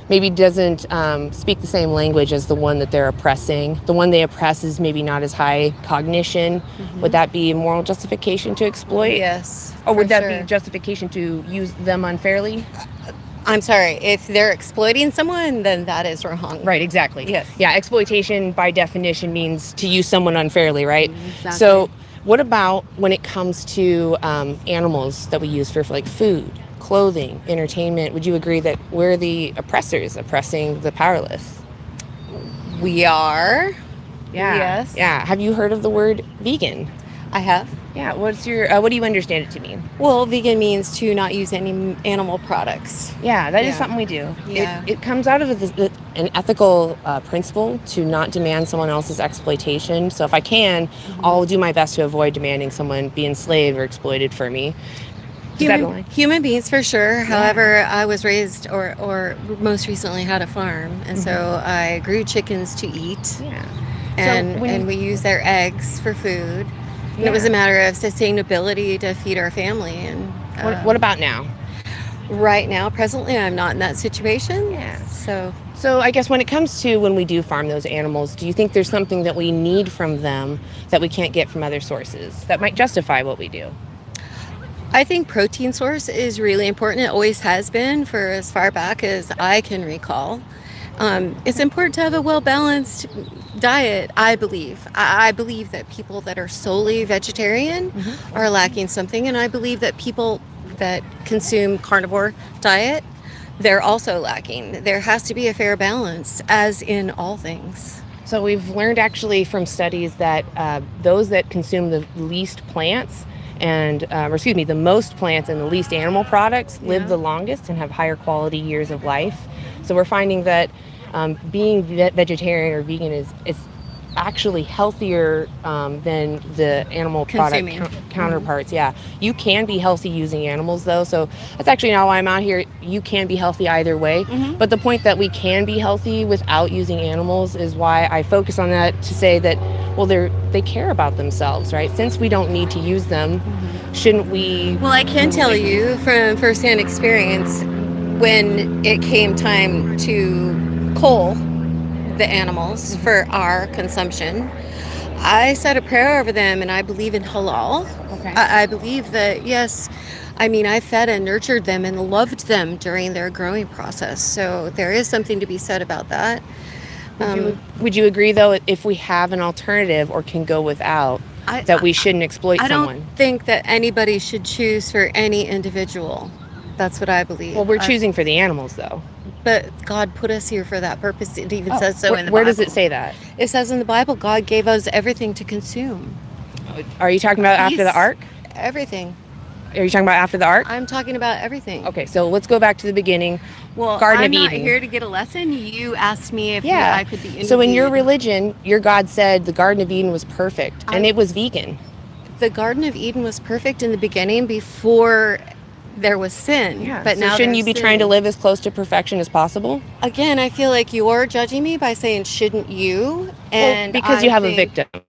S1: maybe doesn't speak the same language as the one that they're oppressing? The one they oppress is maybe not as high cognition. Mm-hmm. Would that be moral justification to exploit?
S8: Yes.
S1: Or would that be justification to use them unfairly?
S8: I'm sorry. If they're exploiting someone, then that is wrong.
S1: Right, exactly.
S8: Yes.
S1: Yeah, exploitation by definition means to use someone unfairly, right?
S8: Exactly.
S1: So what about when it comes to animals that we use for like food, clothing, entertainment? Would you agree that we're the oppressors oppressing the powerless?
S8: We are.
S1: Yeah.
S8: Yes.
S1: Yeah. Have you heard of the word vegan?
S8: I have.
S1: Yeah. What do you understand it to mean?
S8: Well, vegan means to not use any animal products.
S1: Yeah, that is something we do.
S8: Yeah.
S1: It comes out of an ethical principle to not demand someone else's exploitation. So if I can, I'll do my best to avoid demanding someone be enslaved or exploited for me.
S8: Human beings for sure. Yeah. However, I was raised or most recently had a farm, and so I grew chickens to eat.
S1: Yeah.
S8: And we use their eggs for food. And it was a matter of sustainability to feed our family. And
S1: what about now?
S8: Right now, presently, I'm not in that situation.
S1: Yeah.
S8: So
S1: I guess when it comes to when we do farm those animals, do you think there's something that we need from them that we can't get from other sources that might justify what we do?
S8: I think protein source is really important. It always has been for as far back as I can recall. It's important to have a well-balanced diet, I believe. I believe that people that are solely vegetarian are lacking something, and I believe that people that consume carnivore diet, they're also lacking. There has to be a fair balance, as in all things.
S1: So we've learned actually from studies that those that consume the least plants the most plants and the least animal products live the longest and have higher quality years of life. So we're finding that being vegetarian or vegan is actually healthier than the animal product
S8: Consuming.
S1: counterparts. Yeah, you can be healthy using animals though, so that's actually not why I'm out here. You can be healthy either way, but the point that we can be healthy without using animals is why I focus on that, to say that, well, they care about themselves, right? Since we don't need to use them, shouldn't we?
S8: Well, I can tell you from firsthand experience, when it came time to cull the animals for our consumption, I said a prayer over them, and I believe in halal.
S1: Okay.
S8: I believe that, yes, I mean, I fed and nurtured them and loved them during their growing process. So there is something to be said about that.
S1: Would you agree, though, if we have an alternative or can go without, that we shouldn't exploit
S8: I
S1: someone?
S8: don't think that anybody should choose for any individual. That's what I believe.
S1: Well, we're choosing for the animals, though.
S8: But God put us here for that purpose. It even says so in the Bible.
S1: Where does it say that?
S8: It says in the Bible, God gave us everything to consume.
S1: Are you talking about after the ark?
S8: Everything.
S1: Are you talking about after the ark?
S8: I'm talking about everything.
S1: Okay, so let's go back to the beginning.
S8: Well,
S1: Garden
S8: I'm
S1: of
S8: not
S1: Eden.
S8: here to get a lesson. You asked me if I could be interviewed.
S1: So in your religion, your God said the Garden of Eden was perfect, and it was vegan.
S8: The Garden of Eden was perfect in the beginning before there was sin.
S1: Yeah.
S8: But
S1: So
S8: now
S1: shouldn't you be
S8: there's
S1: trying to
S8: sin.
S1: live as close to perfection as possible?
S8: Again, I feel like you're judging me by saying, shouldn't you? And
S1: because you have a
S8: think,
S1: victim.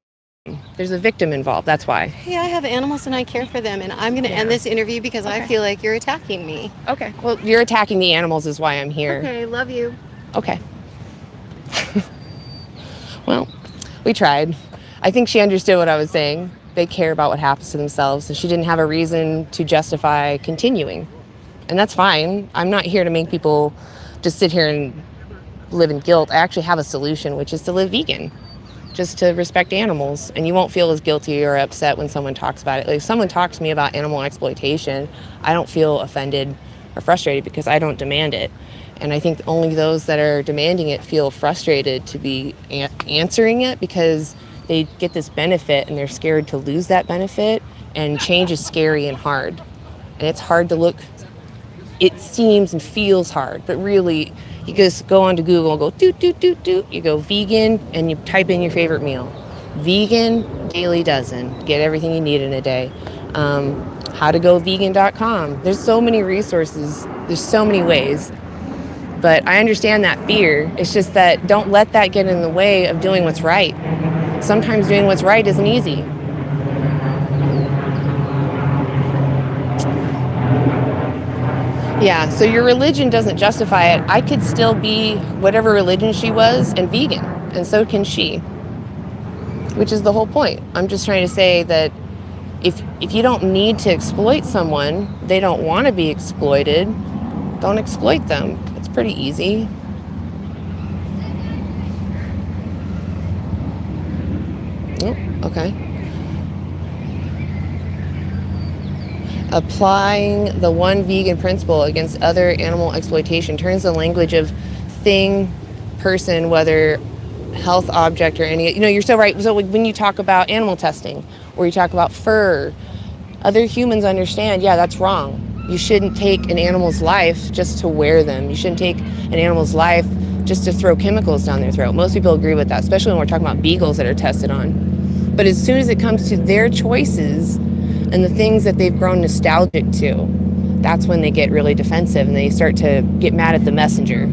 S1: There's a victim involved. That's why.
S8: Hey, I have animals and I care for them, and I'm going to end this interview because I feel like you're attacking me.
S1: Okay. Well, you're attacking the animals is why I'm here.
S8: Okay, love you.
S1: Okay. Well, we tried. I think she understood what I was saying. They care about what happens to themselves, and she didn't have a reason to justify continuing. And that's fine. I'm not here to make people just sit here and live in guilt. I actually have a solution, which is to live vegan, just to respect animals. And you won't feel as guilty or upset when someone talks about it. Like, if someone talks to me about animal exploitation, I don't feel offended or frustrated because I don't demand it. And I think only those that are demanding it feel frustrated to be answering it, because they get this benefit and they're scared to lose that benefit, and change is scary and hard. And it's hard to look, it seems and feels hard, but really you just go onto Google, go doot, doot, doot, doot, you go vegan, and you type in your favorite meal. Vegan Dailey Dozen, get everything you need in a day. Howtogovegan.com. There's so many resources, there's so many ways. But I understand that fear. It's just that don't let that get in the way of doing what's right. Sometimes doing what's right isn't easy. Yeah, so your religion doesn't justify it. I could still be whatever religion she was and vegan, and so can she, which is the whole point. I'm just trying to say that if you don't need to exploit someone, they don't want to be exploited, don't exploit them. It's pretty easy. Oh, okay. Applying the one vegan principle against other animal exploitation turns the language of thing, person, whether health object or any, you're so right. So when you talk about animal testing or you talk about fur, other humans understand, yeah, that's wrong. You shouldn't take an animal's life just to wear them. You shouldn't take an animal's life just to throw chemicals down their throat. Most people agree with that, especially when we're talking about beagles that are tested on. But as soon as it comes to their choices and the things that they've grown nostalgic to, that's when they get really defensive and they start to get mad at the messenger.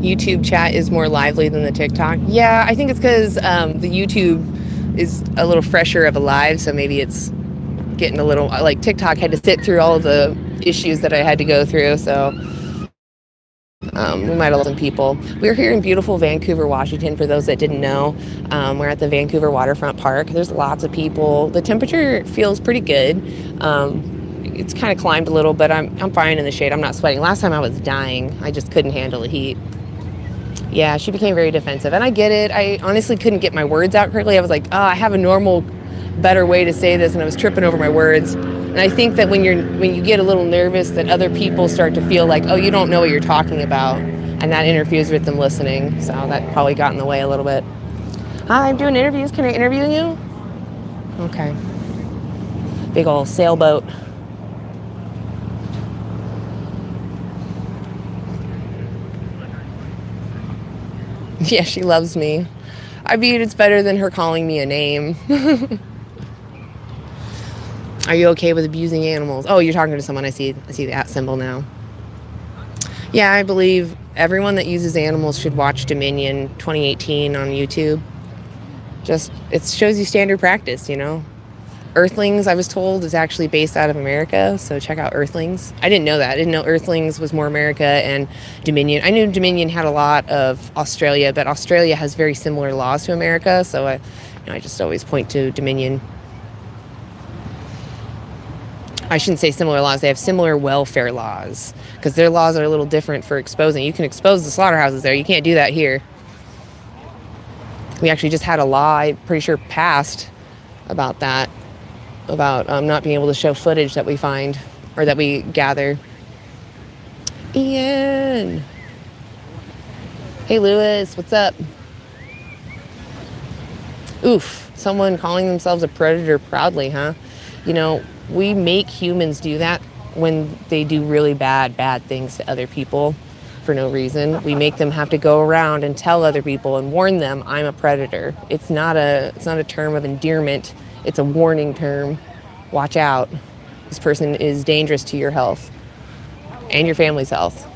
S1: YouTube chat is more lively than the TikTok. Yeah, I think it's because the YouTube is a little fresher of a live, so maybe it's getting a little, like TikTok had to sit through all of the issues that I had to go through, so we might have lost some people. We're here in beautiful Vancouver, Washington, for those that didn't know. We're at the Vancouver waterfront park. There's lots of people. The temperature feels pretty good. It's kind of climbed a little, but I'm fine in the shade. I'm not sweating. Last time I was dying. I just couldn't handle the heat. Yeah, she became very defensive, and I get it. I honestly couldn't get my words out correctly. I was like, I have a normal, better way to say this, and I was tripping over my words. And I think that when you get a little nervous, that other people start to feel like, you don't know what you're talking about, and that interferes with them listening. So that probably got in the way a little bit. Hi, I'm doing interviews. Can I interview you? Okay. Big old sailboat. Yeah, she loves me. I mean, it's better than her calling me a name. Are you okay with abusing animals? Oh, you're talking to someone. I see the @ symbol now. Yeah, I believe everyone that uses animals should watch Dominion 2018 on YouTube. It shows you standard practice, you know. Earthlings, I was told, is actually based out of America, so check out Earthlings. I didn't know that. I didn't know Earthlings was more America and Dominion. I knew Dominion had a lot of Australia, but Australia has very similar laws to America, so I just always point to Dominion. I shouldn't say similar laws. They have similar welfare laws because their laws are a little different for exposing. You can expose the slaughterhouses there. You can't do that here. We actually just had a law, I'm pretty sure, passed about that, about not being able to show footage that we find or that we gather. Ian. Hey, Lewis, what's up? Oof, someone calling themselves a predator proudly, huh? You know, we make humans do that when they do really bad things to other people for no reason. We make them have to go around and tell other people and warn them, I'm a predator. It's not a term of endearment. It's a warning term. Watch out. This person is dangerous to your health and your family's health.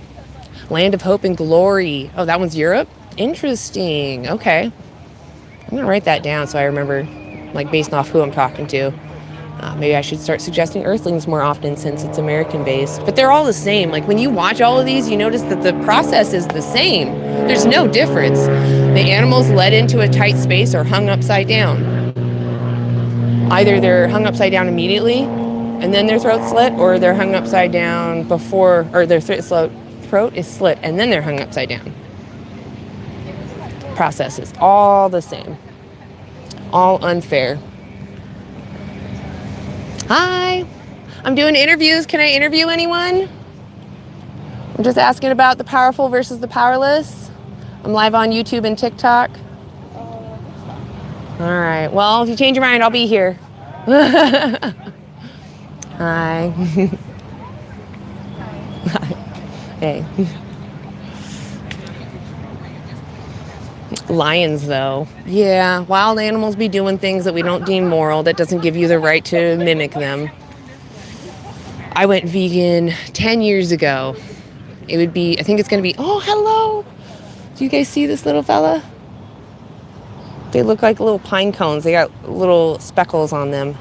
S1: Land of Hope and Glory. Oh, that one's Europe? Interesting. Okay. I'm going to write that down so I remember, like, based off who I'm talking to. Maybe I should start suggesting Earthlings more often since it's American-based. But they're all the same. Like, when you watch all of these, you notice that the process is the same. There's no difference. The animals led into a tight space or hung upside down. Either they're hung upside down immediately, and then their throat's slit, or they're hung upside down before, or their throat is slit, and then they're hung upside down. Process is all the same. All unfair. Hi, I'm doing interviews. Can I interview anyone? I'm just asking about the powerful versus the powerless. I'm live on YouTube and TikTok. All right, well, if you change your mind, I'll be here. Hi. Hey. Lions, though. Yeah, wild animals be doing things that we don't deem moral. That doesn't give you the right to mimic them. I went vegan 10 years ago. It would be, I think it's going to be, oh, hello. Do you guys see this little fella? They look like little pine cones. They got little speckles on them.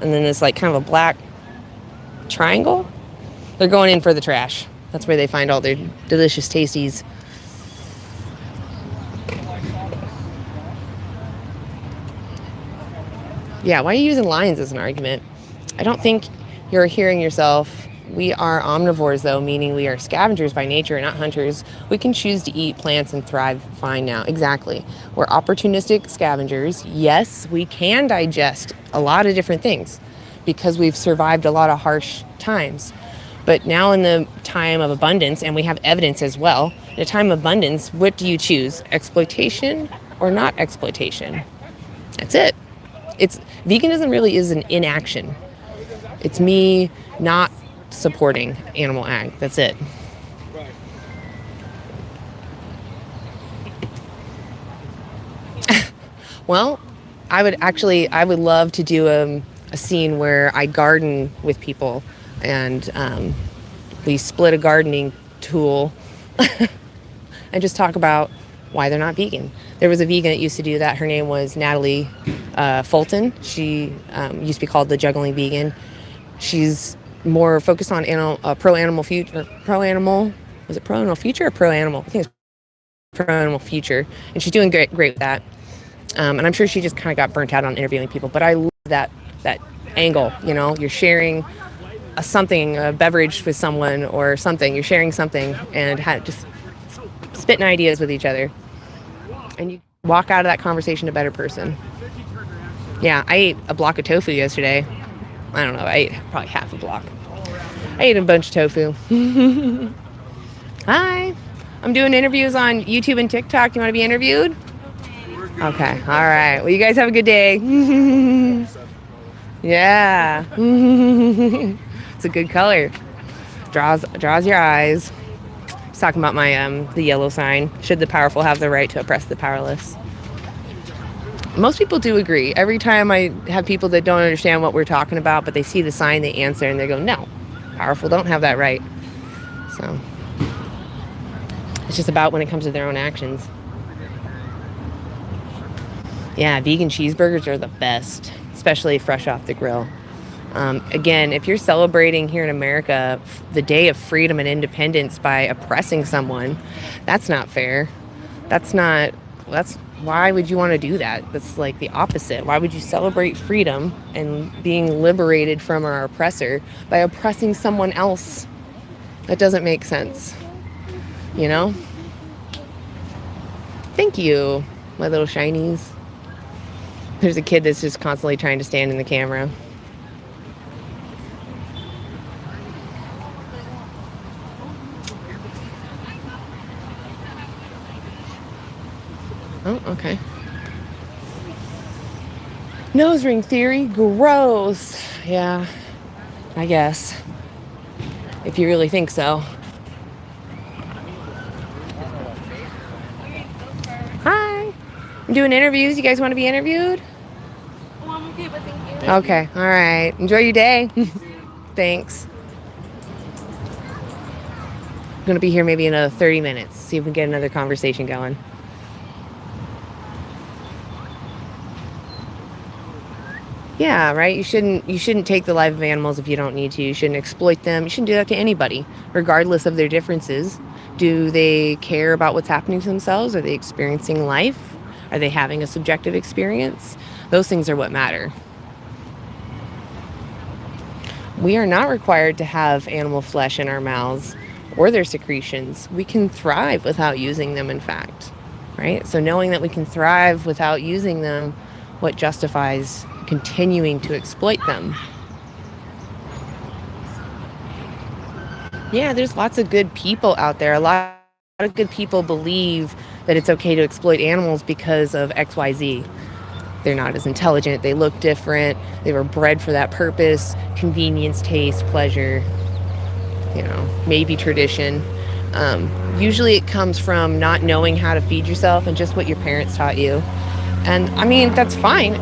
S1: And then this, like, kind of a black triangle. They're going in for the trash. That's where they find all their delicious tasties. Yeah, why are you using lions as an argument? I don't think you're hearing yourself. We are omnivores, though, meaning we are scavengers by nature, not hunters. We can choose to eat plants and thrive fine now. Exactly. We're opportunistic scavengers. Yes, we can digest a lot of different things because we've survived a lot of harsh times. But now in the time of abundance, and we have evidence as well, in a time of abundance, what do you choose? Exploitation or not exploitation? That's it. Veganism really is an inaction. It's me not supporting animal ag. That's it. Well, I would love to do a scene where I garden with people and we split a gardening tool and just talk about why they're not vegan. There was a vegan that used to do that. Her name was Natalie Fulton. She used to be called the Juggling Vegan. She's more focused on pro-animal future. Pro-animal, was it pro-animal future or pro-animal? I think it's pro-animal future. And she's doing great with that. And I'm sure she just kind of got burnt out on interviewing people. But I love that angle, you know. You're sharing a beverage with someone or something. You're sharing something and just spitting ideas with each other. And you walk out of that conversation a better person. Yeah, I ate a block of tofu yesterday. I don't know, I ate probably half a block. I ate a bunch of tofu. Hi, I'm doing interviews on YouTube and TikTok. You want to be interviewed? Okay, all right. Well, you guys have a good day. Yeah. It's a good color. Draws your eyes. talking about my the yellow sign. Should the powerful have the right to oppress the powerless? Most people do agree. Every time I have people that don't understand what we're talking about, but they see the sign, they answer, and they go, no, powerful don't have that right. So it's just about when it comes to their own actions. Yeah, vegan cheeseburgers are the best, especially fresh off the grill. Again, if you're celebrating here in America the day of freedom and independence by oppressing someone, that's not fair. That's why would you want to do that? That's like the opposite. Why would you celebrate freedom and being liberated from our oppressor by oppressing someone else? That doesn't make sense, you know? Thank you, my little shinies. There's a kid that's just constantly trying to stand in the camera. Oh, okay. Nose ring theory, gross. Yeah, I guess. If you really think so. Hi. I'm doing interviews. You guys want to be interviewed?
S6: Oh, I'm okay, but thank you.
S1: Okay, all right. Enjoy your day. Thanks. I'm going to be here maybe in another 30 minutes. See if we can get another conversation going. Yeah, right? You shouldn't take the life of animals if you don't need to. You shouldn't exploit them. You shouldn't do that to anybody, regardless of their differences. Do they care about what's happening to themselves? Are they experiencing life? Are they having a subjective experience? Those things are what matter. We are not required to have animal flesh in our mouths or their secretions. We can thrive without using them, in fact, right? So knowing that we can thrive without using them, what justifies continuing to exploit them? Yeah, there's lots of good people out there. A lot of good people believe that it's okay to exploit animals because of XYZ. They're not as intelligent, they look different, they were bred for that purpose, convenience, taste, pleasure, you know, maybe tradition. Usually it comes from not knowing how to feed yourself and just what your parents taught you. And I mean, that's fine.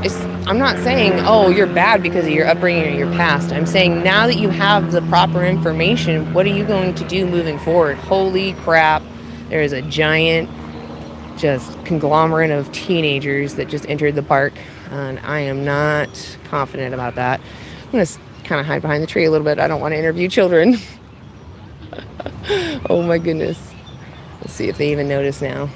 S1: I'm not saying, oh, you're bad because of your upbringing or your past. I'm saying now that you have the proper information, what are you going to do moving forward? Holy crap, there is a giant just conglomerate of teenagers that just entered the park. And I am not confident about that. I'm going to kind of hide behind the tree a little bit. I don't want to interview children. Oh my goodness. Let's see if they even notice now.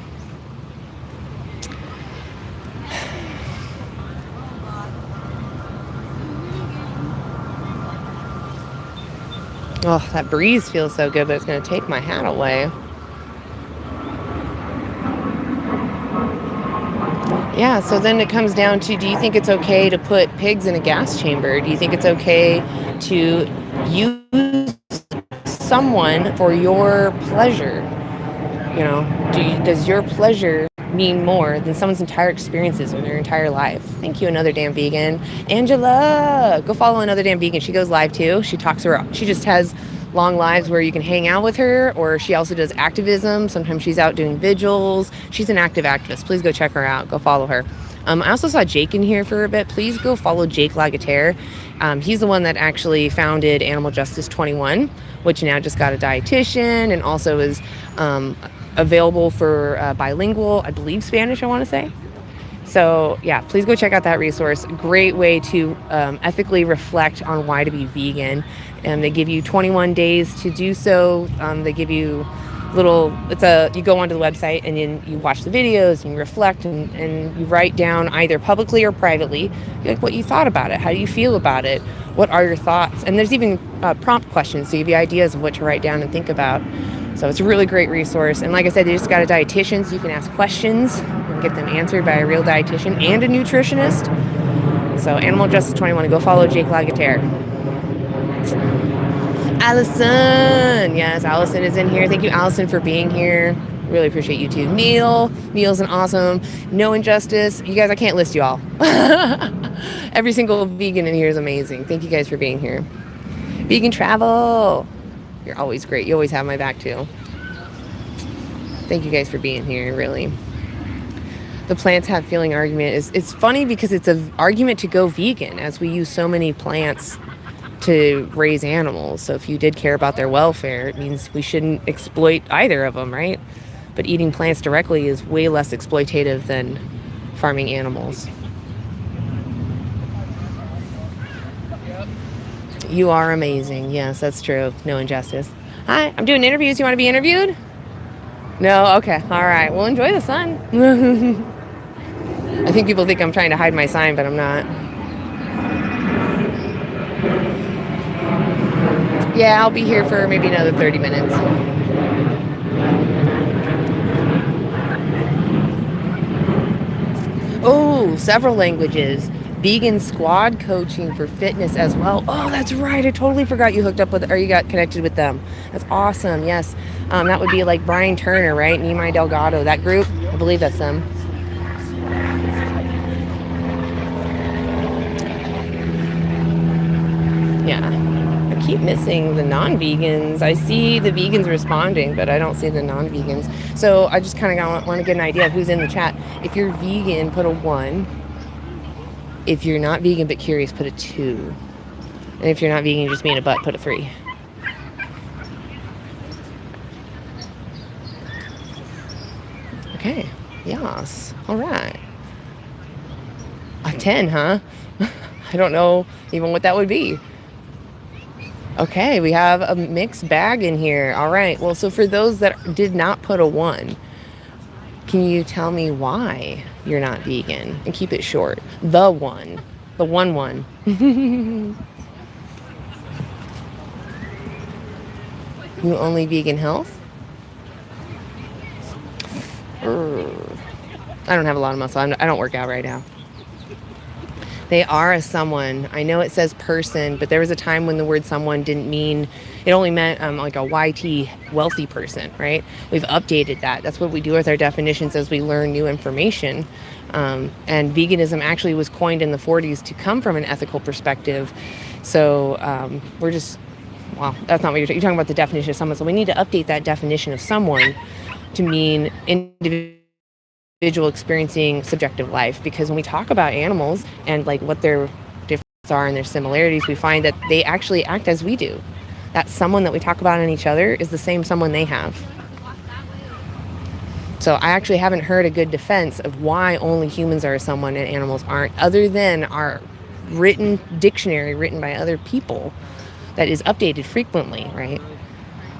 S1: Oh, that breeze feels so good, but it's going to take my hat away. Yeah, so then it comes down to, do you think it's okay to put pigs in a gas chamber? Do you think it's okay to use someone for your pleasure? You know, does your pleasure mean more than someone's entire experiences or their entire life? Thank you, Another Damn Vegan. Angela, go follow Another Damn Vegan. She goes live too. She just has long lives where you can hang out with her, or she also does activism. Sometimes she's out doing vigils. She's an active activist. Please go check her out. Go follow her. I also saw Jake in here for a bit. Please go follow Jake Lagatere. He's the one that actually founded Animal Justice 21, which now just got a dietitian and also is available for bilingual, I believe Spanish, I want to say. So yeah, please go check out that resource. Great way to ethically reflect on why to be vegan. And they give you 21 days to do so. They give you you go onto the website and then you watch the videos and you reflect and you write down either publicly or privately like what you thought about it. How do you feel about it? What are your thoughts? And there's even prompt questions to give you ideas of what to write down and think about. So it's a really great resource. And like I said, they just got a dietitian, so you can ask questions and get them answered by a real dietitian and a nutritionist. So Animal Justice 21, go follow Jake Lagatere. Allison, yes, Allison is in here. Thank you, Allison, for being here. Really appreciate you too. Neil's an awesome. No Injustice. You guys, I can't list you all. Every single vegan in here is amazing. Thank you guys for being here. Vegan Travel. You're always great. You always have my back too. Thank you guys for being here, really. The plants have feeling argument is, it's funny because it's an argument to go vegan, as we use so many plants to raise animals. So if you did care about their welfare, it means we shouldn't exploit either of them, right? But eating plants directly is way less exploitative than farming animals. You are amazing. Yes, that's true. No injustice. Hi, I'm doing interviews. You want to be interviewed? No? Okay. All right. Well, enjoy the sun. I think people think I'm trying to hide my sign, but I'm not. Yeah, I'll be here for maybe another 30 minutes. Oh, several languages. Vegan squad coaching for fitness as well. Oh, that's right. I totally forgot you hooked up with, or you got connected with them. That's awesome. Yes. That would be like Brian Turner, right? Nimai Delgado, that group. I believe that's them. Yeah. I keep missing the non-vegans. I see the vegans responding, but I don't see the non-vegans. So I just kind of want to get an idea of who's in the chat. If you're vegan, put a 1. If you're not vegan but curious, put a 2. And if you're not vegan, just being a butt, put a 3. Okay. Yes. All right. A 10, huh? I don't know even what that would be. Okay, we have a mixed bag in here. All right. Well, so for those that did not put a 1, can you tell me why you're not vegan? And keep it short. The 1. The 1. You only vegan health? I don't have a lot of muscle. I don't work out right now. They are a someone. I know it says person, but there was a time when the word someone didn't mean, it only meant like a YT wealthy person, right? We've updated that. That's what we do with our definitions as we learn new information. And veganism actually was coined in the 40s to come from an ethical perspective. So we're just, well, that's not what you're talking about, the definition of someone. So we need to update that definition of someone to mean individual experiencing subjective life, because when we talk about animals and like what their differences are and their similarities, we find that they actually act as we do. That someone that we talk about in each other is the same someone they have. So I actually haven't heard a good defense of why only humans are someone and animals aren't, other than our written dictionary written by other people that is updated frequently, right?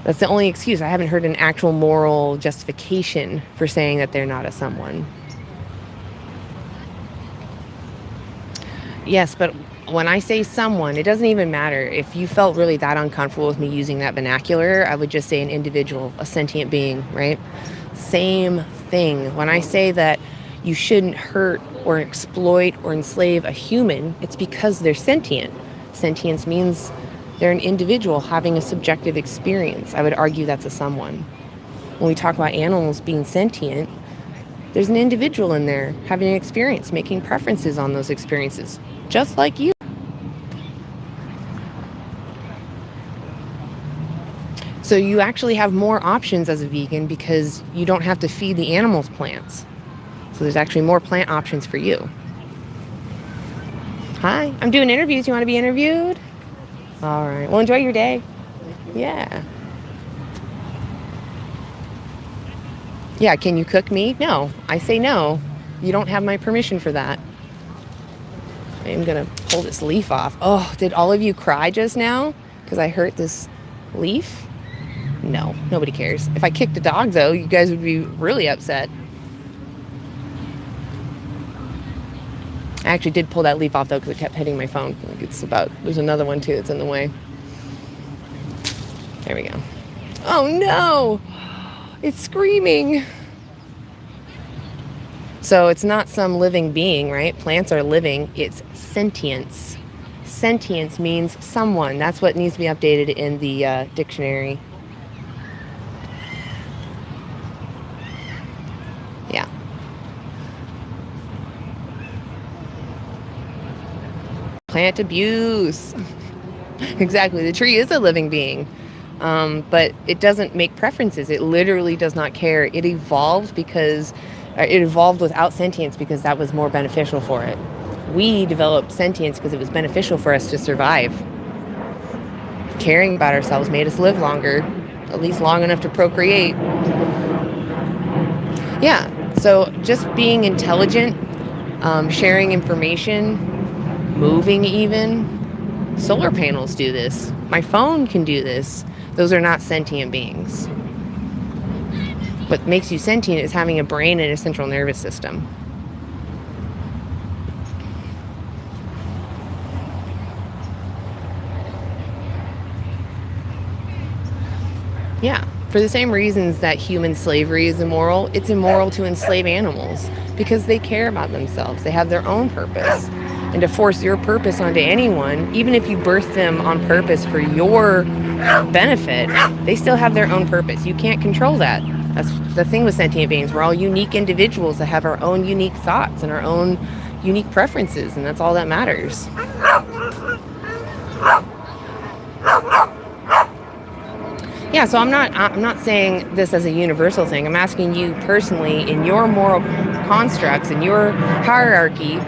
S1: That's the only excuse. I haven't heard an actual moral justification for saying that they're not a someone. Yes, but when I say someone, it doesn't even matter. If you felt really that uncomfortable with me using that vernacular, I would just say an individual, a sentient being, right? Same thing. When I say that you shouldn't hurt or exploit or enslave a human, it's because they're sentient. Sentience means they're an individual having a subjective experience. I would argue that's a someone. When we talk about animals being sentient, there's an individual in there having an experience, making preferences on those experiences, just like you. So you actually have more options as a vegan because you don't have to feed the animals plants. So there's actually more plant options for you. Hi, I'm doing interviews. You want to be interviewed? All right. Well, enjoy your day. Yeah. Yeah, can you cook me? No. I say no. You don't have my permission for that. I am going to pull this leaf off. Oh, did all of you cry just now because I hurt this leaf? No, nobody cares. If I kicked a dog, though, you guys would be really upset. I actually did pull that leaf off, though, because it kept hitting my phone. Like there's another one, too, that's in the way. There we go. Oh, no! It's screaming. So it's not some living being, right? Plants are living. It's sentience. Sentience means someone. That's what needs to be updated in the dictionary. Yeah. Plant abuse. Exactly. The tree is a living being. But it doesn't make preferences. It literally does not care. It evolved without sentience because that was more beneficial for it. We developed sentience because it was beneficial for us to survive. Caring about ourselves made us live longer, at least long enough to procreate. Yeah, so just being intelligent, sharing information, moving even. Solar panels do this. My phone can do this. Those are not sentient beings. What makes you sentient is having a brain and a central nervous system. Yeah, for the same reasons that human slavery is immoral, it's immoral to enslave animals because they care about themselves. They have their own purpose. And to force your purpose onto anyone, even if you birth them on purpose for your benefit, they still have their own purpose. You can't control that. That's the thing with sentient beings. We're all unique individuals that have our own unique thoughts and our own unique preferences, and that's all that matters. Yeah, so I'm not saying this as a universal thing. I'm asking you personally, in your moral constructs, in your hierarchy,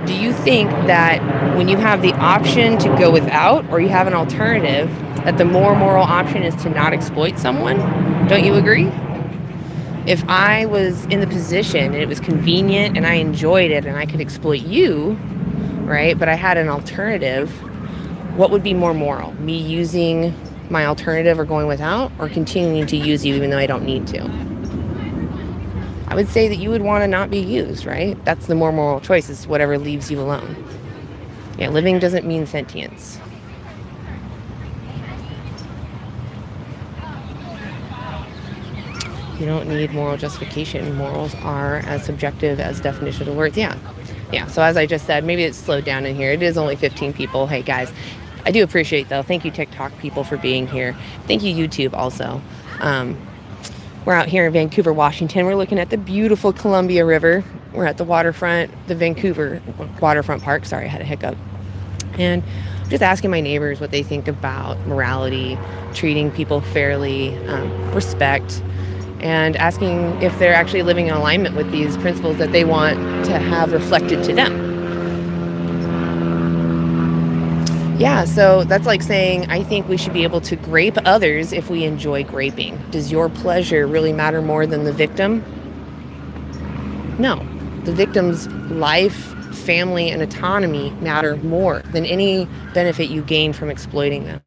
S1: do you think that when you have the option to go without, or you have an alternative, that the more moral option is to not exploit someone? Don't you agree? If I was in the position and it was convenient and I enjoyed it and I could exploit you, right, but I had an alternative, what would be more moral? Me using my alternative or going without, or continuing to use you even though I don't need to? I would say that you would want to not be used, right? That's the more moral choice, is whatever leaves you alone. Yeah, living doesn't mean sentience. You don't need moral justification. Morals are as subjective as definition of words. Yeah. So as I just said, maybe it's slowed down in here. It is only 15 people. Hey guys, I do appreciate though. Thank you TikTok people for being here. Thank you YouTube also. We're out here in Vancouver, Washington. We're looking at the beautiful Columbia River. We're at the waterfront, the Vancouver waterfront park. Sorry, I had a hiccup. And just asking my neighbors what they think about morality, treating people fairly, respect, and asking if they're actually living in alignment with these principles that they want to have reflected to them. Yeah, so that's like saying, I think we should be able to grape others if we enjoy graping. Does your pleasure really matter more than the victim? No. The victim's life, family, and autonomy matter more than any benefit you gain from exploiting them.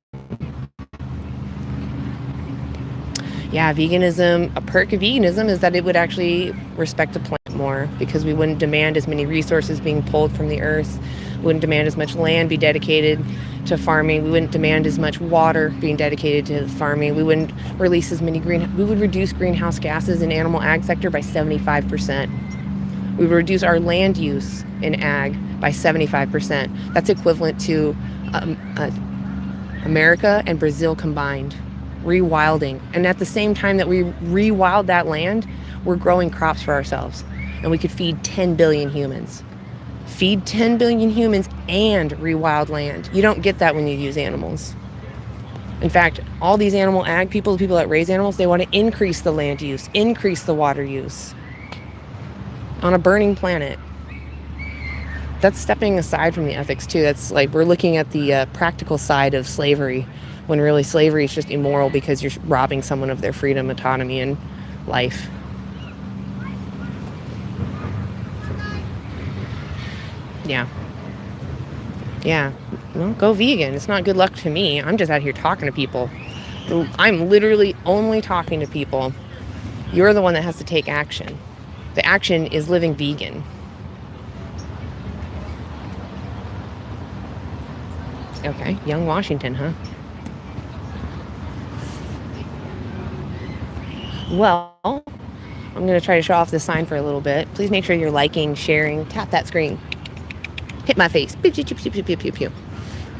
S1: Yeah, veganism, a perk of veganism is that it would actually respect the plant more, because we wouldn't demand as many resources being pulled from the earth. We wouldn't demand as much land be dedicated to farming. We wouldn't demand as much water being dedicated to farming. We wouldn't release as many we would reduce greenhouse gases in animal ag sector by 75%. We would reduce our land use in ag by 75%. That's equivalent to America and Brazil combined. Rewilding. And at the same time that we rewild that land, we're growing crops for ourselves. And we could feed 10 billion humans. Feed 10 billion humans and rewild land. You don't get that when you use animals. In fact, all these animal ag people, the people that raise animals, they want to increase the land use, increase the water use on a burning planet. That's stepping aside from the ethics too. That's like, we're looking at the practical side of slavery, when really slavery is just immoral because you're robbing someone of their freedom, autonomy, and life. Yeah. Well, go vegan. It's not good luck to me. I'm just out here talking to people. I'm literally only talking to people. You're the one that has to take action. The action is living vegan. Okay, young Washington, huh? Well, I'm going to try to show off this sign for a little bit. Please make sure you're liking, sharing, tap that screen. Hit my face. Pew, pew, pew, pew, pew, pew, pew.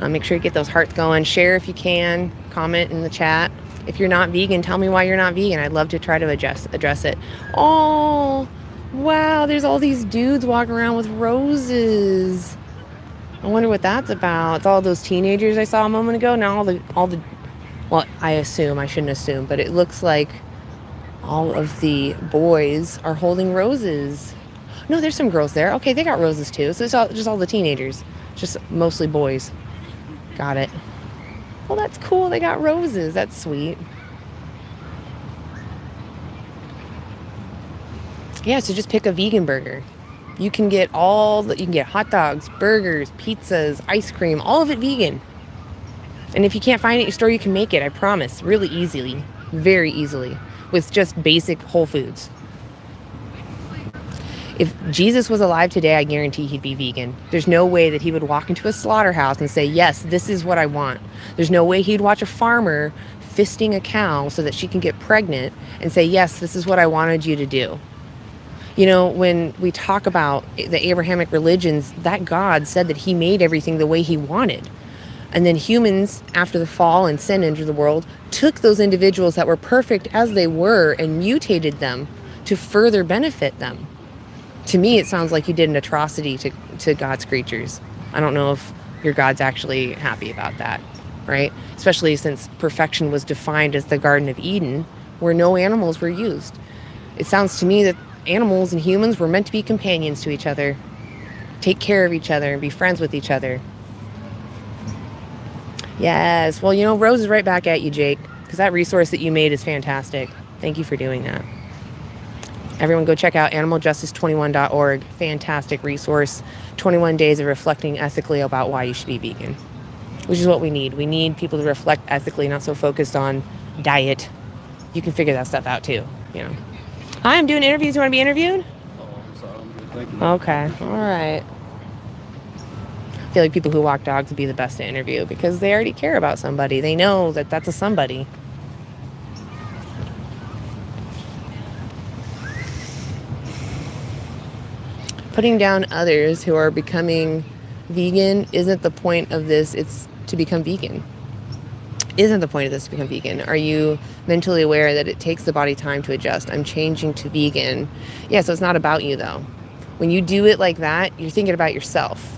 S1: Make sure you get those hearts going. Share if you can. Comment in the chat. If you're not vegan, tell me why you're not vegan. I'd love to try to address it. Oh, wow. There's all these dudes walking around with roses. I wonder what that's about. It's all those teenagers I saw a moment ago. Now all the Well, I shouldn't assume, but it looks like all of the boys are holding roses. No, there's some girls there. Okay, they got roses too. So it's just all the teenagers. Just mostly boys. Got it. Well, that's cool. They got roses. That's sweet. Yeah, so just pick a vegan burger. You can get you can get hot dogs, burgers, pizzas, ice cream, all of it vegan. And if you can't find it at your store, you can make it, I promise, really easily, very easily, with just basic whole foods. If Jesus was alive today, I guarantee he'd be vegan. There's no way that he would walk into a slaughterhouse and say, yes, this is what I want. There's no way he'd watch a farmer fisting a cow so that she can get pregnant and say, yes, this is what I wanted you to do. You know, when we talk about the Abrahamic religions, that God said that he made everything the way he wanted. And then humans, after the fall and sin entered the world, took those individuals that were perfect as they were and mutated them to further benefit them. To me, it sounds like you did an atrocity to God's creatures. I don't know if your God's actually happy about that, right? Especially since perfection was defined as the Garden of Eden, where no animals were used. It sounds to me that animals and humans were meant to be companions to each other, take care of each other, and be friends with each other. Yes, well, you know, Rose is right back at you, Jake, because that resource that you made is fantastic. Thank you for doing that. Everyone go check out animaljustice21.org. Fantastic resource. 21 days of reflecting ethically about why you should be vegan, which is what we need. We need people to reflect ethically, not so focused on diet. You can figure that stuff out too, you know. Hi, I'm doing interviews. You want to be interviewed?
S9: Oh, I'm sorry. I'm good. Thank you.
S1: Okay. All right. I feel like people who walk dogs would be the best to interview because they already care about somebody. They know that that's a somebody. Putting down others who are becoming vegan isn't the point of this. It's to become vegan. Isn't the point of this to become vegan? Are you mentally aware that it takes the body time to adjust? I'm changing to vegan. Yeah, so it's not about you though. When you do it like that, you're thinking about yourself.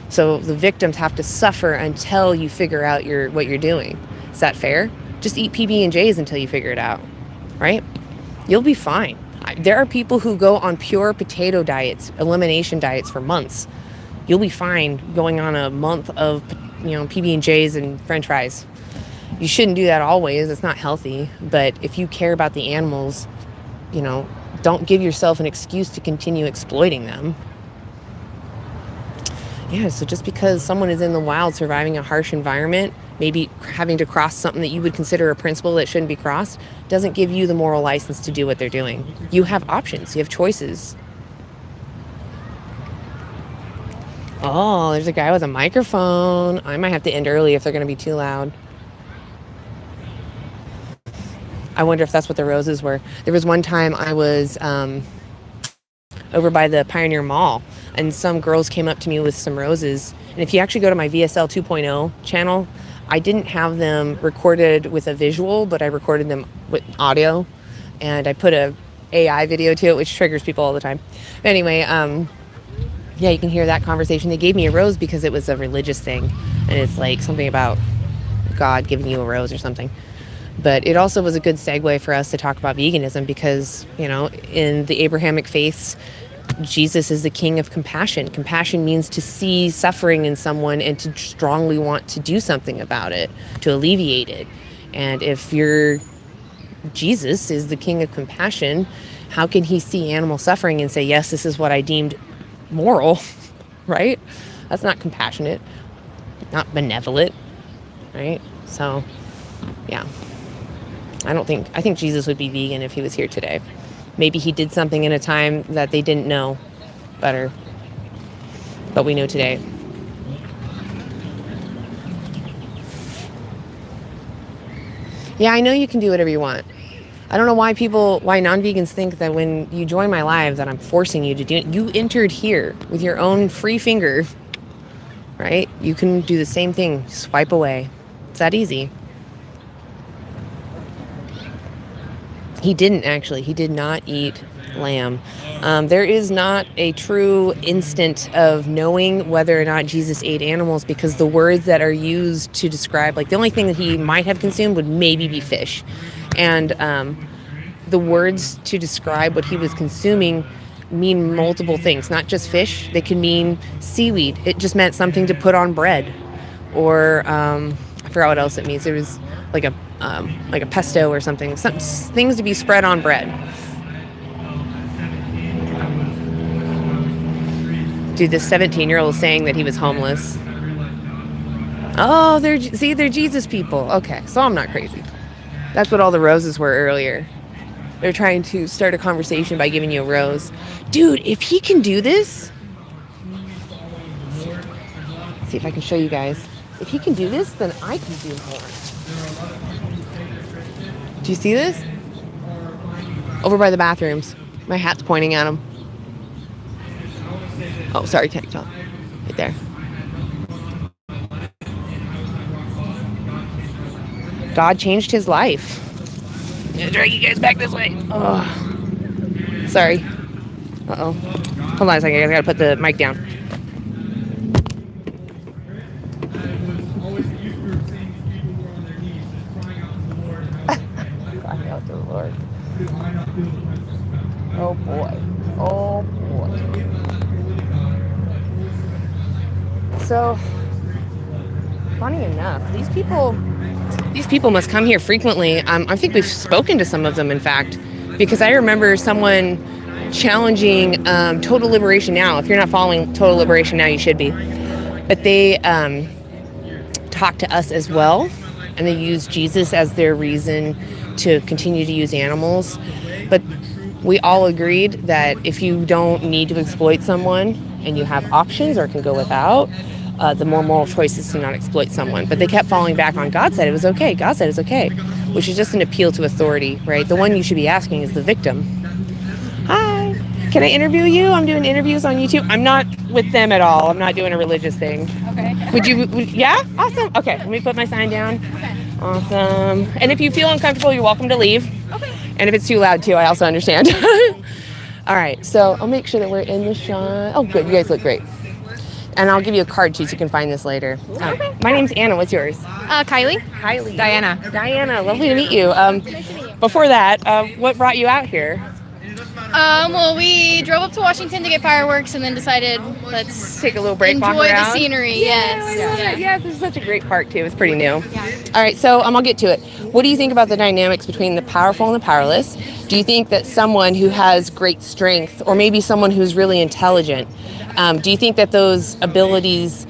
S1: So the victims have to suffer until you figure out what you're doing. Is that fair? Just eat PB&Js until you figure it out, right? You'll be fine. There are people who go on pure potato diets, elimination diets for months. You'll be fine going on a month of, PB&Js and French fries. You shouldn't do that always. It's not healthy. But if you care about the animals, don't give yourself an excuse to continue exploiting them. Yeah, so just because someone is in the wild surviving a harsh environment, maybe having to cross something that you would consider a principle that shouldn't be crossed, doesn't give you the moral license to do what they're doing. You have options. You have choices. Oh, there's a guy with a microphone. I might have to end early if they're going to be too loud. I wonder if that's what the roses were. There was one time I was over by the Pioneer Mall, and some girls came up to me with some roses. And if you actually go to my VSL 2.0 channel, I didn't have them recorded with a visual, but I recorded them with audio. And I put a AI video to it, which triggers people all the time. But anyway, yeah, you can hear that conversation. They gave me a rose because it was a religious thing. And it's like something about God giving you a rose or something. But it also was a good segue for us to talk about veganism because, in the Abrahamic faiths, Jesus is the king of compassion. Compassion means to see suffering in someone and to strongly want to do something about it, to alleviate it. And if Jesus is the king of compassion, how can he see animal suffering and say, yes, this is what I deemed moral, right? That's not compassionate, not benevolent, right? So, yeah. I think Jesus would be vegan if he was here today. Maybe he did something in a time that they didn't know better, but we know today. Yeah, I know you can do whatever you want. I don't know why non-vegans think that when you join my live that I'm forcing you to do it. You entered here with your own free finger, right? You can do the same thing, swipe away. It's that easy. He did not eat lamb. There is not a true instant of knowing whether or not Jesus ate animals, because the words that are used to describe, like the only thing that he might have consumed would maybe be fish. And the words to describe what he was consuming mean multiple things, not just fish. They can mean seaweed. It just meant something to put on bread. Or I forgot what else it means. It was like a pesto or something. Some things to be spread on bread. Dude, this 17-year-old is saying that he was homeless. Oh, they're Jesus people. Okay, so I'm not crazy. That's what all the roses were earlier. They're trying to start a conversation by giving you a rose. Dude, if he can do this... Let's see if I can show you guys. If he can do this, then I can do more. Do you see this? Over by the bathrooms. My hat's pointing at him. Oh, sorry, can't tell. Right there. God changed his life. I'm gonna drag you guys back this way. Oh, sorry. Uh-oh. Hold on a second, I gotta put the mic down. Crying out to the Lord. Oh boy. Oh boy. So, funny enough, these people must come here frequently. I think we've spoken to some of them, in fact, because I remember someone challenging Total Liberation Now. If you're not following Total Liberation Now, you should be. But they talked to us as well, and they used Jesus as their reason to continue to use animals. But we all agreed that if you don't need to exploit someone and you have options or can go without, the more moral choice is to not exploit someone. But they kept falling back on God said it was okay, God said it's okay, which is just an appeal to authority, right? The one you should be asking is the victim. Hi, can I interview you? I'm doing interviews on YouTube. I'm not with them at all. I'm not doing a religious thing. Okay. Yeah? Awesome. Okay, let me put my sign down. Okay. Awesome. And if you feel uncomfortable, you're welcome to leave. Okay. And if it's too loud too, I also understand. All right, so I'll make sure that we're in the shot. Oh, good, you guys look great. And I'll give you a card too so you can find this later. Okay. My name's Anna. What's yours?
S6: Kylie.
S1: Kylie.
S6: Diana.
S1: Diana, lovely to meet you. Before that, what brought you out here?
S6: Well, we drove up to Washington to get fireworks and then decided let's
S1: take a little break,
S6: enjoy the scenery. Yes.
S1: Yes, this is such a great park too. It's pretty new. Yeah. All right, so I'll get to it. What do you think about the dynamics between the powerful and the powerless? Do you think that someone who has great strength, or maybe someone who's really intelligent, do you think that those abilities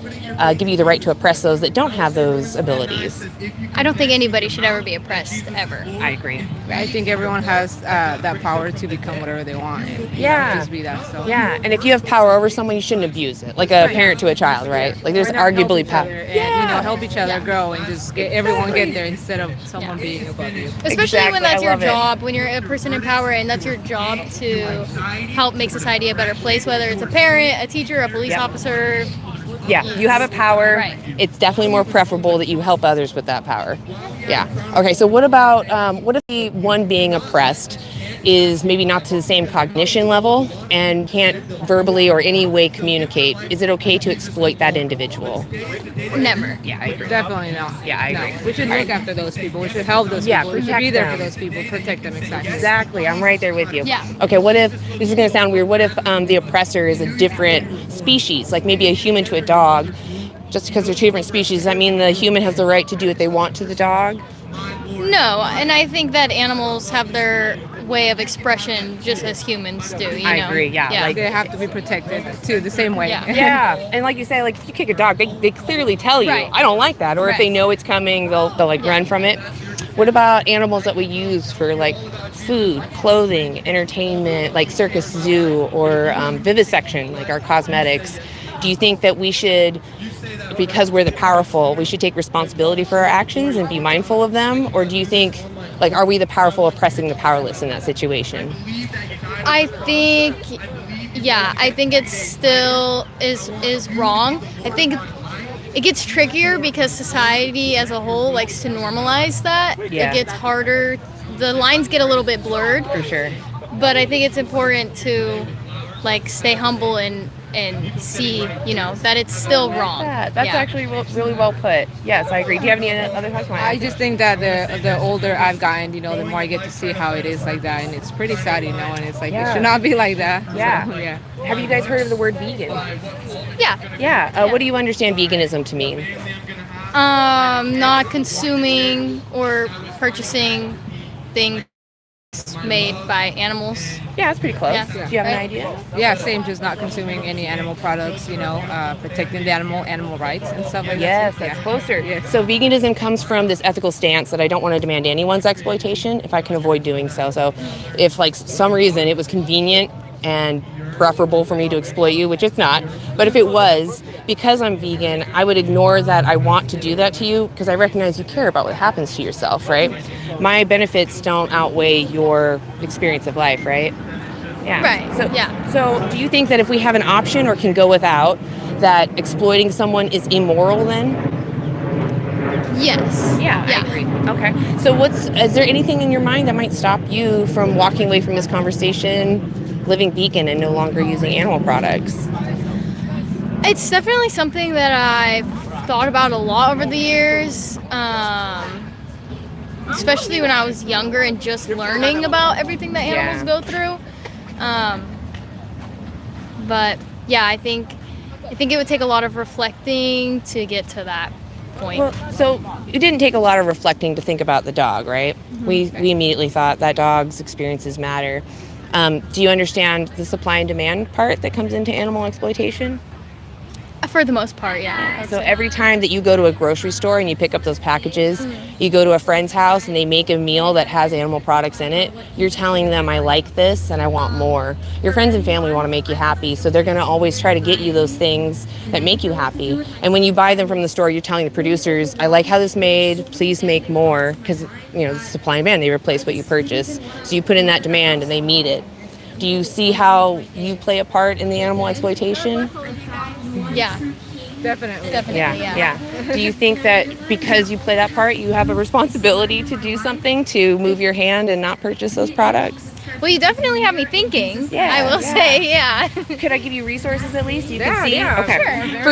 S1: give you the right to oppress those that don't have those abilities?
S6: I don't think anybody should ever be oppressed, ever.
S1: I agree.
S10: I think everyone has that power to become whatever they want. And, just be that. So.
S1: Yeah, and if you have power over someone, you shouldn't abuse it. Like a parent to a child, right? Like there's arguably power.
S10: And, help each other grow and just get everyone get there instead of someone being above you.
S6: Especially when that's your job, when you're a person in power and that's your job to help make society a better place, whether it's a parent, a teacher, a police officer.
S1: Yeah, you have a power.
S6: Right.
S1: It's definitely more preferable that you help others with that power. Yeah. Okay, so what about, what if the one being oppressed is maybe not to the same cognition level and can't verbally or any way communicate? Is it okay to exploit that individual?
S6: Never.
S1: Yeah, I agree.
S10: Definitely not.
S1: Yeah, I agree.
S10: We should look after those people. We should help those people. We should be there for those people, protect them.
S1: Exactly. I'm right there with you.
S6: Yeah.
S1: Okay, what if, this is going to sound weird, what if the oppressor is a different species, like maybe a human to a dog? Just because they're two different species, does that mean the human has the right to do what they want to the dog?
S6: No, and I think that animals have their way of expression just as humans do.
S1: I agree, yeah.
S10: Like they have to be protected too, the same way.
S1: Yeah, and like you say, like if you kick a dog, they clearly tell you, I don't like that. Or if they know it's coming, they'll like run from it. What about animals that we use for like food, clothing, entertainment, like circus, zoo, or vivisection, like our cosmetics? Do you think that we should, because we're the powerful, we should take responsibility for our actions and be mindful of them? Or do you think, like, are we the powerful oppressing the powerless in that situation?
S6: I think it still is wrong. I think it gets trickier because society as a whole likes to normalize that.
S1: Yeah.
S6: It gets harder. The lines get a little bit blurred.
S1: For sure.
S6: but I think it's important to like stay humble and see, that it's still wrong.
S1: Yeah, that's actually really well put. Yes, I agree. Do you have any other thoughts?
S10: I just think that the older I've gotten, the more I get to see how it is like that, and it's pretty sad, and it's like it should not be like that.
S1: Yeah.
S10: So, yeah.
S1: Have you guys heard of the word vegan?
S6: Yeah.
S1: Yeah. What do you understand veganism to mean?
S6: Not consuming or purchasing things made by animals.
S1: Yeah, that's pretty close.
S6: Yeah.
S1: Do you have an idea?
S10: Yeah, same. Just not consuming any animal products. Protecting the animal rights and stuff like that.
S1: Yes, that's closer.
S10: Yes.
S1: So veganism comes from this ethical stance that I don't want to demand anyone's exploitation if I can avoid doing so. So if like some reason it was convenient and preferable for me to exploit you, which it's not, but if it was, because I'm vegan, I would ignore that I want to do that to you because I recognize you care about what happens to yourself, right? My benefits don't outweigh your experience of life, right? Yeah.
S6: Right.
S1: So,
S6: yeah.
S1: So do you think that if we have an option or can go without, that exploiting someone is immoral then?
S6: Yes.
S1: Yeah, I agree. Okay. So is there anything in your mind that might stop you from walking away from this conversation, living vegan and no longer using animal products?
S6: It's definitely something that I've thought about a lot over the years, especially when I was younger and just learning about everything that animals go through. But yeah, I think it would take a lot of reflecting to get to that point.
S1: Well, so it didn't take a lot of reflecting to think about the dog, right?
S6: Mm-hmm.
S1: We immediately thought that dog's experiences matter. Do you understand the supply and demand part that comes into animal exploitation?
S6: For the most part, yeah.
S1: So every time that you go to a grocery store and you pick up those packages, you go to a friend's house and they make a meal that has animal products in it, you're telling them, I like this and I want more. Your friends and family want to make you happy, so they're going to always try to get you those things that make you happy. And when you buy them from the store, you're telling the producers, I like how this made, please make more, because supply and demand, they replace what you purchase. So you put in that demand and they meet it. Do you see how you play a part in the animal exploitation?
S6: Yeah.
S10: Definitely.
S1: Yeah. Do you think that because you play that part, you have a responsibility to do something to move your hand and not purchase those products?
S6: Well, you definitely have me thinking.
S1: Yeah,
S6: I will say, yeah.
S1: Could I give you resources at least you can see?
S10: Yeah,
S1: okay.
S10: sure.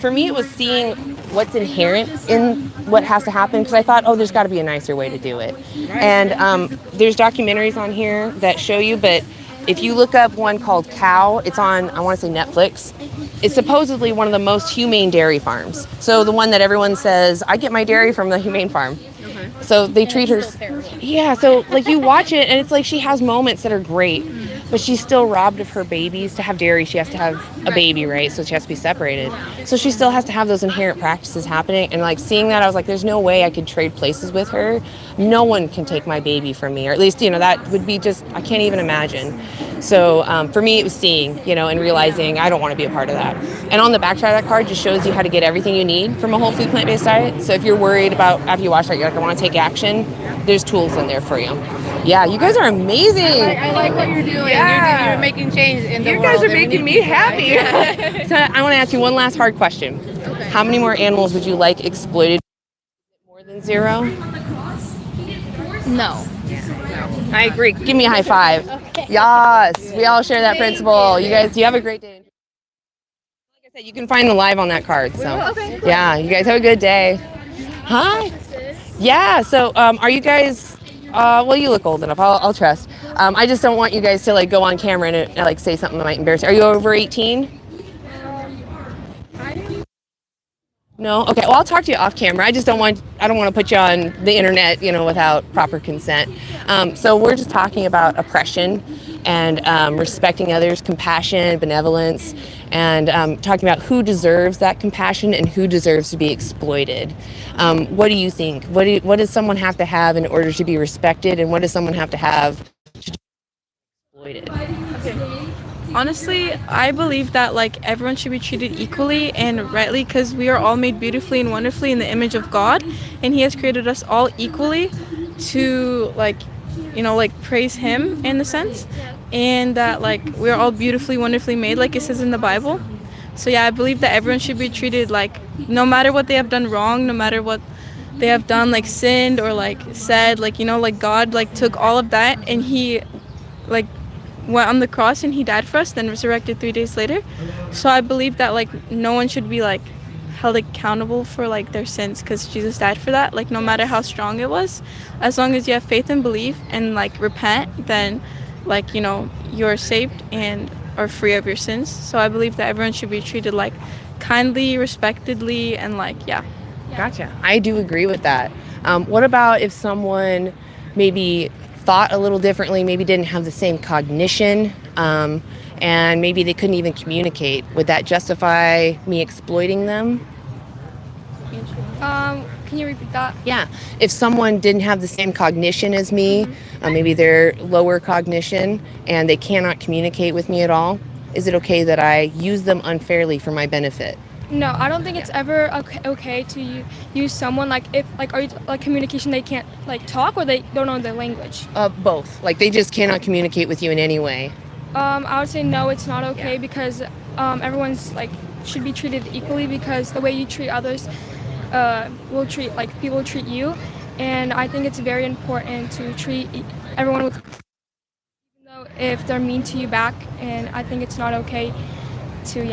S1: For me, it was seeing what's inherent in what has to happen because I thought, there's got to be a nicer way to do it. Right. And there's documentaries on here that show you, but if you look up one called Cow, it's on, I want to say Netflix. It's supposedly one of the most humane dairy farms. So the one that everyone says, I get my dairy from the humane farm. Okay. So they treat her. Yeah, so like you watch it and it's like she has moments that are great, but she's still robbed of her babies. To have dairy, she has to have a baby, right? So she has to be separated. So she still has to have those inherent practices happening. And like seeing that, I was like, there's no way I could trade places with her. No one can take my baby from me, or at least, that would be just, I can't even imagine. So for me, it was seeing, and realizing I don't want to be a part of that. And on the back side of that card just shows you how to get everything you need from a whole food plant-based diet. So if you're worried about, after you watch that, you're like, I want to take action, there's tools in there for you. Yeah, you guys are amazing.
S10: I like what you're doing.
S1: Yeah.
S10: You're making change in the world.
S1: You guys are making me happy. Yeah. So I want to ask you one last hard question. Okay. How many more animals would you like exploited? More than 0?
S6: No.
S1: I agree. Give me a high five. Okay. Yes, we all share that principle. You guys, you have a great day. Like I said, you can find the live on that card. So,
S6: okay.
S1: Yeah, you guys have a good day. Hi. Yeah. So, are you guys? Well, you look old enough. I'll trust. I just don't want you guys to like go on camera and say something that might embarrass you. Are you over 18? No? Okay. Well, I'll talk to you off camera. I don't want to put you on the internet, without proper consent. So we're just talking about oppression and respecting others, compassion, benevolence, and talking about who deserves that compassion and who deserves to be exploited. What do you think? What does someone have to have in order to be respected, and what does someone have to have to be exploited?
S11: Okay. Honestly, I believe that everyone should be treated equally and rightly because we are all made beautifully and wonderfully in the image of God, and He has created us all equally to praise Him in a sense, and that we're all beautifully, wonderfully made like it says in the Bible. So yeah, I believe that everyone should be treated no matter what they have done wrong, no matter what they have done, like sinned or like said, like, you know, like God like took all of that and he like went on the cross and he died for us, then resurrected 3 days later. So I believe that like no one should be like held accountable for like their sins because Jesus died for that, like no matter how strong it was. As long as you have faith and belief and like repent, then like, you know, you're saved and are free of your sins. So I believe that everyone should be treated like kindly, respectedly, and like
S1: Gotcha. I do agree with that. What about if someone maybe thought a little differently, maybe didn't have the same cognition, and maybe they couldn't even communicate? Would that justify me exploiting them?
S6: Can you repeat that?
S1: Yeah. If someone didn't have the same cognition as me, maybe they're lower cognition and they cannot communicate with me at all, is it okay that I use them unfairly for my benefit?
S12: No, I don't think it's ever okay to use someone like if like are you like communication they can't like talk or they don't know their language.
S1: Both. Like they just cannot communicate with you in any way.
S12: I would say no, it's not okay because everyone's like should be treated equally because the way you treat others will treat like people treat you, and I think it's very important to treat everyone with even though if they're mean to you back, and I think it's not okay to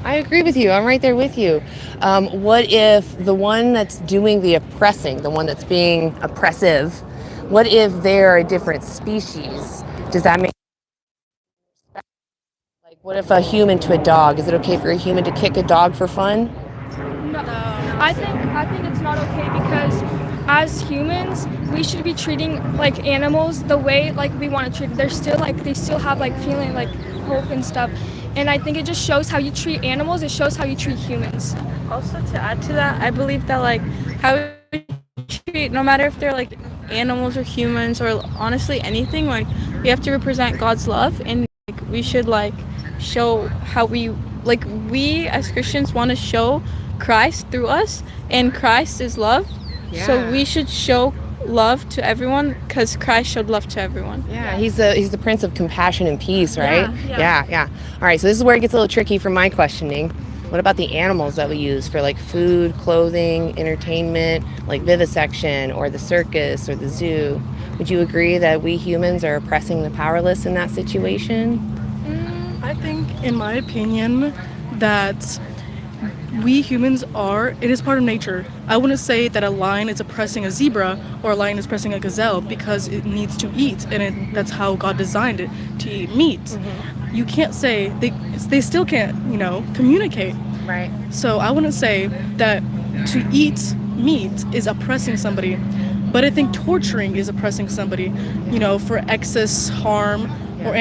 S1: I agree with you. I'm right there with you. What if the one that's doing the oppressing, the one that's being oppressive, what if they're a different species? Does that make like what if a human to a dog? Is it okay for a human to kick a dog for fun?
S12: No, I think it's not okay because as humans we should be treating like animals the way like we want to treat them. They're still like they still have like feeling like hope and stuff, and I think it just shows how you treat animals. It shows how you treat humans.
S11: Also, to add to that, I believe that like how we treat, no matter if they're like animals or humans or honestly anything, like we have to represent God's love, and like we should like show how we as Christians want to show Christ through us, and Christ is love. So we should show love to everyone because Christ showed love to everyone.
S1: He's the Prince of Compassion and Peace, right?
S11: Yeah.
S1: All right, so this is where it gets a little tricky for my questioning. What about the animals that we use for like food, clothing, entertainment, like vivisection or the circus or the zoo? Would you agree that we humans are oppressing the powerless in that situation?
S13: I think, in my opinion, that we humans it is part of nature. I wouldn't say that a lion is oppressing a zebra or a lion is oppressing a gazelle because it needs to eat, and that's how God designed it, to eat meat. You can't say, they still can't, communicate.
S1: Right.
S13: So I wouldn't say that to eat meat is oppressing somebody, but I think torturing is oppressing somebody, for excess harm or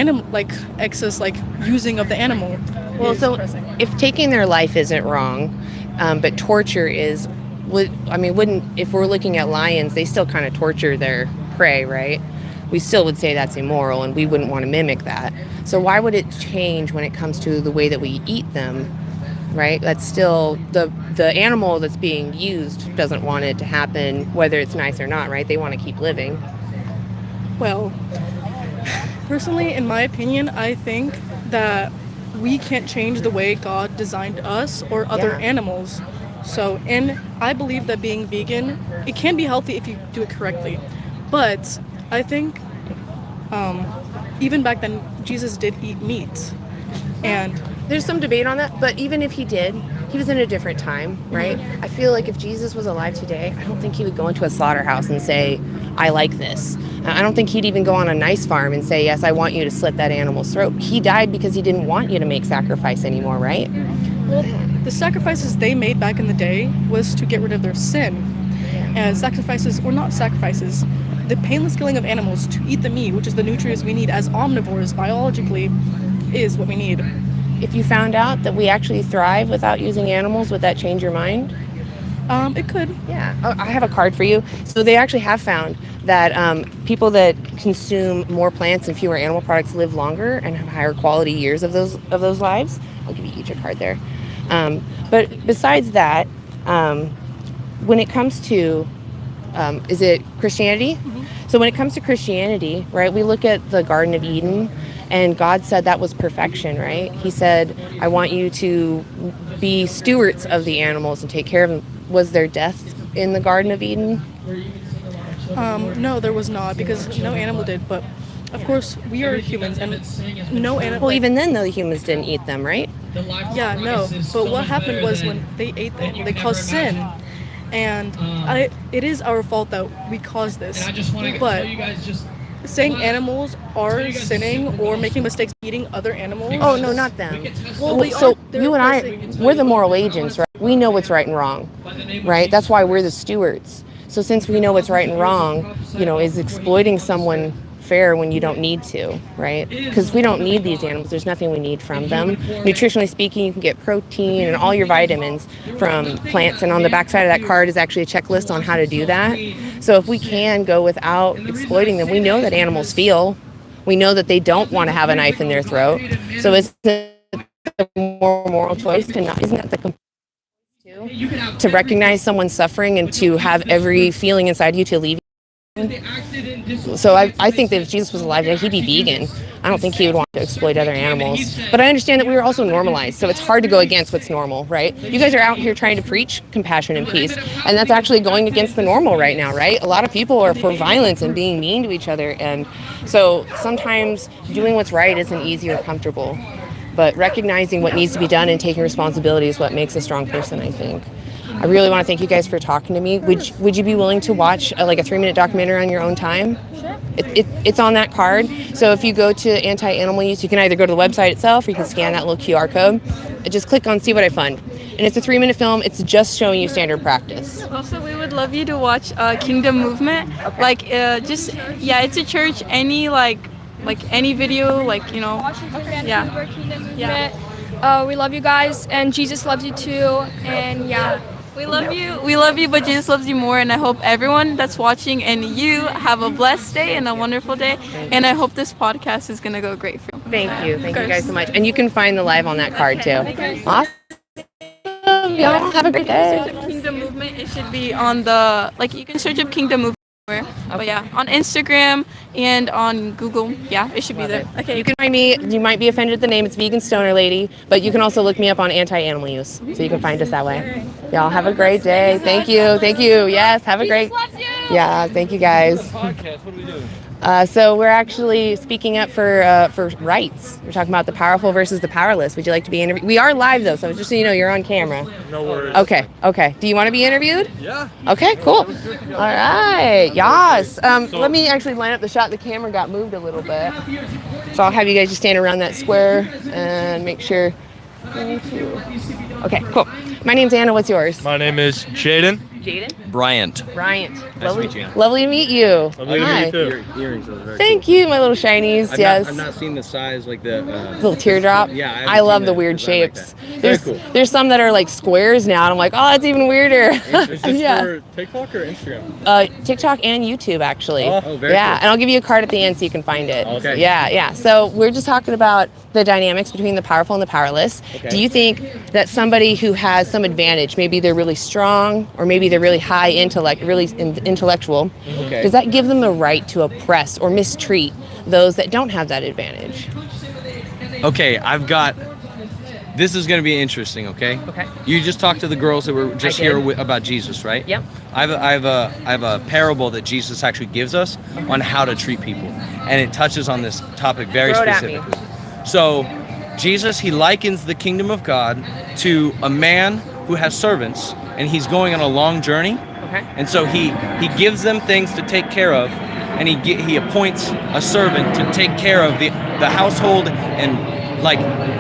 S13: excess using of the animal.
S1: Well, so if taking their life isn't wrong, but torture is, wouldn't, if we're looking at lions, they still kind of torture their prey, right? We still would say that's immoral and we wouldn't want to mimic that. So why would it change when it comes to the way that we eat them, right? That's still, the animal that's being used doesn't want it to happen, whether it's nice or not, right? They want to keep living.
S13: Well, personally, in my opinion, I think that we can't change the way God designed us or other animals. So, and I believe that being vegan, it can be healthy if you do it correctly. But I think even back then, Jesus did eat meat. And
S1: there's some debate on that, but even if he did, he was in a different time, right? I feel like if Jesus was alive today, I don't think he would go into a slaughterhouse and say, I like this. I don't think he'd even go on a nice farm and say, yes, I want you to slit that animal's throat. He died because he didn't want you to make sacrifice anymore, right?
S13: Well, the sacrifices they made back in the day was to get rid of their sin. And sacrifices, or not sacrifices, the painless killing of animals to eat the meat, which is the nutrients we need as omnivores biologically, is what we need.
S1: If you found out that we actually thrive without using animals, would that change your mind?
S13: It could.
S1: Yeah. Oh, I have a card for you. So they actually have found that people that consume more plants and fewer animal products live longer and have higher quality years of those lives. I'll give you each a card there. But besides that, when it comes to, is it Christianity? So when it comes to Christianity, right, we look at the Garden of Eden, and God said that was perfection, right? He said, I want you to be stewards of the animals and take care of them. Was there death in the Garden of Eden?
S13: No, there was not, because no animal did, but of course we are humans and no animal.
S1: Well, even then, though, the humans didn't eat them, right?
S13: Yeah, no, but what happened was when they ate them, they caused sin, and it is our fault that we caused this, but saying animals are sinning or making mistakes eating other animals.
S1: Oh, no, not them.
S13: Well, they
S1: So
S13: are,
S1: you and I, we're the moral agents, right? We know what's right and wrong, right? That's why we're the stewards. So since we know what's right and wrong, is exploiting someone fair when you don't need to, right? Because we don't need these animals. There's nothing we need from them. Nutritionally speaking, you can get protein and all your vitamins from plants, and on the back side of that card is actually a checklist on how to do that. So if we can go without exploiting them, we know that animals feel. We know that they don't want to have a knife in their throat. So isn't it a more moral choice to not? Isn't that the to recognize someone's suffering and to have every feeling inside you to leave? So I think that if Jesus was alive today, he'd be vegan. I don't think he would want to exploit other animals. But I understand that we were also normalized, so it's hard to go against what's normal, right? You guys are out here trying to preach compassion and peace, and that's actually going against the normal right now, right? A lot of people are for violence and being mean to each other, and so sometimes doing what's right isn't easy or comfortable. But recognizing what needs to be done and taking responsibility is what makes a strong person, I think. I really want to thank you guys for talking to me. Would you be willing to watch a 3-minute documentary on your own time? Sure. It's on that card. So if you go to anti-animal use, you can either go to the website itself or you can scan that little QR code. Just click on See What I Fund. And it's a 3-minute film. It's just showing you standard practice.
S11: Also, we would love you to watch Kingdom Movement. Okay. It's a church. Any any video,
S12: Watching Kingdom Movement. Yeah. We love you guys, and Jesus loves you too, and yeah.
S11: We love you, but Jesus loves you more, and I hope everyone that's watching and you have a blessed day and a wonderful day, and I hope this podcast is going to go great for you.
S1: Thank you guys so much. And you can find the live on that card too. Awesome. Y'all have a great day.
S11: Kingdom Movement, it should be on the, you can search up Kingdom Movement. But yeah, on Instagram and on Google, it should be there. Okay.
S1: You can find me. You might be offended at the name. It's Vegan Stoner Lady, but you can also look me up on anti-animal use, so you can find us that way. Y'all have a great day. Thank you. Yes, have a great. Yeah, thank you guys.
S9: Podcast. What are we doing?
S1: So we're actually speaking up for rights. We're talking about the powerful versus the powerless. Would you like to be interviewed? We are live though, so just so you know, you're on camera.
S9: No worries.
S1: Okay. Do you want to be interviewed?
S9: Yeah.
S1: Okay, cool. All right. Yes. Let me actually line up the shot. The camera got moved a little bit. So I'll have you guys just stand around that square and make sure. Okay, cool. My name's Anna. What's yours?
S9: My name is Jaden.
S1: Jaden?
S14: Bryant.
S1: Lovely to meet you.
S9: Lovely to meet you too.
S14: Your earrings are very
S1: Thank you, my little shinies.
S14: I've not seen the size like the
S1: little teardrop.
S14: Yeah,
S1: I love the weird shapes. There's some that are like squares now, and I'm like, oh, that's even weirder.
S9: Is this for TikTok or Instagram?
S1: TikTok and YouTube actually.
S14: Oh, very cool.
S1: And I'll give you a card at the end so you can find it.
S14: Okay.
S1: Yeah. So we're just talking about the dynamics between the powerful and the powerless.
S14: Okay.
S1: Do you think that somebody who has some advantage, maybe they're really strong, or maybe they're really high intellect, really intellectual, does that give them the right to oppress or mistreat those that don't have that advantage?
S14: Okay, this is going to be interesting, okay?
S1: Okay.
S14: You just talked to the girls that were just here about Jesus, right?
S1: Yep.
S14: I have a parable that Jesus actually gives us on how to treat people, and it touches on this topic very specifically. So, Jesus, he likens the kingdom of God to a man who has servants, and he's going on a long journey.
S1: Okay.
S14: And so he gives them things to take care of, and he appoints a servant to take care of the household and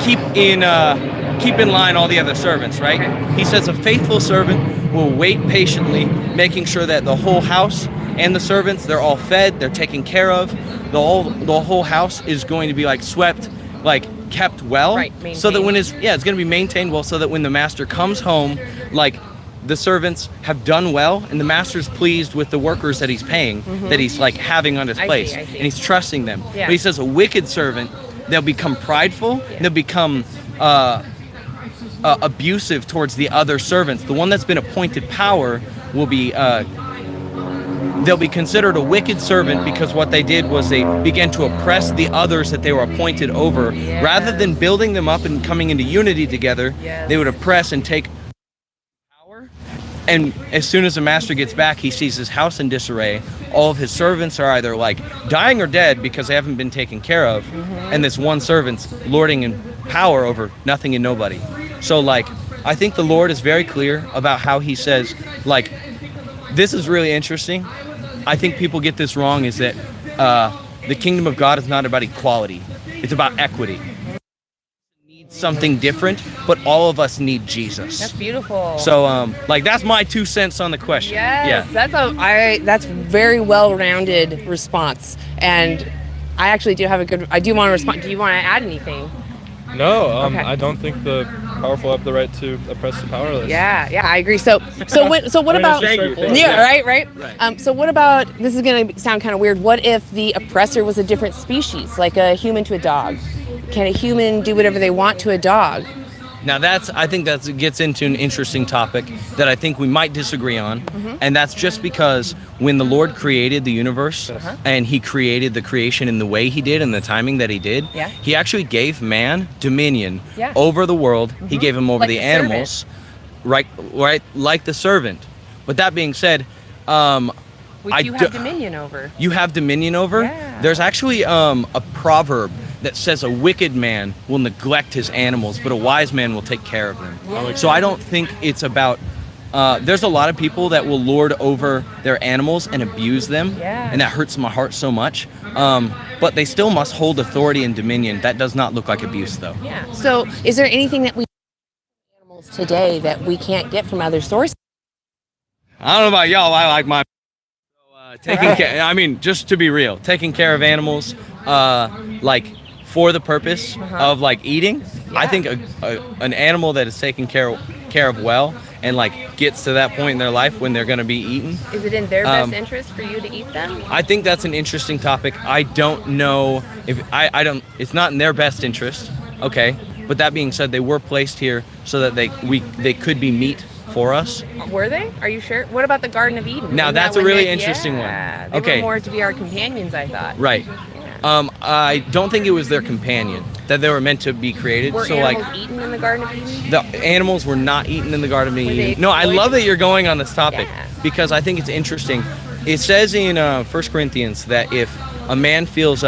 S14: keep in line all the other servants, right?
S1: Okay.
S14: He says a faithful servant will wait patiently, making sure that the whole house and the servants, they're all fed, they're taken care of. The whole house is going to be swept, kept well,
S1: right,
S14: so that when it's going to be maintained well, so that when the master comes home, the servants have done well, and the master's pleased with the workers that he's paying, that he's having on his place,
S1: I see.
S14: and he's trusting them.
S1: Yeah.
S14: But he says a wicked servant, they'll become prideful, and they'll become abusive towards the other servants. The one that's been appointed power will be they'll be considered a wicked servant, because what they did was they began to oppress the others that they were appointed over.
S1: Yes.
S14: Rather than building them up and coming into unity together,
S1: Yes.
S14: they would oppress and take power And as soon as the master gets back, he sees his house in disarray. All of his servants are either like dying or dead because they haven't been taken care of. And this one servant's lording in power over nothing and nobody. So like, I think the Lord is very clear about how he says, like, this is really interesting. I think people get this wrong, is that the kingdom of God is not about equality. It's about equity. Something different, but all of us need Jesus.
S1: That's beautiful.
S14: So like, that's my 2 cents on the question.
S1: Yes, that's very well-rounded response, and I actually do have I do want to respond. Do you want to add anything?
S9: No,
S1: Okay.
S9: I don't think the powerful have the right to oppress the powerless.
S1: Yeah, I agree. So what about? Right. So what about? This is gonna sound kind of weird. What if the oppressor was a different species, like a human to a dog? Can a human do whatever they want to a dog?
S14: Now I think that gets into an interesting topic that I think we might disagree on, and that's just because when the Lord created the universe and he created the creation in the way he did and the timing that he did, he actually gave man dominion over the world. He gave him over like the animals, right, like the servant. But that being said,
S1: which you have dominion over.
S14: You have dominion over?
S1: Yeah.
S14: There's actually a proverb that says a wicked man will neglect his animals, but a wise man will take care of them. So I don't think it's about, there's a lot of people that will lord over their animals and abuse them, and that hurts my heart so much. But they still must hold authority and dominion. That does not look like abuse, though.
S1: Yeah. So is there anything that we animals today that we can't get from other sources?
S14: I don't know about y'all, I like my taking care. I mean, just to be real, taking care of animals, like for the purpose of like eating. I think an animal that is taken care of well and like gets to that point in their life when they're going to be eaten.
S1: Is it in their best interest for you to eat them?
S14: I think that's an interesting topic. I don't know if I don't. It's not in their best interest. Okay, but that being said, they were placed here so that they could be meat for us.
S1: Were they? Are you sure? What about the Garden of Eden?
S14: Now that's a really interesting one.
S1: They
S14: Okay.
S1: were more to be our companions, I thought.
S14: Right. I don't think it was their companion that they were meant to be created.
S1: Were
S14: so
S1: animals
S14: like
S1: eaten in the Garden of Eden?
S14: the animals were not eaten in the Garden of
S1: they
S14: Eden. No, I love that you're going on this topic
S1: Yeah.
S14: because I think it's interesting. It says in 1 Corinthians that if a man feels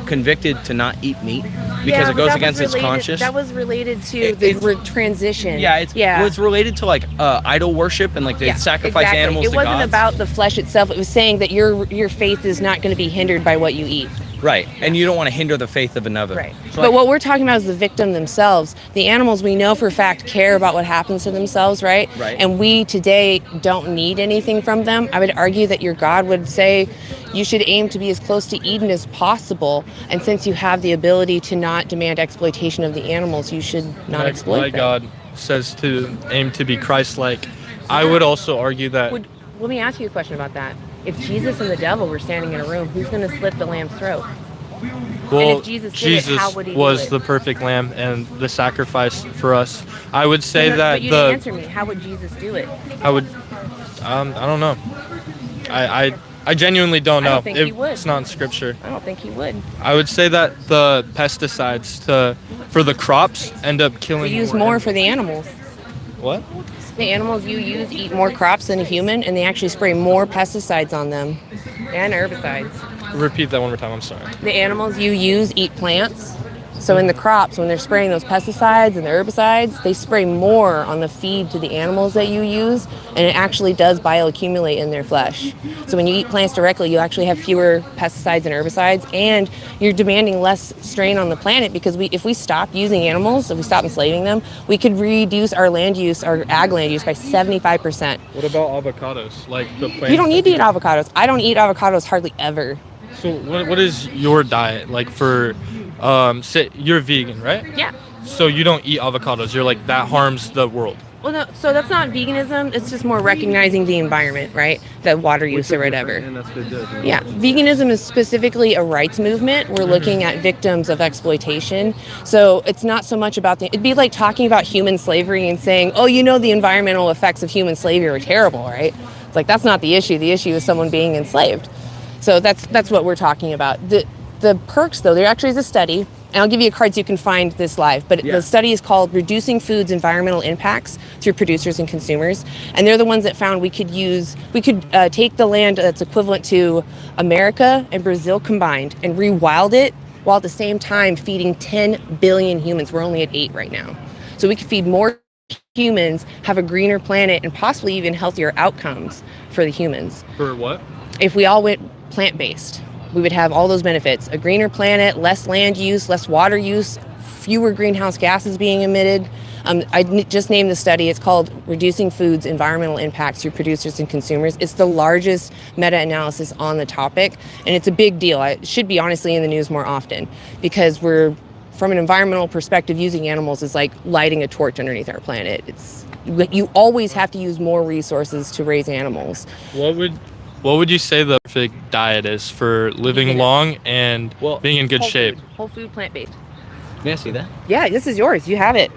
S14: convicted to not eat meat because it goes against his conscience.
S1: That was related to the transition.
S14: Well, it's related to like idol worship and like they sacrifice animals to gods.
S1: It wasn't about the flesh itself. It was saying that your faith is not going to be hindered by what you eat.
S14: Right, and you don't want to hinder the faith of another.
S1: Right.
S14: So
S1: But what we're talking about is the victim themselves. The animals, we know for a fact, care about what happens to themselves, right?
S14: Right.
S1: And we today don't need anything from them. I would argue that your God would say you should aim to be as close to Eden as possible. And since you have the ability to not demand exploitation of the animals, you should not exploit
S9: my
S1: them.
S9: God says to aim to be Christ-like. I would also argue that.
S1: Let me ask you a question about that. If Jesus and the devil were standing in a room, who's going to slit the lamb's throat?
S9: Well,
S1: and if Jesus did it, how would he
S9: was
S1: do it?
S9: the perfect lamb and the sacrifice for us. I would say that
S1: but you didn't answer me. How would Jesus do it?
S9: I would. I don't know. I genuinely don't know.
S1: I don't think he would.
S9: It's not in scripture.
S1: I don't think he would.
S9: I would say that the pesticides for the crops end up killing.
S1: We use more for the animals.
S9: What?
S1: The animals you use eat more crops than a human, and they actually spray more pesticides on them and herbicides.
S9: Repeat that one more time. I'm sorry.
S1: The animals you use eat plants. So in the crops, when they're spraying those pesticides and the herbicides, they spray more on the feed to the animals that you use, and it actually does bioaccumulate in their flesh. So when you eat plants directly, you actually have fewer pesticides and herbicides, and you're demanding less strain on the planet because if we stop using animals, if we stop enslaving them, we could reduce our land use, our ag land use by 75%.
S9: What about avocados? Like the plants?
S1: You don't need to eat avocados. I don't eat avocados hardly ever.
S9: So what is your diet like for? Say you're vegan, right?
S1: Yeah.
S9: So you don't eat avocados. You're like, that harms the world.
S1: Well, no, so that's not veganism. It's just more recognizing the environment, right? The water use or whatever.
S9: And that's good.
S1: Yeah. Veganism is specifically a rights movement. We're looking at victims of exploitation. So it's not so much about it'd be like talking about human slavery and saying, oh, the environmental effects of human slavery are terrible, right? It's like, that's not the issue. The issue is someone being enslaved. So that's what we're talking about. The perks, though, there actually is a study and I'll give you a card so you can find this live, but the study is called Reducing Food's Environmental Impacts Through Producers and Consumers. And they're the ones that found we could take the land that's equivalent to America and Brazil combined and rewild it, while at the same time feeding 10 billion humans. We're only at 8 right now. So we could feed more humans, have a greener planet, and possibly even healthier outcomes for the humans.
S9: For what?
S1: If we all went plant-based, we would have all those benefits: a greener planet, less land use, less water use, fewer greenhouse gases being emitted. Just named the study. It's called Reducing Food's Environmental Impacts Through Producers and Consumers. It's the largest meta-analysis on the topic, and it's a big deal. It should be honestly in the news more often, because we're, from an environmental perspective, using animals is like lighting a torch underneath our planet. You always have to use more resources to raise animals.
S9: What would you say the perfect diet is for living long and being in good shape?
S1: Whole food, plant-based.
S14: May I see that?
S1: Yeah, this is yours. You have it.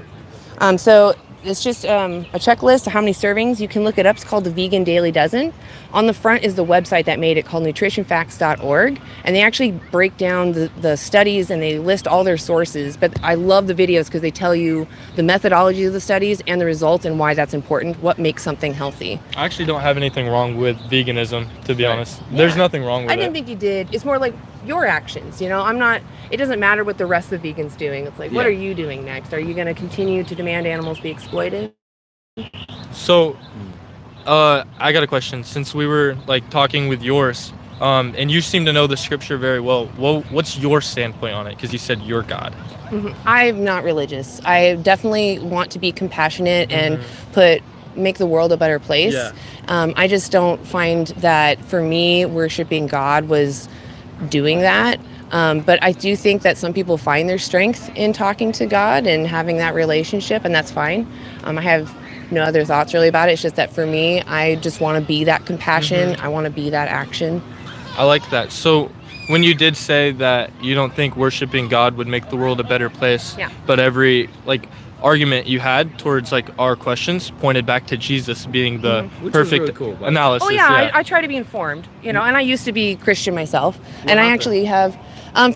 S1: So it's just a checklist of how many servings. You can look it up. It's called the Vegan Dailey Dozen. On the front is the website that made it, called nutritionfacts.org. And they actually break down the studies and they list all their sources. But I love the videos because they tell you the methodology of the studies and the results and why that's important, what makes something healthy.
S9: I actually don't have anything wrong with veganism, to be honest. There's nothing wrong with it.
S1: I didn't think you did. It's more like your actions, you know? It doesn't matter what the rest of the vegans doing. It's like, what are you doing next? Are you going to continue to demand animals be exploited?
S9: So, I got a question. Since we were like talking with yours, and you seem to know the scripture very well, what's your standpoint on it? Because you said you're God.
S1: I'm not religious. I definitely want to be compassionate and make the world a better place.
S9: Yeah.
S1: I just don't find that, for me, worshiping God was doing that. But I do think that some people find their strength in talking to God and having that relationship, and that's fine. I have no other thoughts really about it. It's just that for me, I just want to be that compassion. I want to be that action.
S9: I like that. So when you did say that you don't think worshiping God would make the world a better place, but every argument you had towards our questions pointed back to Jesus being the perfect analysis.
S1: Oh yeah, I try to be informed, and I used to be Christian myself, and I actually have.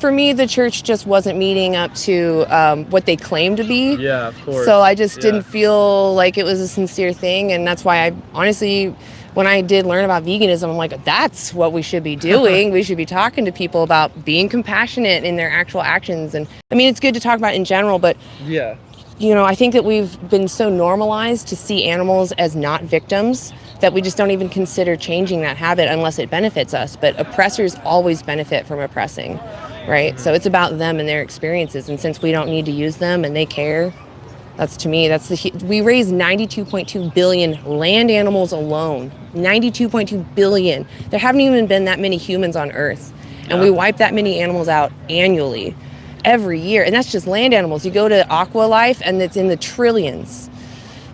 S1: For me, the church just wasn't meeting up to what they claimed to be.
S9: Yeah, of course.
S1: So I just didn't feel like it was a sincere thing, and that's why I honestly, when I did learn about veganism, I'm like, that's what we should be doing. We should be talking to people about being compassionate in their actual actions. And I mean, it's good to talk about in general, but I think that we've been so normalized to see animals as not victims that we just don't even consider changing that habit unless it benefits us. But oppressors always benefit from oppressing, right? So it's about them and their experiences. And since we don't need to use them and they care, we raise 92.2 billion land animals alone. 92.2 billion. There haven't even been that many humans on Earth. And we wipe that many animals out annually, every year. And that's just land animals. You go to Aqualife and it's in the trillions.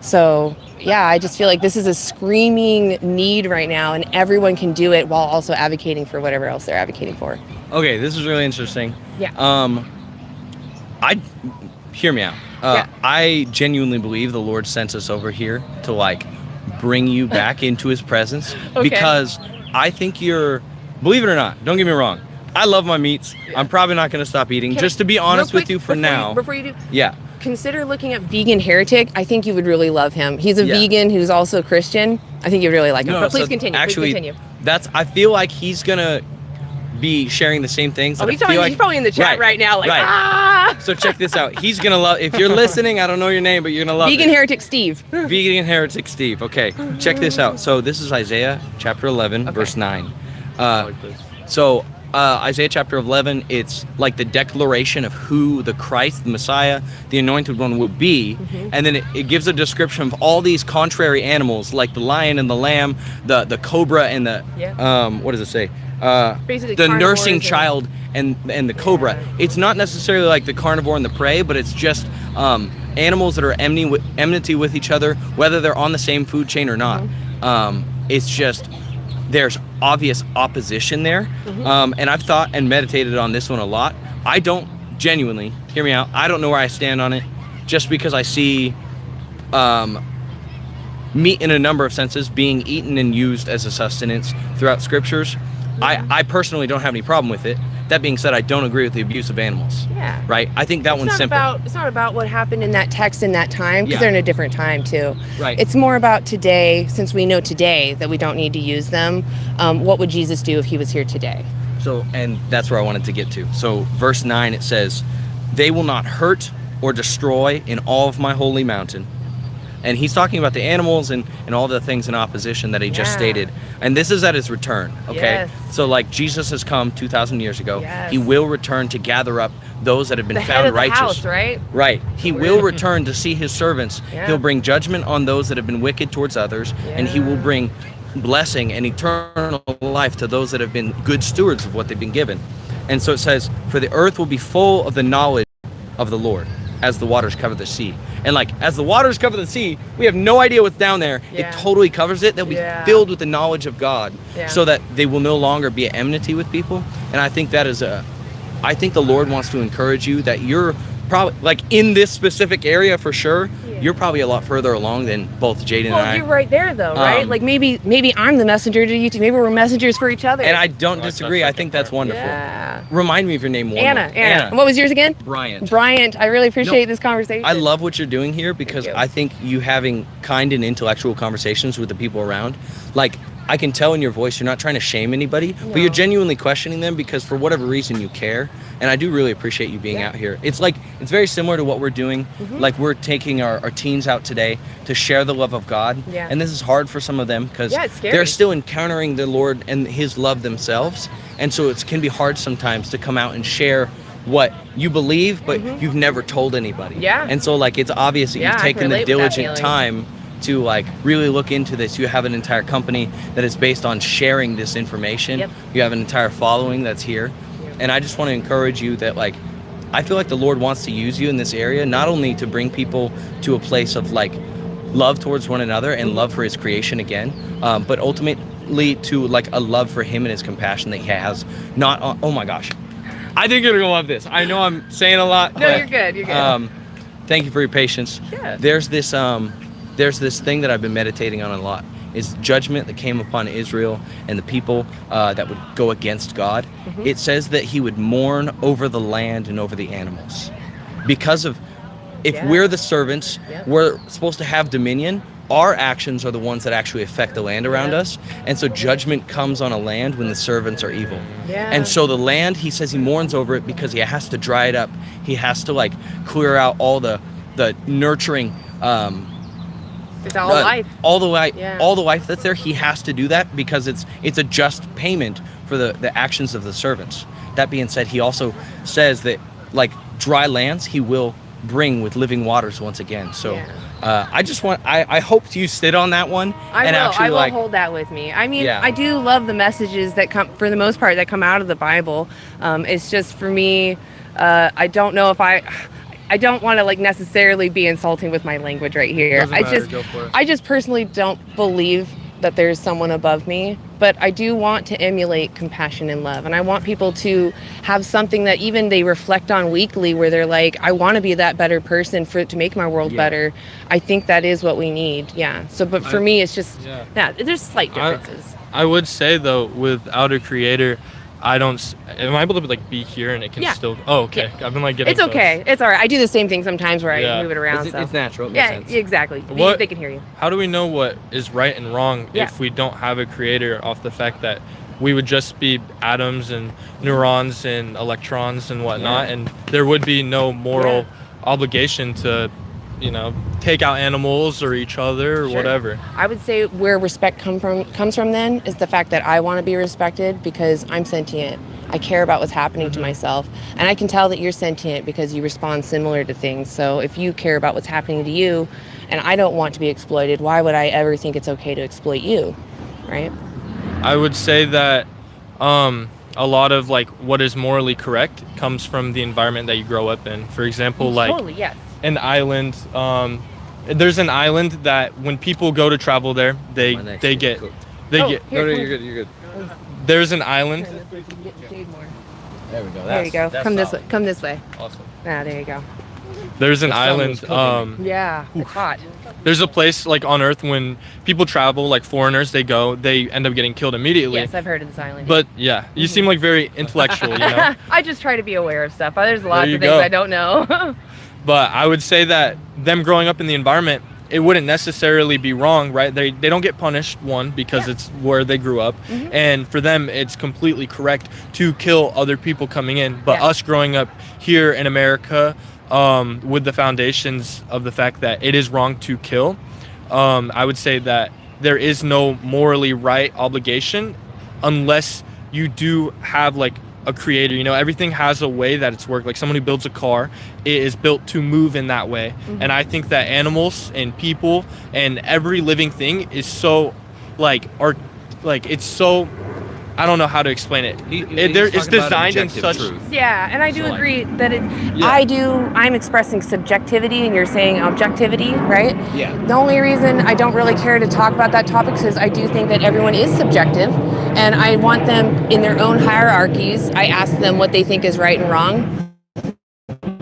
S1: So yeah, I just feel like this is a screaming need right now, and everyone can do it while also advocating for whatever else they're advocating for.
S14: Okay, this is really interesting.
S1: Yeah.
S14: Hear me out. I genuinely believe the Lord sent us over here to bring you back into his presence, because I think believe it or not, don't get me wrong, I love my meats. I'm probably not going to stop eating. Just to be honest with you for now.
S1: Before you do. Consider looking at Vegan Heretic. I think you would really love him. He's a vegan who's also a Christian. I think you'd really like him. But please continue.
S14: I feel like he's gonna be sharing the same things.
S1: He's probably in the chat right now.
S14: So check this out. He's gonna love. If you're listening, I don't know your name, but you're gonna love
S1: Vegan Heretic Steve.
S14: Vegan Heretic Steve. Okay, check this out. So this is Isaiah chapter 11, verse 9. Isaiah chapter 11, it's like the declaration of who the Christ, the Messiah, the anointed one will be. And then it gives a description of all these contrary animals, like the lion and the lamb, the cobra and the, what does it say? The nursing child and the cobra. It's not necessarily like the carnivore and the prey, but it's just animals that are enmity with each other, whether they're on the same food chain or not. It's just, there's obvious opposition there. And I've thought and meditated on this one a lot. I don't genuinely, hear me out, I don't know where I stand on it, just because I see meat in a number of senses being eaten and used as a sustenance throughout scriptures. I personally don't have any problem with it. That being said, I don't agree with the abuse of animals.
S1: Yeah.
S14: Right? I think that one's simple.
S1: It's not about what happened in that text in that time, because
S14: Yeah.
S1: they're in a different time too.
S14: Right.
S1: It's more about today, since we know today that we don't need to use them. What would Jesus do if he was here today?
S14: So, and that's where I wanted to get to. So, verse 9, it says, "They will not hurt or destroy in all of my holy mountain." And he's talking about the animals and all the things in opposition that he just stated. And this is at his return, okay?
S1: Yes.
S14: So, like, Jesus has come 2,000 years ago.
S1: Yes.
S14: He will return to gather up those that have been
S1: The
S14: found
S1: head of the
S14: righteous.
S1: house, right?
S14: Right. He will return to see his servants.
S1: Yeah.
S14: He'll bring judgment on those that have been wicked towards others, and he will bring blessing and eternal life to those that have been good stewards of what they've been given. And so it says, "For the earth will be full of the knowledge of the Lord, as the waters cover the sea." And like, as the waters cover the sea, we have no idea what's down there.
S1: Yeah.
S14: It totally covers it. They'll be filled with the knowledge of God,
S1: Yeah.
S14: so that they will no longer be at enmity with people. And I think that is I think the Lord wants to encourage you that you're probably, like, in this specific area for sure, you're probably a lot further along than both Jaden and I.
S1: You're right there though, right? Like maybe I'm the messenger to you two. Maybe we're messengers for each other.
S14: And I don't disagree. I think that's wonderful.
S1: Yeah.
S14: Remind me of your name one
S1: Anna.
S14: more.
S1: And what was yours again?
S14: Bryant.
S1: Bryant. I really appreciate this conversation.
S14: I love what you're doing here, because I think you having kind and intellectual conversations with the people around, like, I can tell in your voice you're not trying to shame anybody, but you're genuinely questioning them because for whatever reason you care. And I do really appreciate you being out here. It's like, it's very similar to what we're doing. Like, we're taking our teens out today to share the love of God.
S1: Yeah.
S14: And this is hard for some of them because
S1: it's scary.
S14: they're still encountering the Lord and his love themselves. And so it can be hard sometimes to come out and share what you believe, but you've never told anybody.
S1: Yeah.
S14: And so, like, it's obvious that
S1: Yeah,
S14: you've
S1: I can
S14: taken the
S1: relate with that
S14: diligent
S1: feeling.
S14: time to, like, really look into this. You have an entire company that is based on sharing this information.
S1: Yep.
S14: You have an entire following that's here. And I just want to encourage you that, like, I feel like the Lord wants to use you in this area, not only to bring people to a place of, like, love towards one another and love for his creation again, but ultimately to, like, a love for him and his compassion that he has. Not, oh my gosh. I think you're going to love this. I know I'm saying a lot.
S1: No, you're good. You're good.
S14: Thank you for your patience.
S1: Yeah.
S14: There's this thing that I've been meditating on a lot, is judgment that came upon Israel and the people that would go against God. It says that he would mourn over the land and over the animals. Because of, if we're the servants, we're supposed to have dominion, our actions are the ones that actually affect the land around us. And so judgment comes on a land when the servants are evil.
S1: Yeah.
S14: And so the land, he says he mourns over it because he has to dry it up. He has to, like, clear out all the nurturing
S1: It's all life.
S14: all the life that's there. He has to do that because it's a just payment for the actions of the servants. That being said, he also says that, like, dry lands he will bring with living waters once again. So I hope you sit on that one.
S1: I will hold that with me. I mean, I do love the messages that come, for the most part, that come out of the Bible. It's just, for me, I don't know if I don't want to, like, necessarily be insulting with my language right here. I just personally don't believe that there's someone above me, but I do want to emulate compassion and love, and I want people to have something that even they reflect on weekly, where they're like, I want to be that better person to make my world better. I think that is what we need. So, but for me, it's just there's slight differences.
S9: I would say though, without a creator, am I able to, like, be here and it can still? Oh, okay. I've been, like, getting.
S1: It's okay. It's all right. I do the same thing sometimes where I move it around.
S14: It's natural. It makes sense.
S1: Exactly. They can hear you.
S9: How do we know what is right and wrong if we don't have a creator, off the fact that we would just be atoms and neurons and electrons and whatnot, and there would be no moral obligation to, take out animals or each other or whatever?
S1: I would say where respect comes from then is the fact that I want to be respected because I'm sentient. I care about what's happening to myself, and I can tell that you're sentient because you respond similar to things. So if you care about what's happening to you and I don't want to be exploited, why would I ever think it's okay to exploit you, right?
S9: I would say that a lot of, like, what is morally correct comes from the environment that you grow up in. For example, like an island, there's an island that when people go to travel there, they get no, you're good. There's an island.
S14: There we go.
S1: There you go. Come this way.
S9: Awesome.
S1: There you go.
S9: There's an
S14: The sun
S9: island.
S14: was cooking me.
S1: Yeah, it's hot.
S9: There's a place like on Earth when people travel, like foreigners, they end up getting killed immediately.
S1: Yes, I've heard of this island.
S9: But yeah, you seem like very intellectual, you know.
S1: I just try to be aware of stuff. There's lots
S9: you
S1: of things
S9: go.
S1: I don't know.
S9: But I would say that them growing up in the environment, it wouldn't necessarily be wrong, right? They don't get punished, one, because it's where they grew up. And for them, it's completely correct to kill other people coming in. But us growing up here in America, with the foundations of the fact that it is wrong to kill, I would say that there is no morally right obligation unless you do have like a creator. You know, everything has a way that it's worked. Like someone who builds a car, it is built to move in that way. And I think that animals and people and every living thing is so it's so, I don't know how to explain it. It's designed in such
S14: truth.
S1: Yeah, and I do
S14: So, like-
S1: agree that I'm expressing subjectivity and you're saying objectivity, right?
S14: Yeah.
S1: The only reason I don't really care to talk about that topic is I do think that everyone is subjective, and I want them in their own hierarchies. I ask them what they think is right and wrong,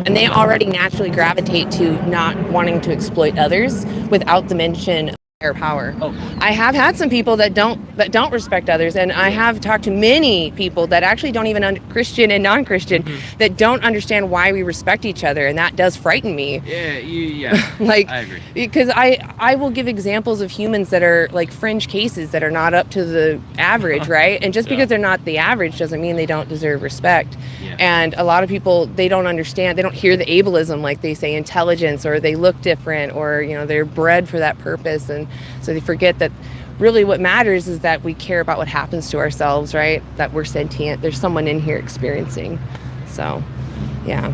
S1: and they already naturally gravitate to not wanting to exploit others without the mention of higher power. I have had some people that don't respect others, and I have talked to many people that actually don't even Christian and non-Christian that don't understand why we respect each other, and that does frighten me.
S14: Yeah.
S1: Like,
S14: I agree.
S1: because I will give examples of humans that are like fringe cases that are not up to the average, right? And just because they're not the average doesn't mean they don't deserve respect. And a lot of people, they don't understand, they don't hear the ableism, like they say intelligence, or they look different, or, you know, they're bred for that purpose. And so they forget that really what matters is that we care about what happens to ourselves, right? That we're sentient. There's someone in here experiencing. So, yeah.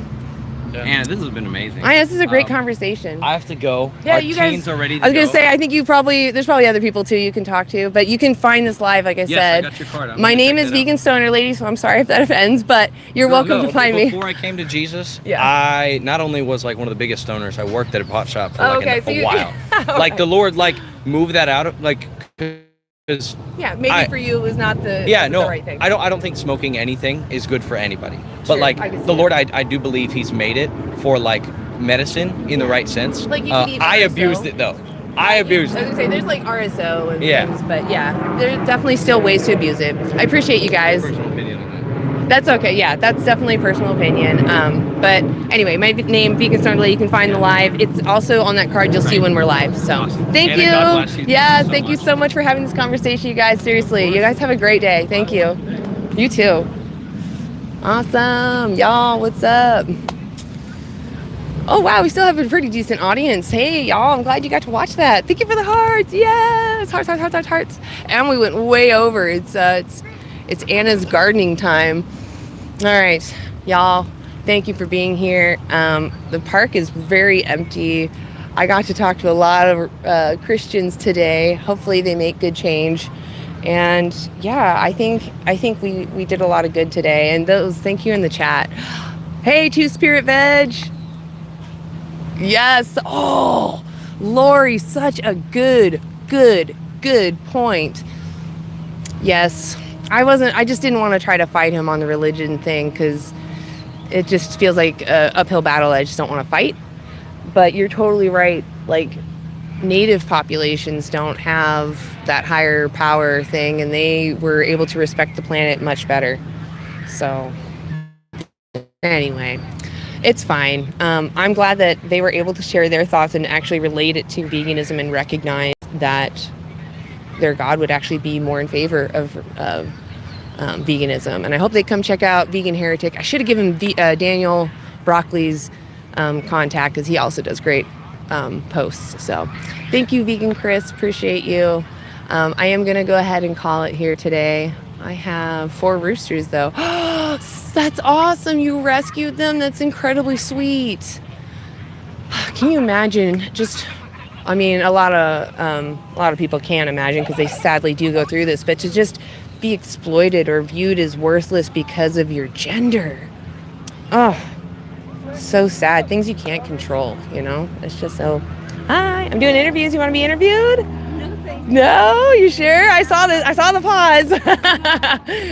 S14: Anna, this has been amazing.
S1: This is a great conversation.
S14: I have to go.
S1: Yeah,
S14: Our
S1: you guys.
S14: teens are ready to
S1: I was gonna
S14: go.
S1: say, I think there's probably other people too you can talk to, but you can find this live, like I said.
S14: I got your card. I'm
S1: My
S14: gonna
S1: name
S14: check
S1: is
S14: that out.
S1: Vegan Stoner Lady, so I'm sorry if that offends, but you're welcome to find me.
S14: Before I came to Jesus,
S1: Yeah.
S14: I not only was like one of the biggest stoners, I worked at a pot shop for a while. Like the Lord moved that out of because
S1: Yeah, maybe for you it was not the the right thing.
S14: I don't think smoking anything is good for anybody. But
S1: Sure,
S14: like
S1: I can see
S14: the Lord,
S1: that.
S14: I do believe He's made it for like medicine in the right sense.
S1: Like you could eat
S14: I
S1: RSO.
S14: abused it though. I abused
S1: I was
S14: it.
S1: gonna say there's like RSO and
S14: Yeah.
S1: things, but yeah, there's definitely still ways to abuse it. I appreciate you guys.
S14: Personal opinion on that.
S1: That's okay. Yeah, that's definitely personal opinion. But anyway, my name, Vegan Stoner Lady. You can find the live. It's also on that card. You'll see when we're live. So thank
S14: Anna,
S1: you.
S14: God bless you.
S1: Yeah,
S14: Thank you so
S1: thank you so much for having this conversation, you guys. Seriously, you guys have a great day. Thank you. You too. Awesome, y'all. What's up? Oh wow, we still have a pretty decent audience. Hey y'all, I'm glad you got to watch that. Thank you for the hearts. Yes, hearts, hearts, hearts, hearts, hearts. And we went way over. It's Anna's gardening time. All right, y'all, thank you for being here. The park is very empty. I got to talk to a lot of Christians today. Hopefully they make good change. And yeah, I think we did a lot of good today. And thank you in the chat. Hey, Two Spirit Veg. Yes. Oh, Lori, such a good point. Yes. I just didn't want to try to fight him on the religion thing because it just feels like an uphill battle I just don't want to fight. But you're totally right. Like, native populations don't have that higher power thing, and they were able to respect the planet much better. So, anyway, it's fine. I'm glad that they were able to share their thoughts and actually relate it to veganism and recognize that their God would actually be more in favor of veganism. And I hope they come check out Vegan Heretic. I should have given Daniel Broccoli's contact, because he also does great posts. So thank you, Vegan Chris. Appreciate you. I am going to go ahead and call it here today. I have 4 roosters, though. That's awesome. You rescued them. That's incredibly sweet. Can you imagine a lot of people can't imagine, because they sadly do go through this, but to just be exploited or viewed as worthless because of your gender. Oh, so sad. Things you can't control, you know? It's just so... Hi, I'm doing interviews. You want to be interviewed? No, thank you. No? You sure? I saw the pause.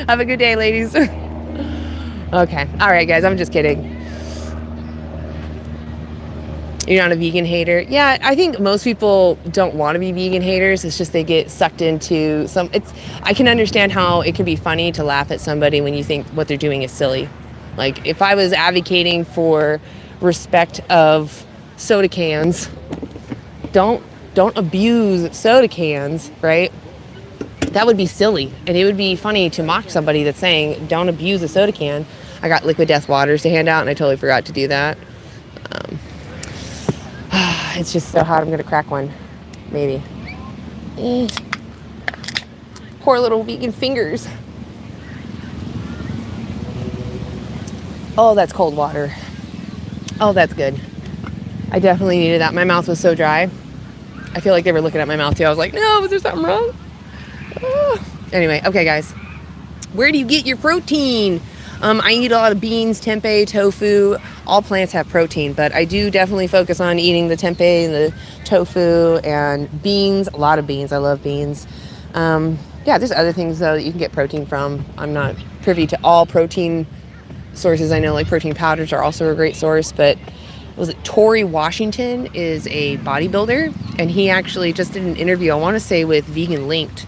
S1: Have a good day, ladies. Okay. All right, guys. I'm just kidding. You're not a vegan hater. Yeah, I think most people don't want to be vegan haters. It's just they get sucked into some. I can understand how it can be funny to laugh at somebody when you think what they're doing is silly. Like if I was advocating for respect of soda cans, don't abuse soda cans, right? That would be silly, and it would be funny to mock somebody that's saying don't abuse a soda can. I got liquid death waters to hand out, and I totally forgot to do that. It's just so hot. I'm gonna crack one, maybe. Poor little vegan fingers. Oh, that's cold water. Oh, that's good. I definitely needed that. My mouth was so dry. I feel like they were looking at my mouth too. I was like, no, was there something wrong? Oh. Anyway, okay, guys. Where do you get your protein? I eat a lot of beans, tempeh, tofu. All plants have protein, but I do definitely focus on eating the tempeh and the tofu and beans. A lot of beans. I love beans. Yeah, there's other things though that you can get protein from. I'm not privy to all protein sources. I know like protein powders are also a great source, but was it Tory Washington is a bodybuilder, and he actually just did an interview, I want to say with Vegan Linked,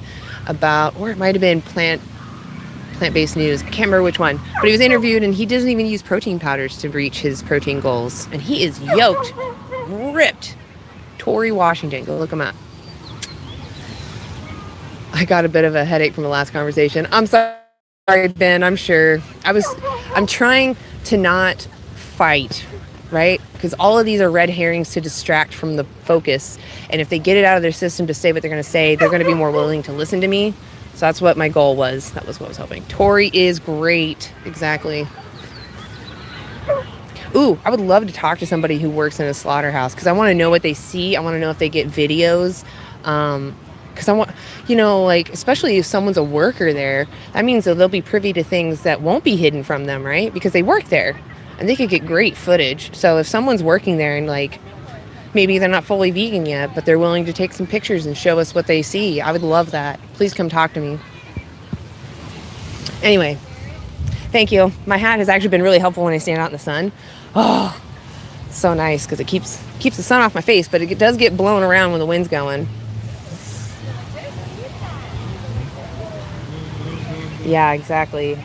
S1: about, or it might have been plant-based news, I can't remember which one, but he was interviewed and he doesn't even use protein powders to reach his protein goals, and he is yoked, ripped. Tory Washington, go look him up. I got a bit of a headache from the last conversation. I'm sorry, Ben, I'm sure. I'm trying to not fight, right? Because all of these are red herrings to distract from the focus, and if they get it out of their system to say what they're going to say, they're going to be more willing to listen to me. So that's what my goal was. That was what I was hoping. Tori is great. Exactly. Ooh, I would love to talk to somebody who works in a slaughterhouse, because I want to know what they see. I want to know if they get videos. Because I want, like, especially if someone's a worker there, that means that they'll be privy to things that won't be hidden from them, right? Because they work there and they could get great footage. So if someone's working there and like, maybe they're not fully vegan yet, but they're willing to take some pictures and show us what they see, I would love that. Please come talk to me. Anyway, thank you. My hat has actually been really helpful when I stand out in the sun. Oh, it's so nice because it keeps the sun off my face, but it does get blown around when the wind's going. Yeah, exactly.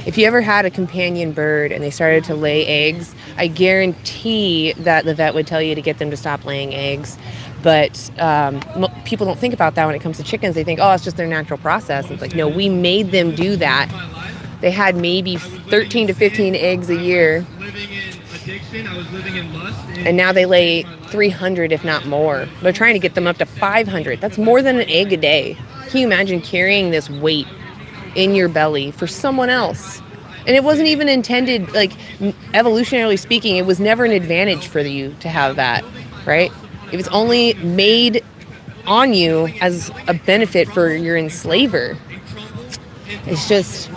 S1: If you ever had a companion bird and they started to lay eggs, I guarantee that the vet would tell you to get them to stop laying eggs. But people don't think about that when it comes to chickens. They think, oh, it's just their natural process. It's like, no, we made them do that. They had maybe 13 to 15 eggs a year. And now they lay 300, if not more. They're trying to get them up to 500. That's more than an egg a day. Can you imagine carrying this weight in your belly for someone else? And it wasn't even intended, like, evolutionarily speaking, it was never an advantage for you to have that, right? It was only made on you as a benefit for your enslaver. It's just,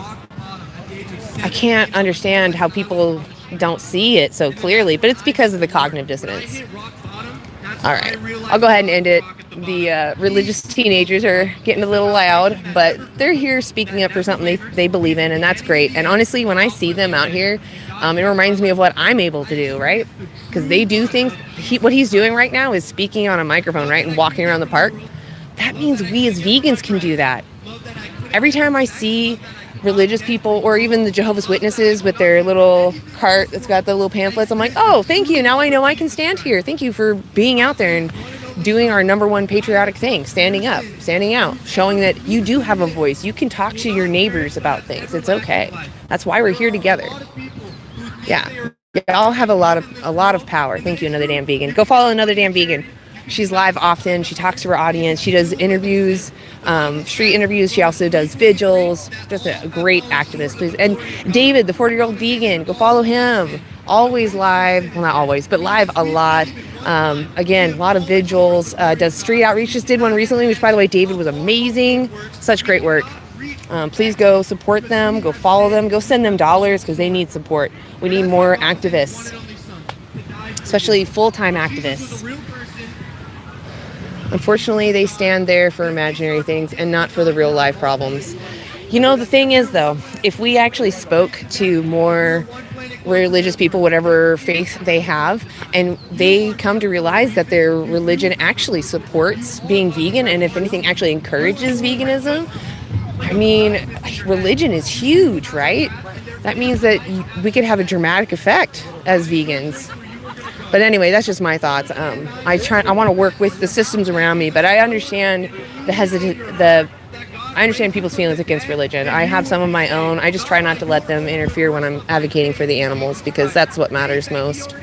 S1: I can't understand how people don't see it so clearly, but it's because of the cognitive dissonance. All right, I'll go ahead and end it. The religious teenagers are getting a little loud, but they're here speaking up for something they believe in, and that's great. And honestly, when I see them out here, it reminds me of what I'm able to do, right? Because they do things. What he's doing right now is speaking on a microphone, right, and walking around the park. That means we as vegans can do that. Every time I see religious people, or even the Jehovah's Witnesses with their little cart that's got the little pamphlets, I'm like, oh, thank you. Now I know I can stand here. Thank you for being out there and doing our number one patriotic thing, standing up, standing out, showing that you do have a voice. You can talk to your neighbors about things. It's okay. That's why we're here together. Yeah. Y'all have a lot of power. Thank you, Another Damn Vegan. Go follow Another Damn Vegan. She's live often. She talks to her audience. She does interviews, street interviews. She also does vigils. Just a great activist, please. And David, the 40-year-old vegan, go follow him. Always live. Well, not always, but live a lot. Again, a lot of vigils. Does street outreach. Just did one recently, which, by the way, David was amazing. Such great work. Please go support them. Go follow them. Go send them dollars because they need support. We need more activists, especially full-time activists. Unfortunately, they stand there for imaginary things and not for the real life problems. The thing is, though, if we actually spoke to more religious people, whatever faith they have, and they come to realize that their religion actually supports being vegan, and if anything, actually encourages veganism. I mean, religion is huge, right? That means that we could have a dramatic effect as vegans. But anyway, that's just my thoughts. I want to work with the systems around me, but I understand I understand people's feelings against religion. I have some of my own. I just try not to let them interfere when I'm advocating for the animals, because that's what matters most.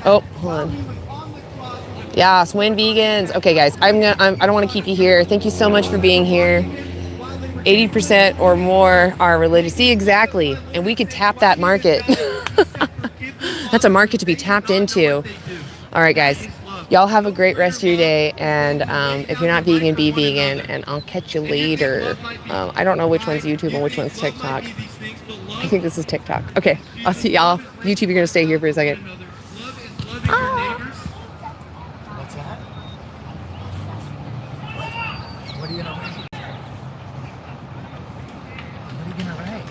S1: Oh, hold on. Yes, win vegans. Okay, guys, I don't want to keep you here. Thank you so much for being here. 80% or more are religious. See, exactly. And we could tap that market. That's a market to be tapped into. All right, guys. Y'all have a great rest of your day, and if you're not vegan, be vegan, and I'll catch you later. I don't know which one's YouTube and which one's TikTok. I think this is TikTok. Okay, I'll see y'all. YouTube, you're gonna stay here for a second.
S5: What's that? What are you gonna write? What are you gonna write?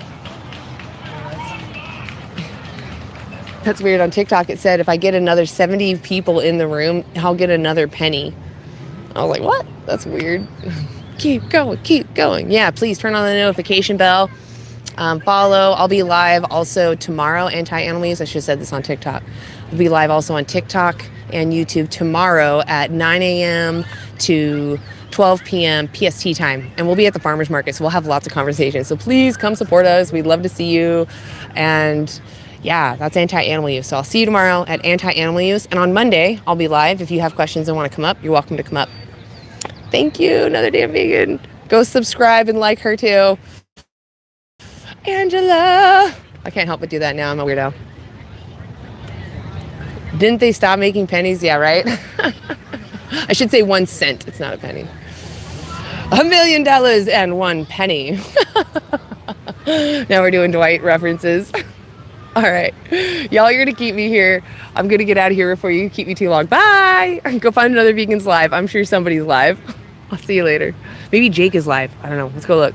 S1: That's weird. On TikTok, it said if I get another 70 people in the room, I'll get another penny. I was like, what? That's weird. Keep going. Yeah, please turn on the notification bell. Follow. I'll be live also tomorrow. Anti-animal use. I should have said this on TikTok. I'll be live also on TikTok and YouTube tomorrow at 9 a.m. to 12 p.m. PST time. And we'll be at the farmers market, so we'll have lots of conversations. So please come support us. We'd love to see you. And yeah, that's anti-animal use. So I'll see you tomorrow at anti-animal use. And on Monday, I'll be live. If you have questions and want to come up, you're welcome to come up. Thank you. Another damn vegan. Go subscribe and like her too. Angela. I can't help but do that now. I'm a weirdo. Didn't they stop making pennies? Yeah, right? I should say 1 cent. It's not a penny. $1 million and 1 penny. Now we're doing Dwight references. All right. Y'all, you're going to keep me here. I'm going to get out of here before you keep me too long. Bye. Go find another vegan's live. I'm sure somebody's live. I'll see you later. Maybe Jake is live. I don't know. Let's go look.